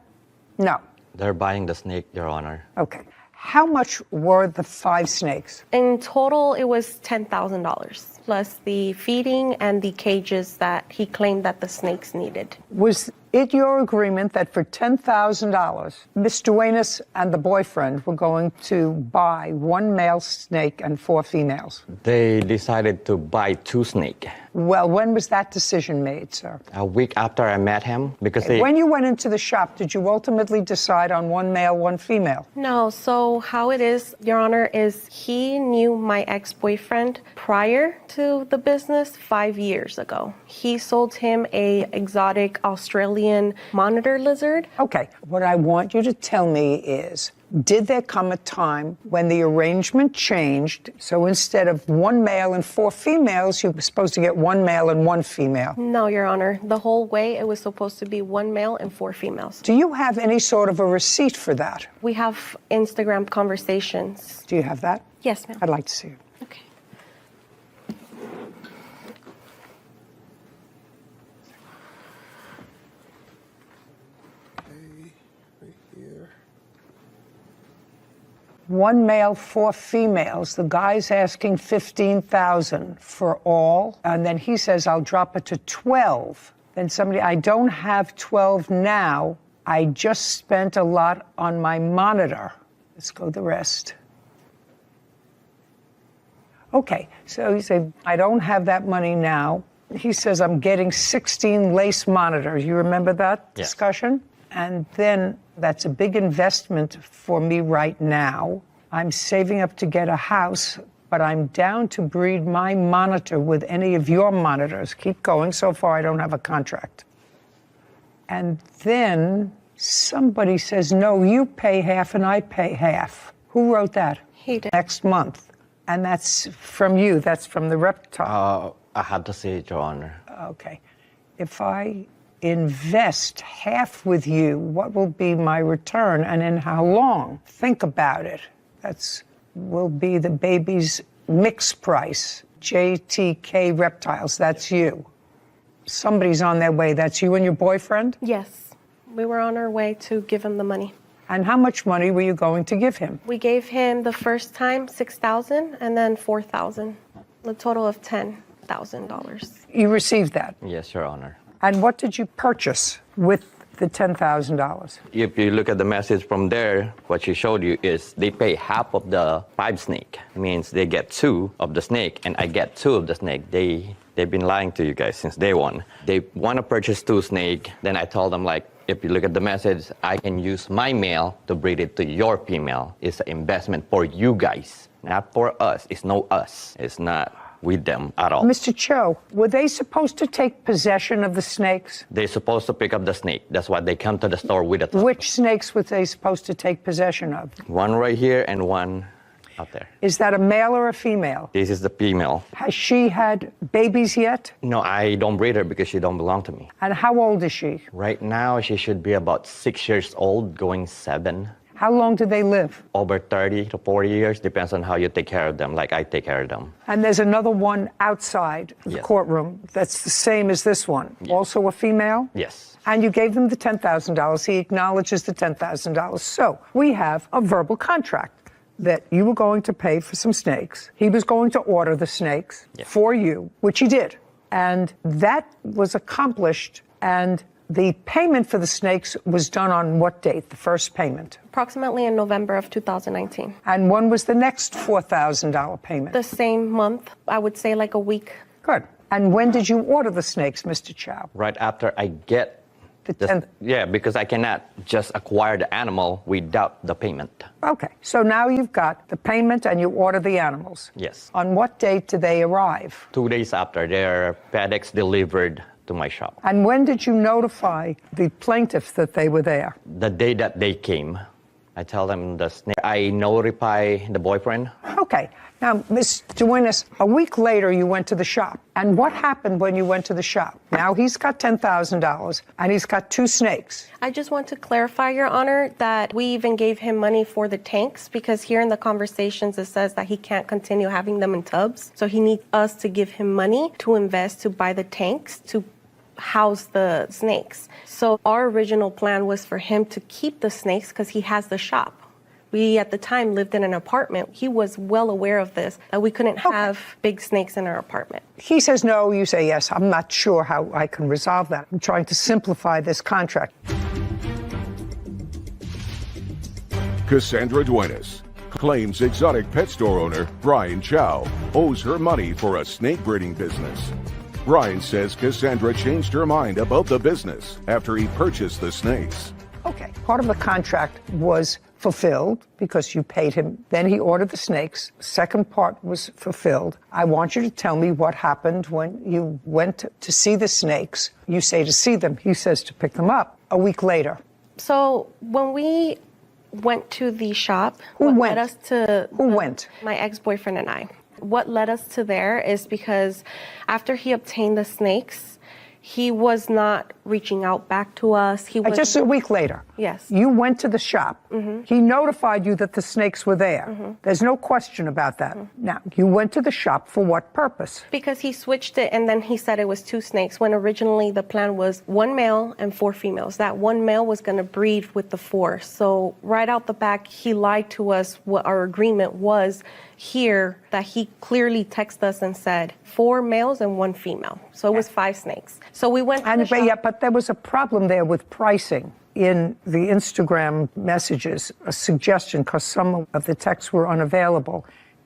No. They're buying the snake, Your Honor. Okay. How much were the 5 snakes? In total, it was $10,000, plus the feeding and the cages that he claimed that the snakes needed. Was in your agreement that for $10,000, Miss Duenas and the boyfriend were going to buy 1 male snake and 4 females? They decided to buy 2 snakes. Well, when was that decision made, sir? A week after I met him, because When you went into the shop, did you ultimately decide on 1 male, 1 female? No, so how it is, Your Honor, is he knew my ex-boyfriend prior to the business 5 years ago. He sold him a exotic Australian monitor lizard. Okay, what I want you to tell me is, did there come a time when the arrangement changed, so instead of 1 male and 4 females, you were supposed to get 1 male and 1 female? No, Your Honor. The whole way it was supposed to be 1 male and 4 females. Do you have any sort of a receipt for that? We have Instagram conversations. Do you have that? Yes, ma'am. I'd like to see it. Okay. Right here. 1 male, 4 females. The guy's asking $15,000 for all, and then he says, I'll drop it to 12. Then somebody, I don't have 12 now. I just spent a lot on my monitor. Let's go the rest. Okay, so he said, I don't have that money now. He says, I'm getting 16 lace monitors. You remember that discussion? And then that's a big investment for me right now. I'm saving up to get a house, but I'm down to breed my monitor with any of your monitors. Keep going. So far, I don't have a contract. And then somebody says, no, you pay half and I pay half. Who wrote that? He did. Next month. And that's from you. That's from the reptile. I had to see it, Your Honor. Okay. If I invest half with you, what will be my return and in how long? Think about it. That's will be the baby's mix price. JTK Reptiles, that's you. Somebody's on their way. That's you and your boyfriend? Yes. We were on our way to give him the money. And how much money were you going to give him? We gave him the first time $6,000 and then $4,000, a total of $10,000. You received that? Yes, Your Honor. And what did you purchase with the $10,000? If you look at the message from there, what she showed you is they pay half of the 5 snake. It means they get 2 of the snake, and I get 2 of the snake. They've been lying to you guys since day one. They want to purchase 2 snake. Then I told them, like, if you look at the message, I can use my male to breed it to your female. It's an investment for you guys, not for us. It's no us. It's not with them at all. Mr. Cho, were they supposed to take possession of the snakes? They're supposed to pick up the snake. That's why they come to the store with it. Which snakes were they supposed to take possession of? One right here and one out there. Is that a male or a female? This is the female. Has she had babies yet? No, I don't breed her because she don't belong to me. And how old is she? Right now, she should be about 6 years old, going 7. How long do they live? Over 30 to 40 years, depends on how you take care of them, like I take care of them. And there's another one outside the courtroom that's the same as this one. Also a female? Yes. And you gave them the $10,000. He acknowledges the $10,000. So we have a verbal contract that you were going to pay for some snakes. He was going to order the snakes for you, which he did. And that was accomplished, and the payment for the snakes was done on what date, the first payment? Approximately in November of 2019. And when was the next $4,000 payment? The same month, I would say like a week. Good. And when did you order the snakes, Mr. Chow? Right after I get yeah, because I cannot just acquire the animal without the payment. Okay, so now you've got the payment and you order the animals. Yes. On what date do they arrive? 2 days after, they're FedEx delivered to my shop. And when did you notify the plaintiffs that they were there? The day that they came, I tell them the snake. I notify the boyfriend. Okay. Now, Ms. Duenas, a week later you went to the shop. And what happened when you went to the shop? Now he's got $10,000 and he's got 2 snakes. I just want to clarify, Your Honor, that we even gave him money for the tanks because here in the conversations it says that he can't continue having them in tubs. So he needs us to give him money to invest to buy the tanks to house the snakes. So our original plan was for him to keep the snakes because he has the shop. We, at the time, lived in an apartment. He was well aware of this, that we couldn't have big snakes in our apartment. He says no, you say yes. I'm not sure how I can resolve that. I'm trying to simplify this contract. Cassandra Duenas claims exotic pet store owner Brian Chow owes her money for a snake breeding business. Brian says Cassandra changed her mind about the business after he purchased the snakes. Okay, part of the contract was fulfilled because you paid him. Then he ordered the snakes. Second part was fulfilled. I want you to tell me what happened when you went to see the snakes. You say to see them. He says to pick them up. A week later. So when we went to the shop, Who what went? led us to... Who went? My ex-boyfriend and I. What led us to there is because after he obtained the snakes, he was not reaching out back to us. He was Just a week later. Yes. You went to the shop. He notified you that the snakes were there. There's no question about that. Now, you went to the shop for what purpose? Because he switched it and then he said it was 2 snakes when originally the plan was 1 male and 4 females. That 1 male was going to breed with the 4. So right out the back, he lied to us what our agreement was here, that he clearly texted us and said 4 males and 1 female. So it was 5 snakes. So we went to the shop. Yeah, but there was a problem there with pricing. In the Instagram messages, a suggestion, because some of the texts were unavailable.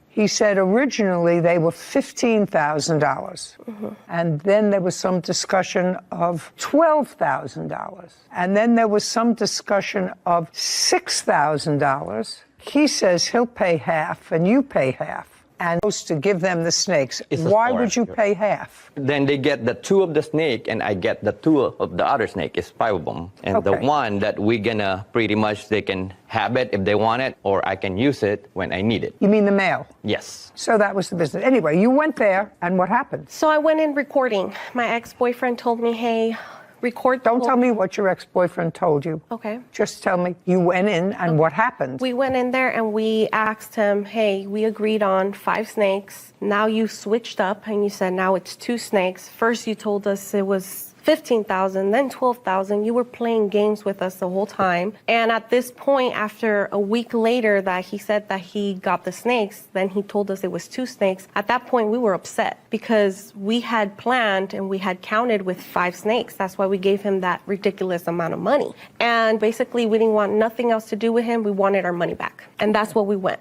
He said originally they were $15,000. And then there was some discussion of $12,000. And then there was some discussion of $6,000. He says he'll pay half and you pay half. And supposed to give them the snakes. Why would you pay half? Then they get the 2 of the snake, and I get the 2 of the other snake. It's 5 of them. And the one that we're gonna pretty much, they can have it if they want it, or I can use it when I need it. You mean the male? Yes. So that was the business. Anyway, you went there, and what happened? So I went in recording. My ex-boyfriend told me, hey, record. Don't tell me what your ex-boyfriend told you. Okay. Just tell me you went in and what happened. We went in there and we asked him, hey, we agreed on 5 snakes. Now you switched up and you said now it's 2 snakes. First you told us it was 15,000, then 12,000. You were playing games with us the whole time. And at this point, after a week later that he said that he got the snakes, then he told us it was 2 snakes. At that point, we were upset because we had planned and we had counted with 5 snakes. That's why we gave him that ridiculous amount of money. And basically, we didn't want nothing else to do with him. We wanted our money back. And that's what we went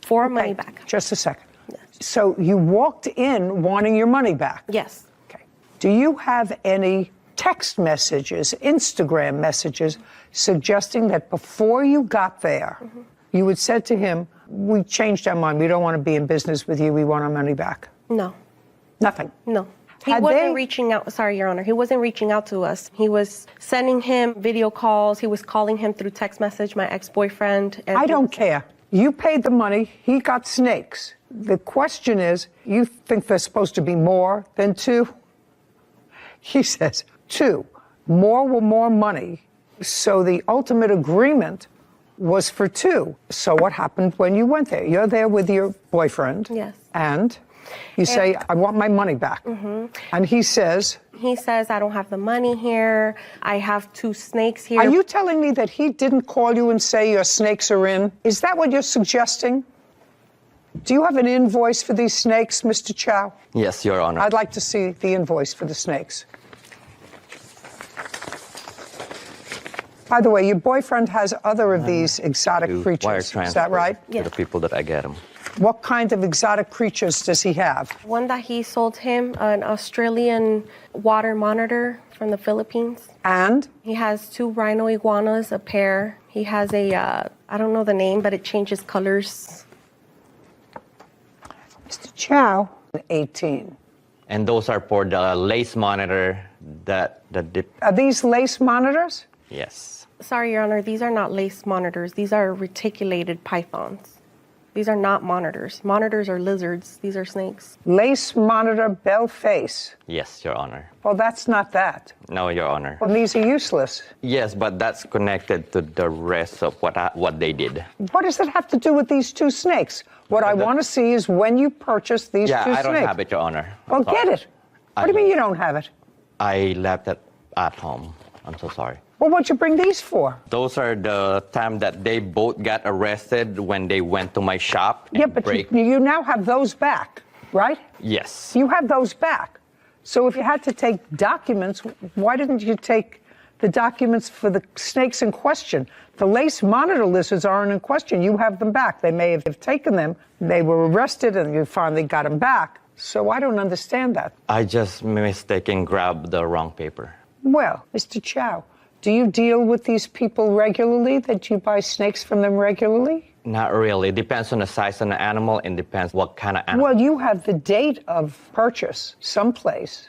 for, our money back. Just a second. Yes. So you walked in wanting your money back? Yes. Do you have any text messages, Instagram messages, suggesting that before you got there, you had said to him, we changed our mind, we don't want to be in business with you, we want our money back? No. Nothing? No. He wasn't reaching out, sorry, Your Honor, he wasn't reaching out to us. He was sending him video calls, he was calling him through text message, my ex-boyfriend. I don't care. You paid the money, he got snakes. The question is, you think there's supposed to be more than 2? He says 2. More money. So the ultimate agreement was for 2. So what happened when you went there? You're there with your boyfriend. Yes. And you say, I want my money back. And he says? He says, I don't have the money here. I have 2 snakes here. Are you telling me that he didn't call you and say your snakes are in? Is that what you're suggesting? Do you have an invoice for these snakes, Mr. Chow? Yes, Your Honor. I'd like to see the invoice for the snakes. By the way, your boyfriend has other of these exotic creatures. Is that right? To the people that I get them. What kind of exotic creatures does he have? One that he sold him, an Australian water monitor from the Philippines. And? He has 2 rhino iguanas, a pair. He has a, I don't know the name, but it changes colors. Mr. Chow, 18. And those are for the lace monitor that Are these lace monitors? Yes. Sorry, Your Honor, these are not lace monitors. These are reticulated pythons. These are not monitors. Monitors are lizards. These are snakes. Lace monitor bell face. Yes, Your Honor. Well, that's not that. No, Your Honor. Well, these are useless. Yes, but that's connected to the rest of what they did. What does it have to do with these 2 snakes? What I want to see is when you purchased these 2 snakes. Yeah, I don't have it, Your Honor. Well, get it. What do you mean you don't have it? I left it at home. I'm so sorry. Well, what'd you bring these for? Those are the time that they both got arrested when they went to my shop. Yeah, but you now have those back, right? Yes. You have those back. So if you had to take documents, why didn't you take the documents for the snakes in question? The lace monitor lizards aren't in question. You have them back. They may have taken them. They were arrested and you finally got them back. So I don't understand that. I just mistaken grabbed the wrong paper. Well, Mr. Chow, do you deal with these people regularly, that you buy snakes from them regularly? Not really. Depends on the size of the animal and depends what kind of animal. Well, you have the date of purchase someplace,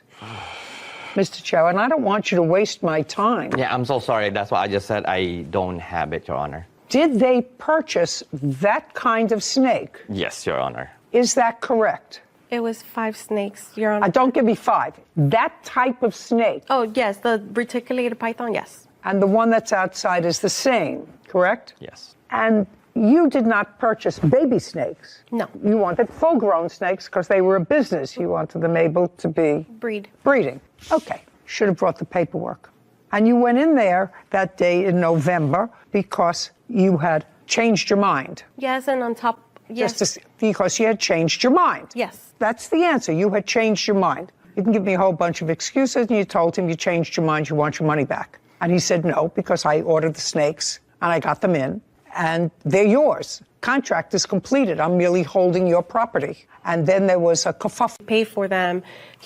Mr. Chow, and I don't want you to waste my time. Yeah, I'm so sorry. That's why I just said I don't have it, Your Honor. Did they purchase that kind of snake? Yes, Your Honor. Is that correct? It was 5 snakes, Your Honor. Don't give me 5. That type of snake. Oh, yes, the reticulated python, yes. And the one that's outside is the same, correct? Yes. And you did not purchase baby snakes. No. You wanted full-grown snakes because they were a business. You wanted them able to be breeding. Okay. Should have brought the paperwork. And you went in there that day in November because you had changed your mind. Yes, and on top, yes. Because you had changed your mind. Yes. That's the answer. You had changed your mind. You can give me a whole bunch of excuses, and you told him you changed your mind, you want your money back. And he said no, because I ordered the snakes, and I got them in, and they're yours. Contract is completed. I'm merely holding your property. And then there was a kerfuffle. Pay for them.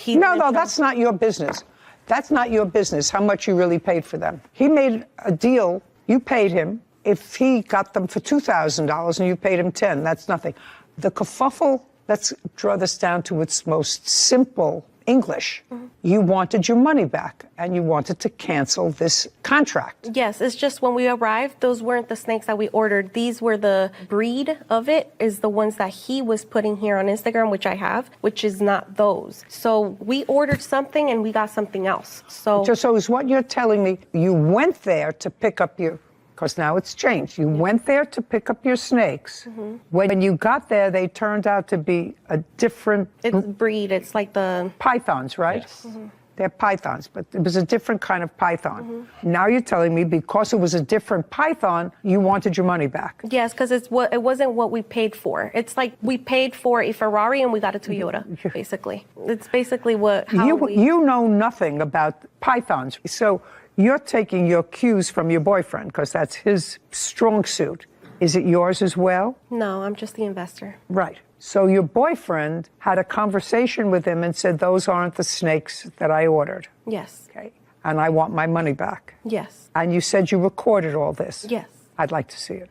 No, that's not your business. That's not your business, how much you really paid for them. He made a deal. You paid him. If he got them for $2,000 and you paid him $10,000, that's nothing. The kerfuffle, let's draw this down to its most simple English. Mm-hmm. You wanted your money back and you wanted to cancel this contract. Yes, it's just when we arrived, those weren't the snakes that we ordered. These were the breed of it, is the ones that he was putting here on Instagram, which I have, which is not those. So we ordered something and we got something else. So is what you're telling me, you went there to pick up your, because now it's changed. You went there to pick up your snakes. Mm-hmm. When you got there, they turned out to be a different... It's breed. It's like the... Pythons, right? Yes. Mm-hmm. They're pythons, but it was a different kind of python. Mm-hmm. Now you're telling me because it was a different python, you wanted your money back. Yes, because it wasn't what we paid for. It's like we paid for a Ferrari and we got a Toyota, basically. It's basically You know nothing about pythons, so... You're taking your cues from your boyfriend because that's his strong suit. Is it yours as well? No, I'm just the investor. Right. So your boyfriend had a conversation with him and said, those aren't the snakes that I ordered. Yes. Okay. And I want my money back. Yes. And you said you recorded all this. Yes. I'd like to see it.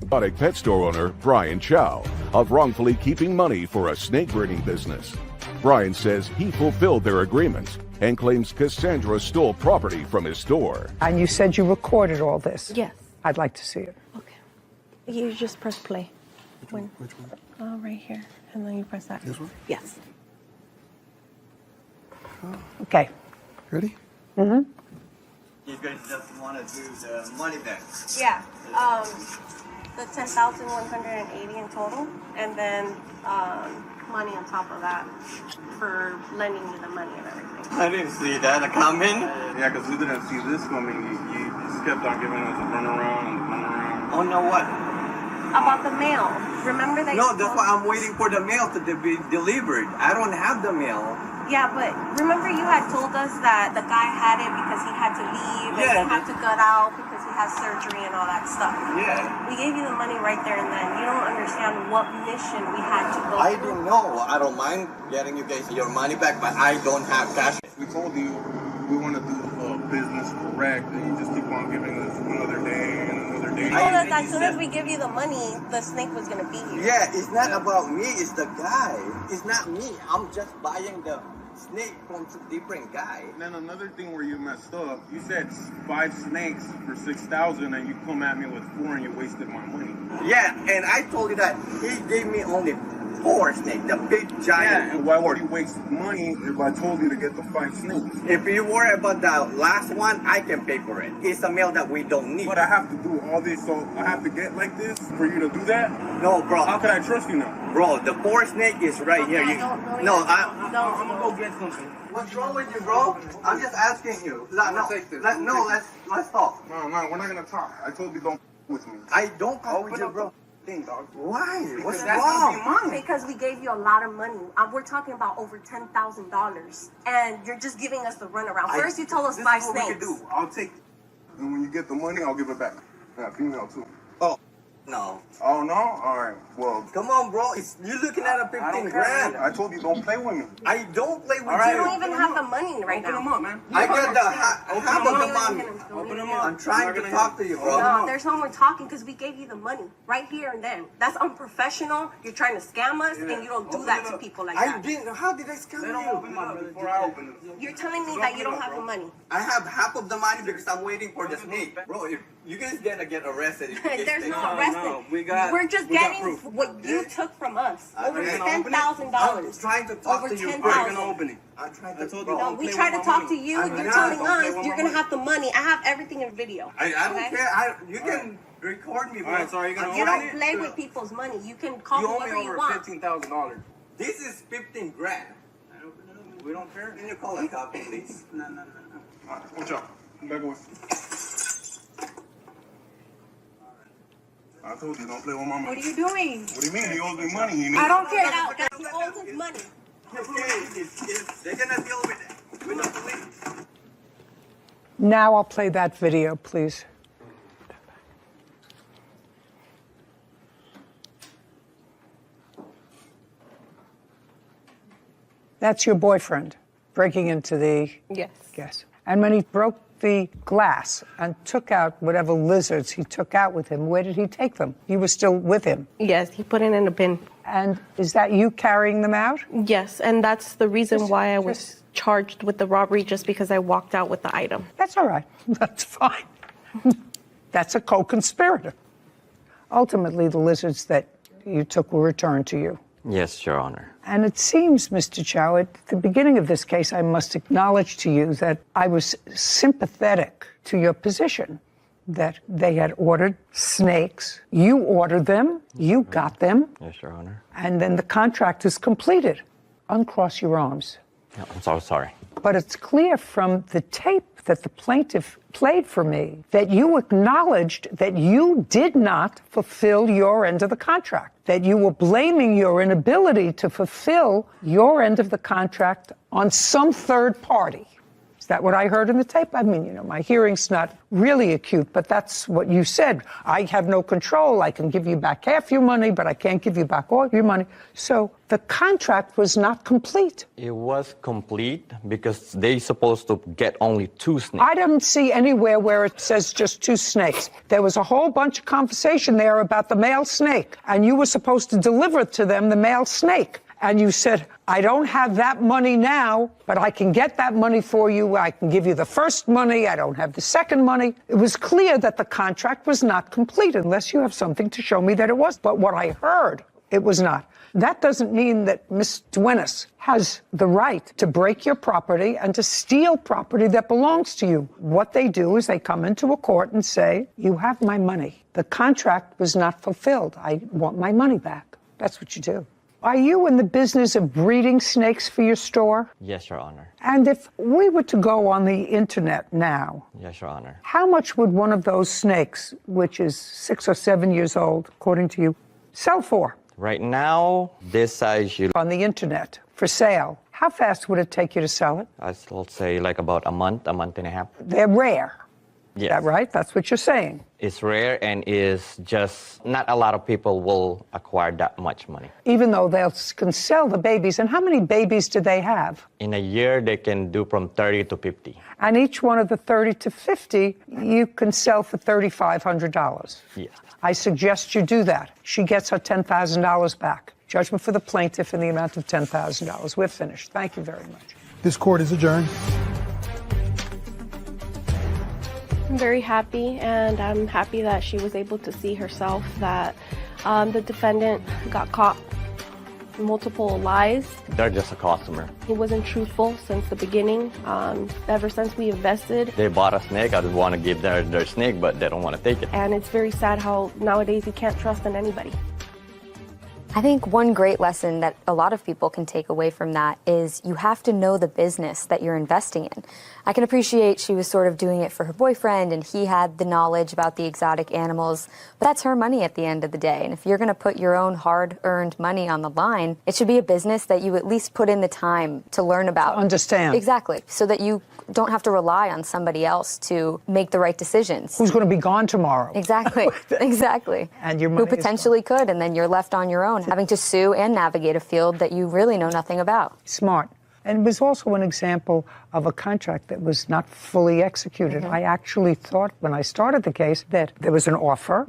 Exotic pet store owner Brian Chow of wrongfully keeping money for a snake breeding business. Brian says he fulfilled their agreements and claims Cassandra stole property from his store. And you said you recorded all this? Yes. I'd like to see it. Okay. You just press play. Which one? Oh, right here. And then you press that. This one? Yes. Okay. Ready? Mm-hmm. You guys just want to do the money back? Yeah. The 10,180 in total, and then money on top of that for lending you the money and everything. I didn't see that coming. Yeah, because we didn't see this coming. You just kept on giving us a runaround and a runaround. Oh, no, what? About the mail. Remember that? No, that's why I'm waiting for the mail to be delivered. I don't have the mail. Yeah, but remember you had told us that the guy had it because he had to leave and he had to gut out because he has surgery and all that stuff. Yeah. We gave you the money right there and then. You don't understand what mission we had to go I through. don't know. I don't mind getting you guys your money back, but I don't have cash. We told you we want to do business correct, and you just keep on giving us another day and another day. You told us as soon as we give you the money, the snake was going to be here. Yeah, it's not about me. It's the guy. It's not me. I'm just buying the snake from a different guy. And then another thing where you messed up, you said 5 snakes for $6,000 and you come at me with 4 and you wasted my money. Yeah, and I told you that he gave me only 4 snakes, the big giant. Yeah, and why would you waste money if I told you to get the 5 snakes? If you worry about the last one, I can pay for it. It's a meal that we don't need. But I have to do all this, so I have to get like this for you to do that? No, bro. How can I trust you now? Bro, the 4 snake is right here. I'm gonna go get something. What's wrong with you, bro? I'm just asking you. Let's talk. No, we're not gonna talk. I told you don't with me. I don't talk with you, bro. Dog. Why? What's That's wrong? gonna be mine. Because we gave you a lot of money. We're talking about over $10,000, and you're just giving us the runaround. First, you told us 5 This is what we can snakes. do. I'll take it. And when you get the money, I'll give it back. Yeah, female too. Oh, no. Oh, no? All right. Well, Come on, bro. You're looking at a I 15 don't care. grand. I told you don't play with me. I don't play with All right. you. You don't even have the money right now. Open them up, man. I got the half of the money. Open them up. I'm trying to talk to you, bro. No, there's no more talking because we gave you the money right here and then. That's unprofessional. You're trying to scam us, and you don't do that to people like I that. didn't. How did I scam you? Before I open it. You're telling me that you don't have the money. I have half of the money because I'm waiting for the snake. Bro, if you guys gonna get arrested. If you get There's snake. no arresting. We're just getting what you took from us. Over $10,000. I'm trying to talk Over to you. $10,000. You're gonna open it. I'm trying to. No, we try to talk to you, and you're telling us you're gonna have the money. I have everything in video. I don't okay? care. You can record me, bro. All right, so are you gonna You open don't it? play with people's money. You can call You owe me whoever you over want. $15,000. This is 15 grand. We don't care. Can you call a cop, please? No. All right, watch out. Back away. I told you, don't play with my money. What are you doing? What do you mean? He owes me money. I don't care. He owes his money. They're gonna deal with it with the police. Now I'll play that video, please. That's your boyfriend breaking into the... Yes. Yes. And when he broke the glass and took out whatever lizards he took out with him, where did he take them? You were still with him? Yes, he put it in a bin. And is that you carrying them out? Yes, and that's the reason why I was charged with the robbery, just because I walked out with the item. That's all right. That's fine. That's a co-conspirator. Ultimately, the lizards that you took were returned to you. Yes, Your Honor. And it seems, Mr. Chow, at the beginning of this case, I must acknowledge to you that I was sympathetic to your position, that they had ordered snakes. You ordered them, you got them, Yes, Your Honor. and then the contract is completed. Uncross your arms. No, I'm so sorry. But it's clear from the tape that the plaintiff played for me that you acknowledged that you did not fulfill your end of the contract, that you were blaming your inability to fulfill your end of the contract on some third party. Is that what I heard in the tape? I mean, you know, my hearing's not really acute, but that's what you said. I have no control. I can give you back half your money, but I can't give you back all your money. So the contract was not complete. It was complete because they supposed to get only 2 snakes. I didn't see anywhere where it says just 2 snakes. There was a whole bunch of conversation there about the male snake, and you were supposed to deliver to them the male snake. And you said, I don't have that money now, but I can get that money for you. I can give you the first money. I don't have the second money. It was clear that the contract was not complete unless you have something to show me that it was. But what I heard, it was not. That doesn't mean that Ms. Duenas has the right to break your property and to steal property that belongs to you. What they do is they come into a court and say, you have my money. The contract was not fulfilled. I want my money back. That's what you do. Are you in the business of breeding snakes for your store? Yes, Your Honor. And if we were to go on the internet now, Yes, Your Honor. how much would one of those snakes, which is 6 or 7 years old, according to you, sell for? Right now, this size, on the internet for sale. How fast would it take you to sell it? I'll say like about a month and a half. They're rare. Yes. Is that right? That's what you're saying. It's rare and is just not a lot of people will acquire that much money. Even though they can sell the babies. And how many babies do they have? In a year, they can do from 30 to 50. And each one of the 30 to 50, you can sell for $3,500. Yes. I suggest you do that. She gets her $10,000 back. Judgment for the plaintiff in the amount of $10,000. We're finished. Thank you very much. This court is adjourned. I'm very happy, and I'm happy that she was able to see herself that the defendant got caught. multiple lies. They're just a customer. He wasn't truthful since the beginning. Ever since we invested. They bought a snake. I just want to give their snake, but they don't want to take it. And it's very sad how nowadays you can't trust in anybody. I think one great lesson that a lot of people can take away from that is you have to know the business that you're investing in. I can appreciate she was sort of doing it for her boyfriend and he had the knowledge about the exotic animals, but that's her money at the end of the day. And if you're going to put your own hard-earned money on the line, it should be a business that you at least put in the time to learn about. To understand. Exactly. So that you don't have to rely on somebody else to make the right decisions. Who's going to be gone tomorrow? Exactly. Exactly. And your money who potentially could, and then you're left on your own, having to sue and navigate a field that you really know nothing about. Smart. And it was also an example of a contract that was not fully executed. I actually thought when I started the case that there was an offer,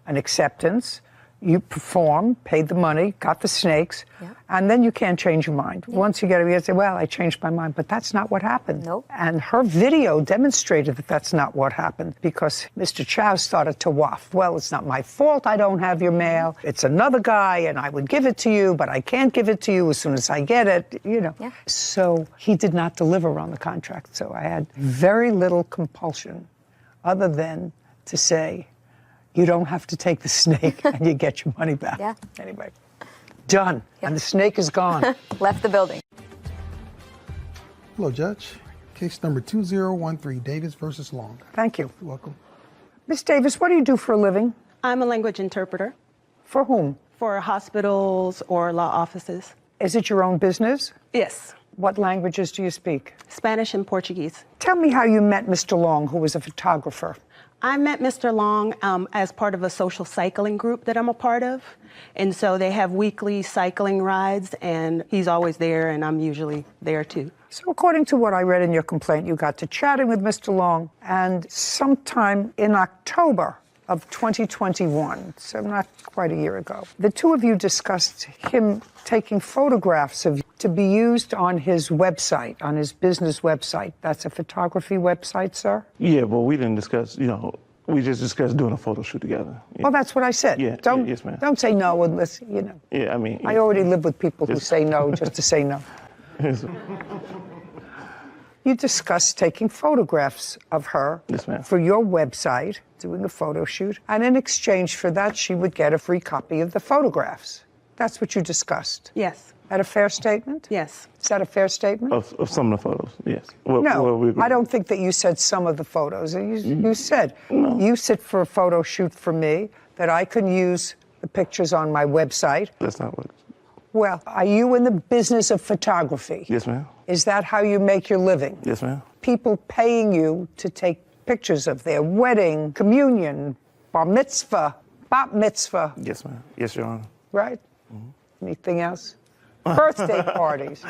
an acceptance, you performed, paid the money, got the snakes, and then you can't change your mind. Once you get it, you say, well, I changed my mind. But that's not what happened. Nope. And her video demonstrated that that's not what happened because Mr. Chow started to waft. Well, it's not my fault I don't have your mail. It's another guy, and I would give it to you, but I can't give it to you as soon as I get it, you know. Yeah. So he did not deliver on the contract. So I had very little compulsion other than to say, you don't have to take the snake and you get your money back. Yeah. Anyway, done. And the snake is gone. Left the building. Hello, Judge. Case number 2013, Davis versus Long. Thank you. You're welcome. Miss Davis, what do you do for a living? I'm a language interpreter. For whom? For hospitals or law offices. Is it your own business? Yes. What languages do you speak? Spanish and Portuguese. Tell me how you met Mr. Long, who was a photographer. I met Mr. Long as part of a social cycling group that I'm a part of. And so they have weekly cycling rides, and he's always there, and I'm usually there too. So according to what I read in your complaint, you got to chatting with Mr. Long, and sometime in October of 2021, so not quite a year ago, the two of you discussed him taking photographs of you to be used on his website, on his business website. That's a photography website, sir? Yeah, but we didn't discuss, we just discussed doing a photo shoot together. Yeah. Well, that's what I said. Yeah, yes, ma'am. Don't say no unless, Yeah, I mean. I already live with people who say no just to say no. You discussed taking photographs of her for your website, doing a photo shoot, and in exchange for that, she would get a free copy of the photographs. That's what you discussed. Yes. That a fair statement? Yes. Is that a fair statement? Of some of the photos, yes. I don't think that you said some of the photos. You said, you sit for a photo shoot for me, that I can use the pictures on my website. That's not what it is. Well, are you in the business of photography? Yes, ma'am. Is that how you make your living? Yes, ma'am. People paying you to take pictures of their wedding, communion, bar mitzvah, bat mitzvah. Yes, ma'am. Yes, Your Honor. Right? Anything else? Birthday parties.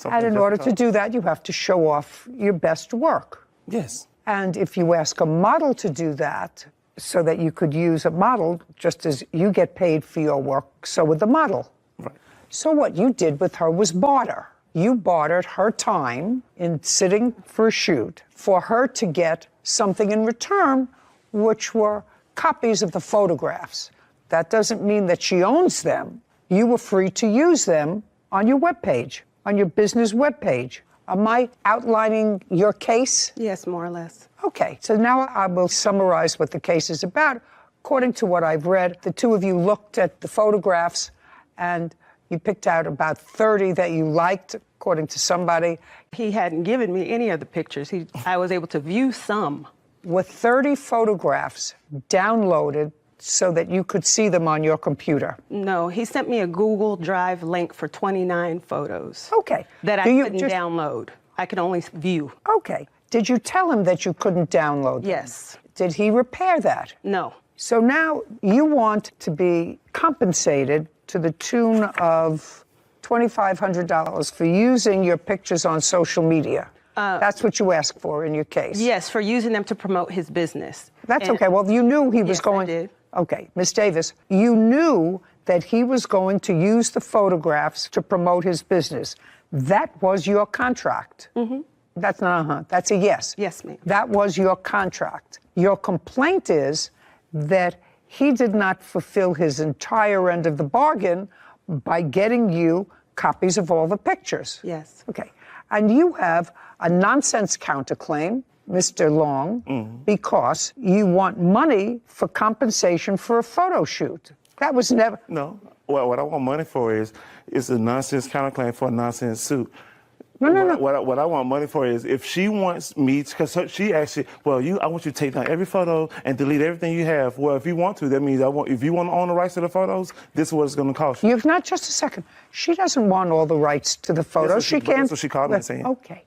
And in order to do that, you have to show off your best work. Yes. And if you ask a model to do that, so that you could use a model, just as you get paid for your work, so would the model. Right. So what you did with her was barter. You bartered her time in sitting for a shoot for her to get something in return, which were copies of the photographs. That doesn't mean that she owns them. You were free to use them on your webpage, on your business webpage. Am I outlining your case? Yes, more or less. Okay, so now I will summarize what the case is about. According to what I've read, the two of you looked at the photographs and you picked out about 30 that you liked, according to somebody. He hadn't given me any of the pictures. I was able to view some. With 30 photographs downloaded so that you could see them on your computer. No, he sent me a Google Drive link for 29 photos. Okay. That I couldn't download. I could only view. Okay. Did you tell him that you couldn't download them? Yes. Did he repair that? No. So now you want to be compensated to the tune of $2,500 for using your pictures on social media. That's what you asked for in your case. Yes, for using them to promote his business. That's okay. Well, you knew he was going. I did. Okay, Ms. Davis, you knew that he was going to use the photographs to promote his business. That was your contract. Mm-hmm. That's not that's a yes. Yes, ma'am. That was your contract. Your complaint is that he did not fulfill his entire end of the bargain by getting you copies of all the pictures. Yes. Okay. And you have a nonsense counterclaim, Mr. Long, because you want money for compensation for a photo shoot. That was never... No. Well, what I want money for is a nonsense counterclaim for a nonsense suit. No. What I want money for is if she wants me, because she actually, I want you to take down every photo and delete everything you have. Well, if you want to, that means if you want to own the rights to the photos, this is what it's going to cost you. You've not just a second. She doesn't want all the rights to the photos. She can't. That's what she called me saying. Okay.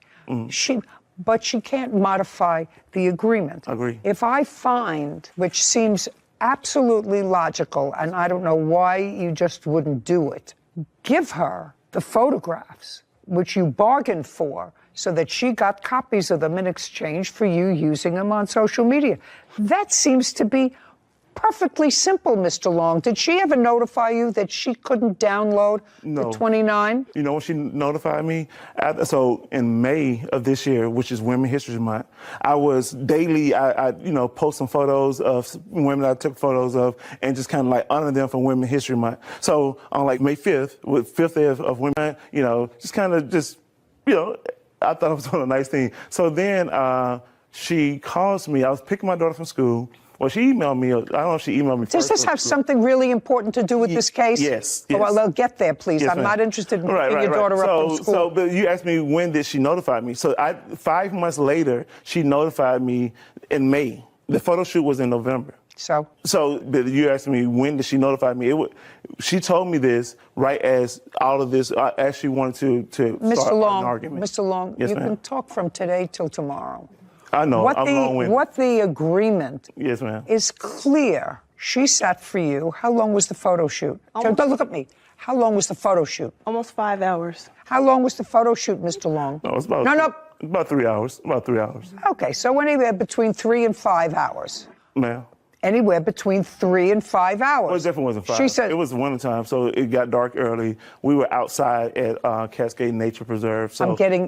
But she can't modify the agreement. Agree. If I find, which seems absolutely logical, and I don't know why you just wouldn't do it, give her the photographs, which you bargained for, so that she got copies of them in exchange for you using them on social media. That seems to be perfectly simple, Mr. Long. Did she ever notify you that she couldn't download the 29? You know when she notified me? So in May of this year, which is Women's History Month, I was daily, I post some photos of women I took photos of and just kind of like honor them for Women's History Month. So on like May 5th, with 5th day of women, just kind of I thought it was doing a nice thing. So then she calls me. I was picking my daughter from school. Well, she emailed me. I don't know if she emailed me Does first. this have something really important to do with this case? Yes. Oh, well, get there, please. Yes, I'm ma'am. not interested in picking your Right. daughter up from school. But you asked me when did she notify me. So 5 months later, she notified me in May. The photo shoot was in November. But you asked me when did she notify me. She told me this right as all of this, as she wanted to start an argument. Mr. Long, Yes, you ma'am. can talk from today till tomorrow. I know. I'm long-winded. What the agreement Yes, ma'am. is clear. She sat for you. How long was the photo shoot? Don't look at me. How long was the photo shoot? Almost 5 hours. How long was the photo shoot, Mr. Long? No, it's about about 3 hours. About 3 hours. Okay, so anywhere between 3 and 5 hours. Ma'am. Anywhere between 3 and 5 hours. Well, it definitely wasn't 5. She said it was wintertime, so it got dark early. We were outside at Cascade Nature Preserve. So I'm getting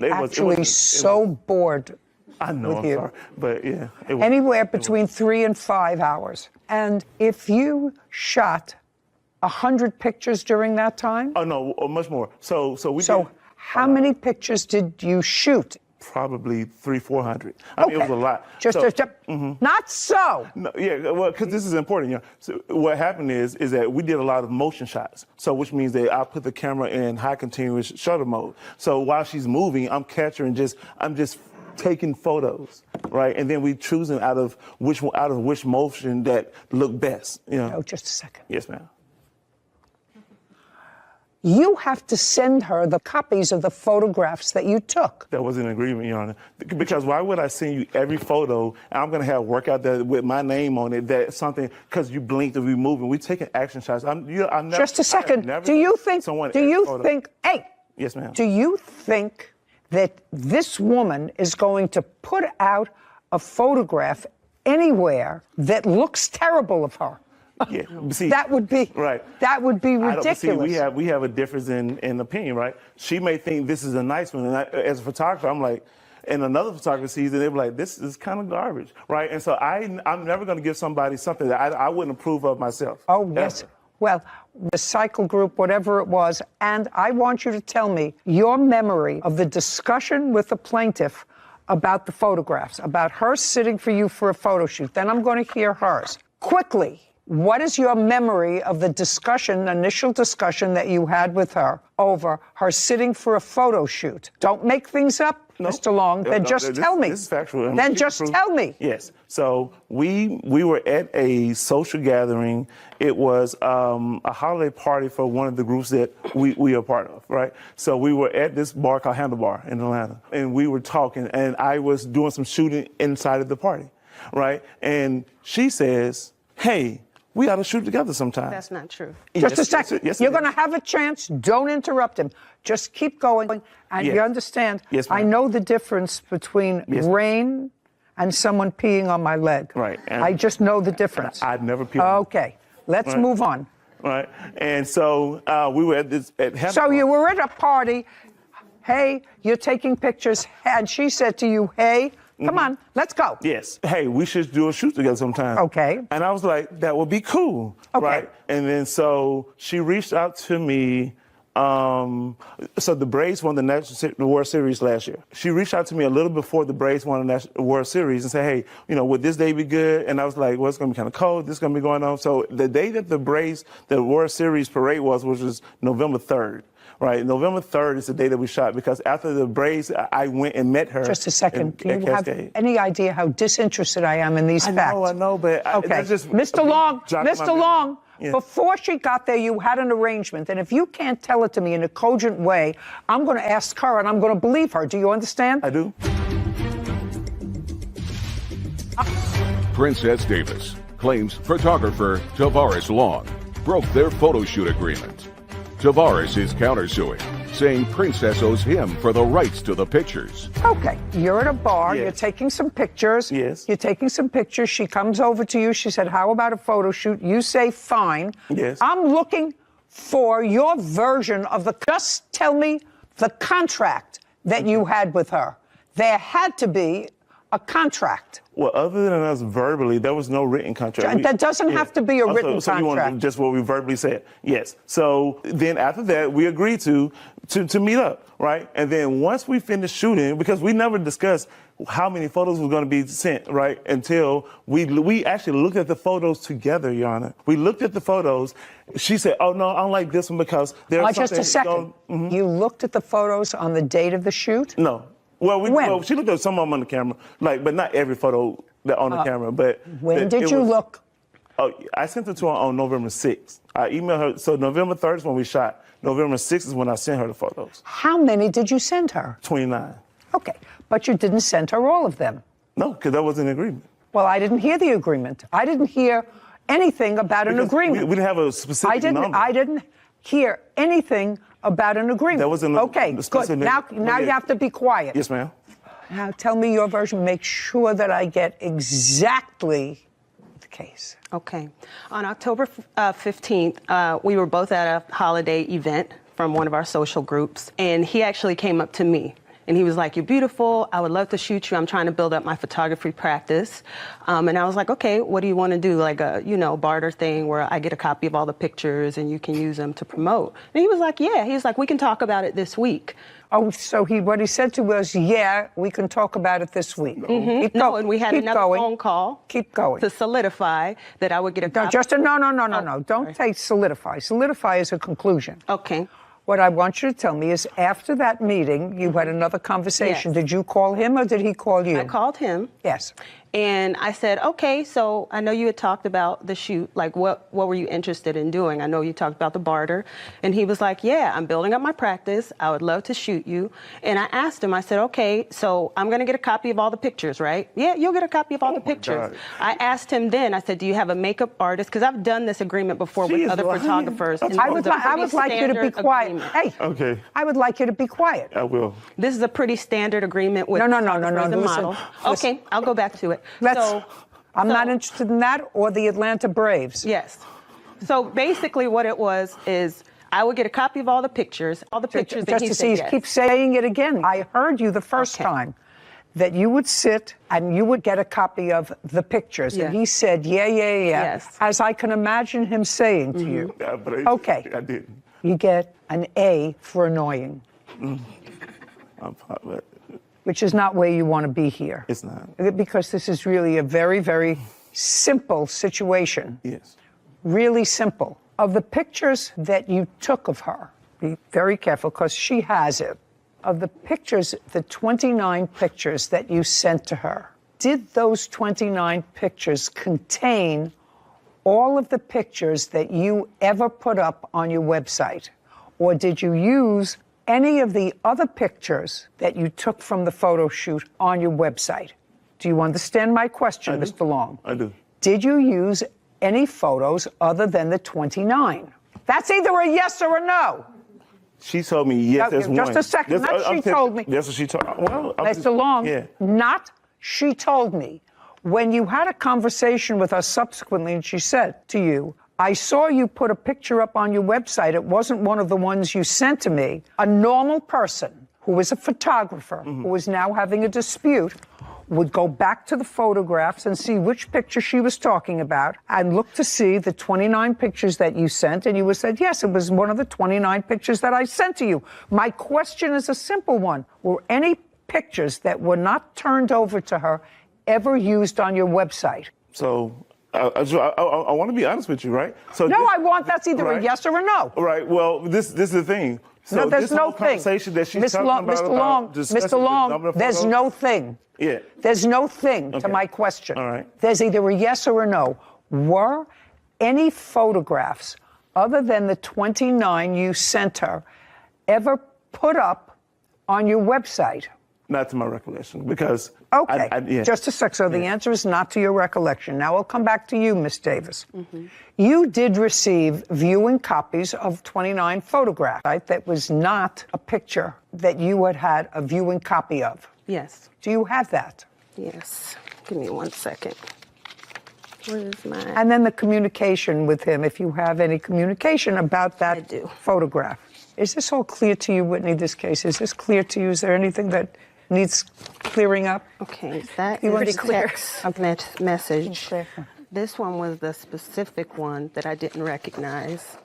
so bored. I know, with I'm you. sorry. But yeah. Anywhere between 3 and 5 hours. And if you shot 100 pictures during that time? Oh, no, much more. So how many pictures did you shoot? Probably 300-400. I mean, it was a lot. Not so. No, yeah, well, because this is important. So what happened is that we did a lot of motion shots. So which means that I put the camera in high continuous shutter mode. So while she's moving, I'm capturing I'm just taking photos, right? And then we choosing out of which motion that look best. Oh, just a second. Yes, ma'am. You have to send her the copies of the photographs that you took. That was an agreement, Your Honor. Because why would I send you every photo and I'm going to have work out there with my name on it, that something, because you blinked or we moving. We're taking action shots. Just a second. Do you think, hey. Yes, ma'am. Do you think that this woman is going to put out a photograph anywhere that looks terrible of her? Yeah, see, that would be right. That would be ridiculous. See, we have a difference in opinion, right? She may think this is a nice one, and as a photographer, I'm like, and another photographer sees it, they're like, this is kind of garbage, right? And so I'm never going to give somebody something that I wouldn't approve of myself. Oh yes. Well, the cycle group, whatever it was, and I want you to tell me your memory of the discussion with the plaintiff about the photographs, about her sitting for you for a photo shoot. Then I'm going to hear hers. Quickly, what is your memory of the initial discussion that you had with her over her sitting for a photo shoot? Don't make things up, Mr. Long. Then just tell me. This is factual. Then just tell me. Yes. So we were at a social gathering. It was a holiday party for one of the groups that we are part of, right? So we were at this bar called Handlebar in Atlanta, and we were talking, and I was doing some shooting inside of the party, right? And she says, hey, we ought to shoot together sometime. That's not true. Just a second. Yes, You're going to have a chance. Don't interrupt him. Just keep going. And you understand, I know the difference between rain and someone peeing on my leg. Right. I just know the difference. I'd never pee on Okay. Let's move on. Right. And so we were at So you were at a party. Hey, you're taking pictures. And she said to you, hey, Come on, let's go. Yes. Hey, we should do a shoot together sometime. Okay. And I was like, that would be cool. Okay. Right? And then so she reached out to me. So the Braves won the World Series last year. She reached out to me a little before the Braves won the World Series and said, hey, you know, would this day be good? And I was like, well, it's going to be kind of cold. This is going to be going on. So the day that the World Series parade was, which was November 3rd. Right, November 3rd is the day that we shot because after the Braves, I went and met her. Just a second. Do you have any idea how disinterested I am in these facts? I know, but okay. That's just Mr. Long, Yeah. Before she got there, you had an arrangement, and if you can't tell it to me in a cogent way, I'm going to ask her, and I'm going to believe her. Do you understand? I do. Princess Davis claims photographer Tavares Long broke their photo shoot agreement. Tavares is countersuing, saying Princess owes him for the rights to the pictures. Okay, you're at a bar, Yes. you're taking some pictures. Yes. You're taking some pictures. She comes over to you. She said, how about a photo shoot? You say, fine. Yes. I'm looking for your version of just tell me the contract that you had with her. There had to be a contract. Well, other than us verbally, there was no written contract. That doesn't have to be a written so you want contract. just what we verbally said? Yes. So then after that, we agreed to meet up, right? And then once we finished shooting, because we never discussed how many photos were going to be sent, right? Until we actually looked at the photos together, Your Honor. We looked at the photos. She said, "Oh no, I don't like this one because there's something." Just a second. You looked at the photos on the date of the shoot? No. Well, she looked at some of them on the camera, but not every photo on the camera. But when did you look? Oh, I sent it to her on November 6th. I emailed her. So November 3rd is when we shot. November 6th is when I sent her the photos. How many did you send her? 29. Okay, but you didn't send her all of them. No, because that wasn't an agreement. Well, I didn't hear the agreement. I didn't hear anything about an agreement. We didn't have a specific number. I didn't hear anything about an agreement. That wasn't okay, good. Now you have to be quiet. Yes, ma'am. Now tell me your version. Make sure that I get exactly the case. Okay. On October 15th, we were both at a holiday event from one of our social groups, and he actually came up to me. And he was like, "You're beautiful. I would love to shoot you. I'm trying to build up my photography practice." And I was like, "Okay, what do you want to do? Like a, barter thing where I get a copy of all the pictures and you can use them to promote." And he was like, "Yeah." He was like, "We can talk about it this week." Oh, so what he said to us, "Yeah, we can talk about it this week." Mm-hmm. No, and we had another phone call. Keep going. To solidify that I would get a copy. No. Don't say solidify. Solidify is a conclusion. Okay. What I want you to tell me is after that meeting, you had another conversation. Yes. Did you call him or did he call you? I called him. Yes. And I said, "Okay, so I know you had talked about the shoot. Like, what were you interested in doing? I know you talked about the barter." And he was like, "Yeah, I'm building up my practice. I would love to shoot you." And I asked him, I said, "Okay, so I'm going to get a copy of all the pictures, right?" "Yeah, you'll get a copy of all the pictures." God. I asked him then, I said, "Do you have a makeup artist?" Because I've done this agreement before with other photographers. and I it would was a pretty like you to be standard quiet. agreement. Hey. Okay. I would like you to be quiet. I will. This is a pretty standard agreement with No. photographers and Listen, model. listen. Okay, I'll go back to it. I'm not interested in that or the Atlanta Braves. Yes. So basically what it was is I would get a copy of all the pictures, Just and he to said see, yes. keep saying it again. I heard you the first time that you would sit and you would get a copy of the pictures. Yes. And he said, yeah. Yes. As I can imagine him saying to you. Yeah, but Okay. I didn't. You get an A for annoying, which is not where you want to be here. It's not. Because this is really a very, very simple situation. Yes. Really simple. Of the pictures that you took of her, be very careful because she has it. Of the pictures, the 29 pictures that you sent to her, did those 29 pictures contain all of the pictures that you ever put up on your website? Or did you use any of the other pictures that you took from the photo shoot on your website? Do you understand my question, Mr. Long? I do. Did you use any photos other than the 29? That's either a yes or a no. She told me yes, there's one. Just a second. She told me. That's what she told me. Well, Mr. Long, yeah. not she told me. When you had a conversation with her subsequently and she said to you, "I saw you put a picture up on your website. It wasn't one of the ones you sent to me." A normal person who is a photographer, who is now having a dispute, would go back to the photographs and see which picture she was talking about and look to see the 29 pictures that you sent, and you would say, yes, it was one of the 29 pictures that I sent to you. My question is a simple one. Were any pictures that were not turned over to her ever used on your website? So I want to be honest with you, right? So no, that's either a yes or a no. Right. Well, this is the thing. So no, there's this no whole thing. Conversation that she's Mr. talking Long, about Mr. Long, Mr. Long, there's no thing. Yeah. There's no thing to my question. All right. There's either a yes or a no. Were any photographs other than the 29 you sent her ever put up on your website? Not to my recollection, because... Okay, just a sec. So the answer is not to your recollection. Now I'll come back to you, Ms. Davis. You did receive viewing copies of 29 photographs, right? That was not a picture that you had a viewing copy of. Yes. Do you have that? Yes. Give me 1 second. Where is mine? And then the communication with him, if you have any communication about that photograph. Is this all clear to you, Whitney, this case? Is this clear to you? Is there anything that needs clearing up? Okay, that You is pretty a clear. text message. This one was the specific one that I didn't recognize.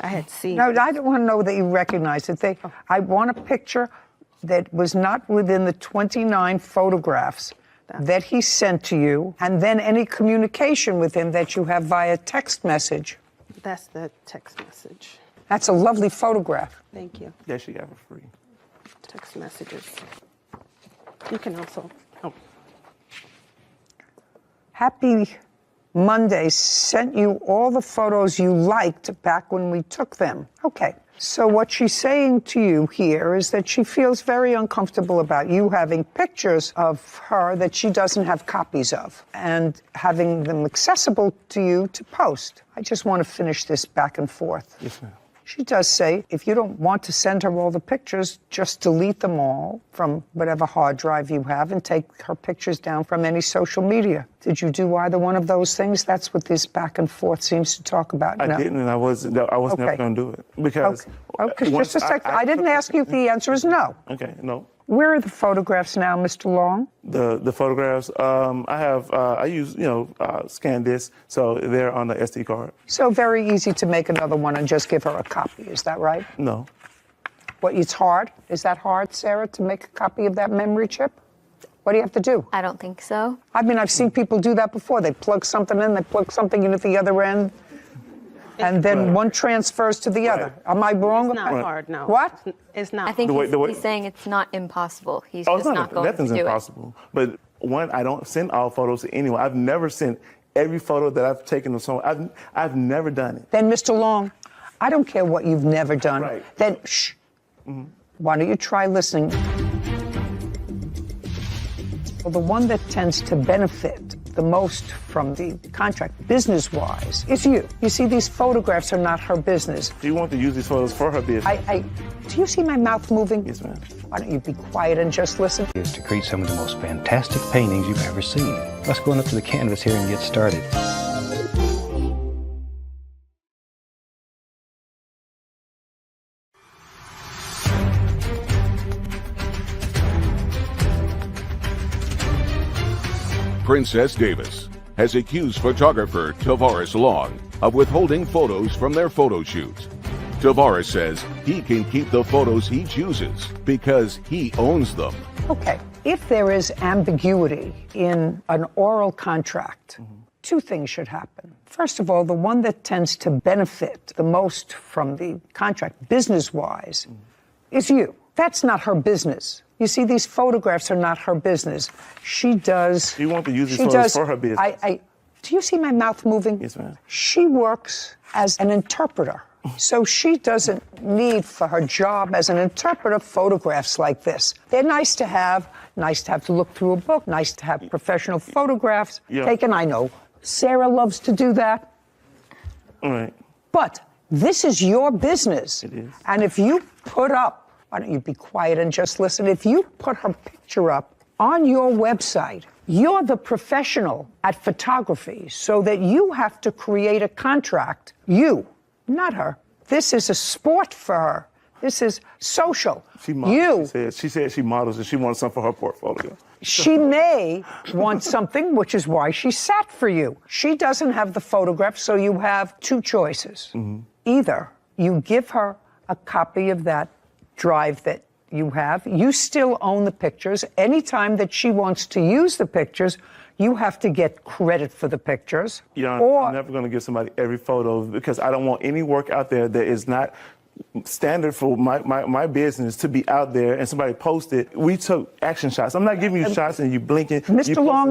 I had seen. No, I don't want to know that you recognize it. I want a picture that was not within the 29 photographs that he sent to you, and then any communication with him that you have via text message. That's the text message. That's a lovely photograph. Thank you. Yeah, she got it for free. Text messages. You can also. Oh. Happy Monday sent you all the photos you liked back when we took them. Okay. So what she's saying to you here is that she feels very uncomfortable about you having pictures of her that she doesn't have copies of and having them accessible to you to post. I just want to finish this back and forth. Yes, ma'am. She does say, if you don't want to send her all the pictures, just delete them all from whatever hard drive you have and take her pictures down from any social media. Did you do either one of those things? That's what this back and forth seems to talk about. I didn't, and I was never going to do it. Because Okay, just a sec. I didn't ask you if the answer is no. Okay, no. Where are the photographs now, Mr. Long? The photographs, I use, scan disc, so they're on the SD card. So very easy to make another one and just give her a copy, is that right? No. What, it's hard? Is that hard, Sarah, to make a copy of that memory chip? What do you have to do? I don't think so. I mean, I've seen people do that before. They plug something in, they plug something in at the other end, and then one transfers to the other. Am I wrong? It's not hard, no. What? It's not. I think he's saying it's not impossible. He's just not going nothing's to do impossible. But one, I don't send all photos to anyone. I've never sent every photo that I've taken of someone. I've never done it. Then, Mr. Long, I don't care what you've never done. Right. Then, shh. Why don't you try listening? Well, the one that tends to benefit the most from the contract, business-wise, is you. You see, these photographs are not her business. Do you want to use these photos for her business? Do you see my mouth moving? Yes, ma'am. Why don't you be quiet and just listen? Is to create some of the most fantastic paintings you've ever seen. Let's go on up to the canvas here and get started. Princess Davis has accused photographer Tavares Long of withholding photos from their photo shoots. Tavares says he can keep the photos he chooses because he owns them. Okay, if there is ambiguity in an oral contract, two things should happen. First of all, the one that tends to benefit the most from the contract, business-wise, is you. That's not her business. You see, these photographs are not her business. She does... You want to use these photos for her business? Do you see my mouth moving? Yes, ma'am. She works as an interpreter. So she doesn't need for her job as an interpreter photographs like this. They're nice to have to look through a book, nice to have professional photographs taken. I know Sarah loves to do that. All right. But this is your business. It is. And if you put up, why don't you be quiet and just listen? If you put her picture up on your website, you're the professional at photography, so that you have to create a contract. You, not her. This is a sport for her. This is social. She said she models and she wants some for her portfolio. She may want something, which is why she sat for you. She doesn't have the photograph, so you have two choices. Either you give her a copy of that drive that you have, you still own the pictures. Anytime that she wants to use the pictures, you have to get credit for the pictures. I'm never going to give somebody every photo because I don't want any work out there that is not standard for my business to be out there and somebody post it. We took action shots. I'm not giving you shots and you blinking. Mr. Long,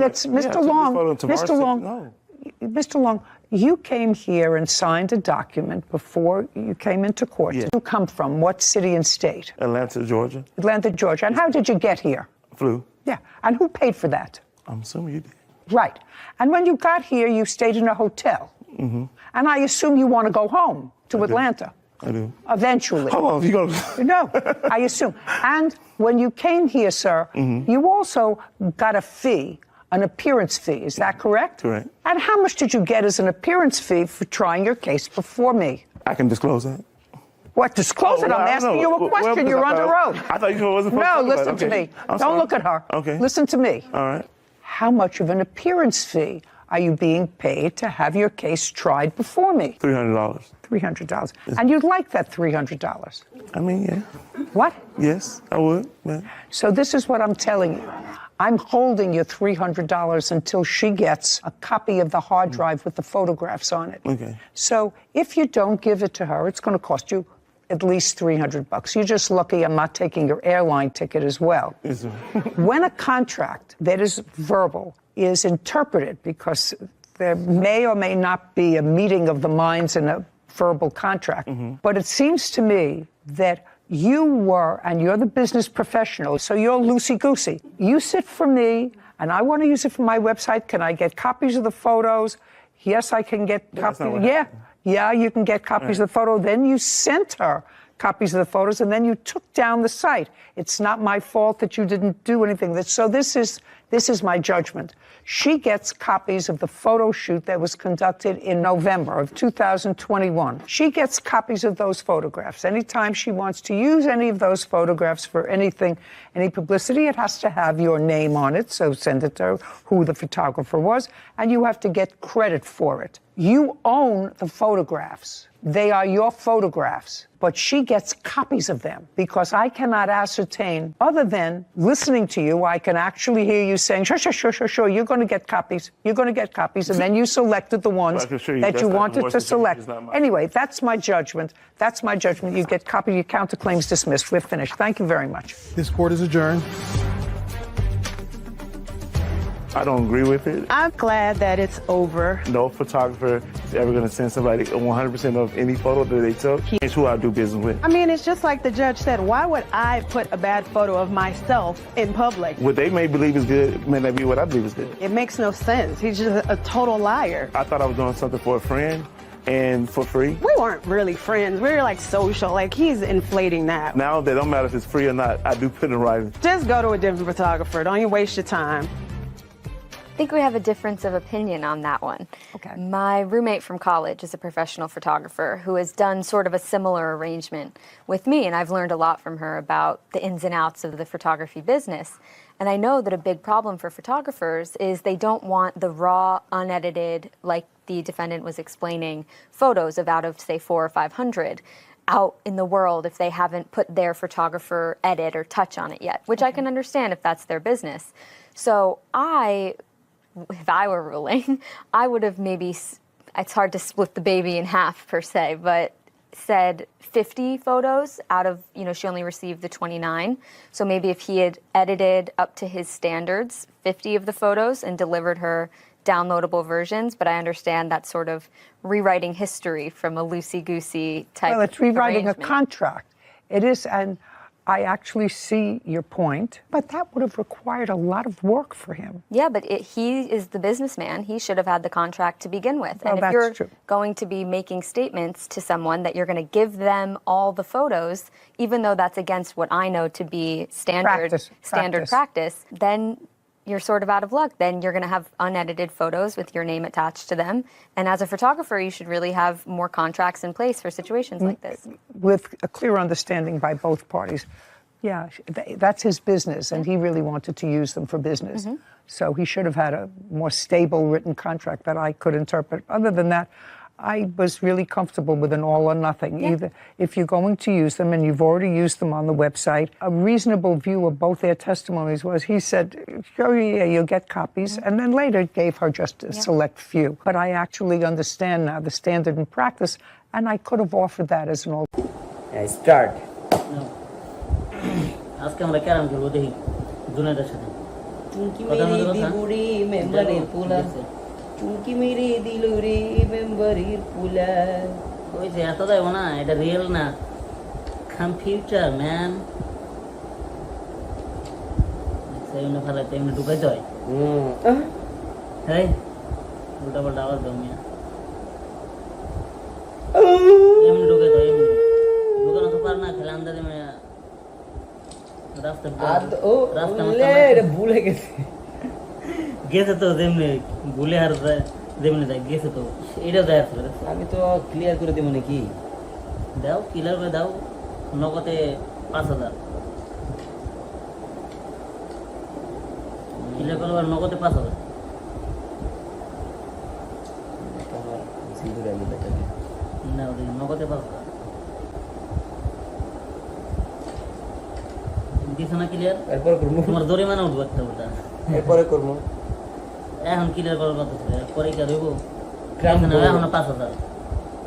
Mr. Long, you came here and signed a document before you came into court. You come from what city and state? Atlanta, Georgia. Atlanta, Georgia. And how did you get here? Flew. Yeah. And who paid for that? I'm assuming you did. Right. And when you got here, you stayed in a hotel. And I assume you want to go home to Atlanta. I do. Eventually. How long? You gonna... No, I assume. And when you came here, sir, you also got a fee, an appearance fee. Is that correct? Correct. And how much did you get as an appearance fee for trying your case before me? I can disclose that. What, disclose it? I'm asking you a question. You're under oath. I thought you wasn't supposed No, to listen to me. Don't look at her. Okay. Listen to me. All right. How much of an appearance fee are you being paid to have your case tried before me? $300. $300. And you'd like that $300? I mean, yeah. What? Yes, I would. Man. So this is what I'm telling you. I'm holding your $300 until she gets a copy of the hard drive with the photographs on it. Okay. So if you don't give it to her, it's going to cost you at least $300. You're just lucky I'm not taking your airline ticket as well. Yes, When a contract that is verbal is interpreted, because there may or may not be a meeting of the minds in a verbal contract, but it seems to me that you were, and you're the business professional, so you're loosey-goosey. Use it for me, and I want to use it for my website. Can I get copies of the photos? Yes, I can get copies. Yeah, you can get copies of the photo. Then you sent her copies of the photos, and then you took down the site. It's not my fault that you didn't do anything. So this is my judgment. She gets copies of the photo shoot that was conducted in November of 2021. She gets copies of those photographs. Anytime she wants to use any of those photographs for anything, any publicity, it has to have your name on it. So send it to her, who the photographer was, and you have to get credit for it. You own the photographs. They are your photographs, but she gets copies of them because I cannot ascertain, other than listening to you, I can actually hear you saying, sure, you're going to get copies, and then you selected the ones that you wanted to select. Anyway, that's my judgment. You get copies, your counterclaims dismissed. We're finished. Thank you very much. This court is adjourned. I don't agree with it. I'm glad that it's over. No photographer is ever going to send somebody 100% of any photo that they took. It's who I do business with. I mean, it's just like the judge said, why would I put a bad photo of myself in public? What they may believe is good may not be what I believe is good. It makes no sense. He's just a total liar. I thought I was doing something for a friend and for free. We weren't really friends. We were like social. Like, he's inflating that. Now that don't matter if it's free or not, I do put it in writing. Just go to a different photographer. Don't you waste your time. I think we have a difference of opinion on that one. Okay. My roommate from college is a professional photographer who has done sort of a similar arrangement with me, and I've learned a lot from her about the ins and outs of the photography business. And I know that a big problem for photographers is they don't want the raw, unedited, like the defendant was explaining, photos of out of, say, 400 or 500 out in the world if they haven't put their photographer edit or touch on it yet, which I can understand if that's their business. So if I were ruling, I would have maybe, it's hard to split the baby in half per se, but said 50 photos out of, she only received the 29. So maybe if he had edited up to his standards, 50 of the photos and delivered her downloadable versions, but I understand that's sort of rewriting history from a loosey-goosey type. Well, it's rewriting arrangement. A contract. It is, and I actually see your point, but that would have required a lot of work for him. Yeah, but he is the businessman. He should have had the contract to begin with. Well, and if you're going to be making statements to someone that you're going to give them all the photos, even though that's against what I know to be standard practice, then you're sort of out of luck. Then you're going to have unedited photos with your name attached to them. And as a photographer, you should really have more contracts in place for situations like this. With a clear understanding by both parties. Yeah, that's his business, and he really wanted to use them for business. So he should have had a more stable written contract that I could interpret. Other than that, I was really comfortable with an all or nothing. Either if you're going to use them and you've already used them on the website, a reasonable view of both their testimonies was he said, oh yeah, you'll get copies, and then later gave her just a select few. But I actually understand now the standard in practice, and I could have offered that as an alternative. Start. আজকে আমরা carrom খেলবো দেখি জুনাইদের সাথে চুমকি মেরে দিবুড়ি মেম্বারের পোলা চুমকি মেরে দিল রে মেম্বারের পোলা ওই যে এত দেব না এটা রিয়েল না কম্পিউটার ম্যান সেই না ফেলে তেমনি ঢুকাইতে হয় হ্যাঁ উল্টা পাল্টা আওয়াজ দাও মিয়া এমনি ঢুকাইতে হয় এমনি ঢুকানো তো পার না খেলে আন্দাজে মিয়া ভুলে গেছে গেছে তো যেমনি ভুলে আর যেমনি যায় গেছে তো এটা যায় আসলে আমি তো ক্লিয়ার করে দেবো নাকি দাও ক্লিয়ার করে দাও নগদে 5,000 ক্লিয়ার করবো আর নগদে 5,000 না নগদে 5,000 দিছো না ক্লিয়ার এরপর করব তোমার জরিমানা উঠবে একটা ওটা এরপরে করব এখন ক্লিয়ার করার কথা ছিল পরে কি হইব এখন 5,000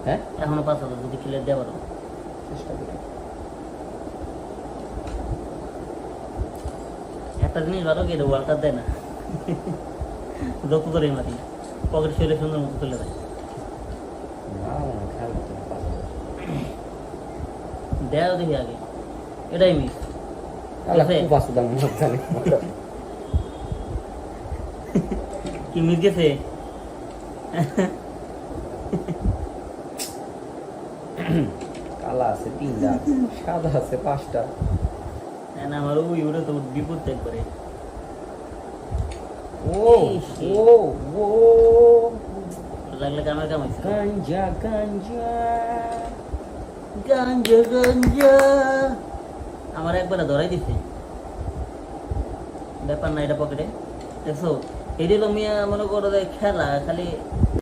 হ্যাঁ এখন 5,000 যদি ক্লিয়ার দেওয়া পারো চেষ্টা করি একটা জিনিস ভালো কি ওয়ালটা দেয় না যত করে মারি পকেট ছেলে সুন্দর মতো তুলে দেয় দেও দেখি আগে এটাই মিস কি মিস গেছে কালা আছে 3টা সাদা আছে 5টা আমার ওই ওটা তো বিপদ ত্যাগ করে লাগলে কামার কামাইছে গাঞ্জা গাঞ্জা গাঞ্জা গাঞ্জা আমার একবার ধরাই দিছে ব্যাপার না এটা পকেটে দেখছো এই দিল মিয়া মনে করো খেলা খালি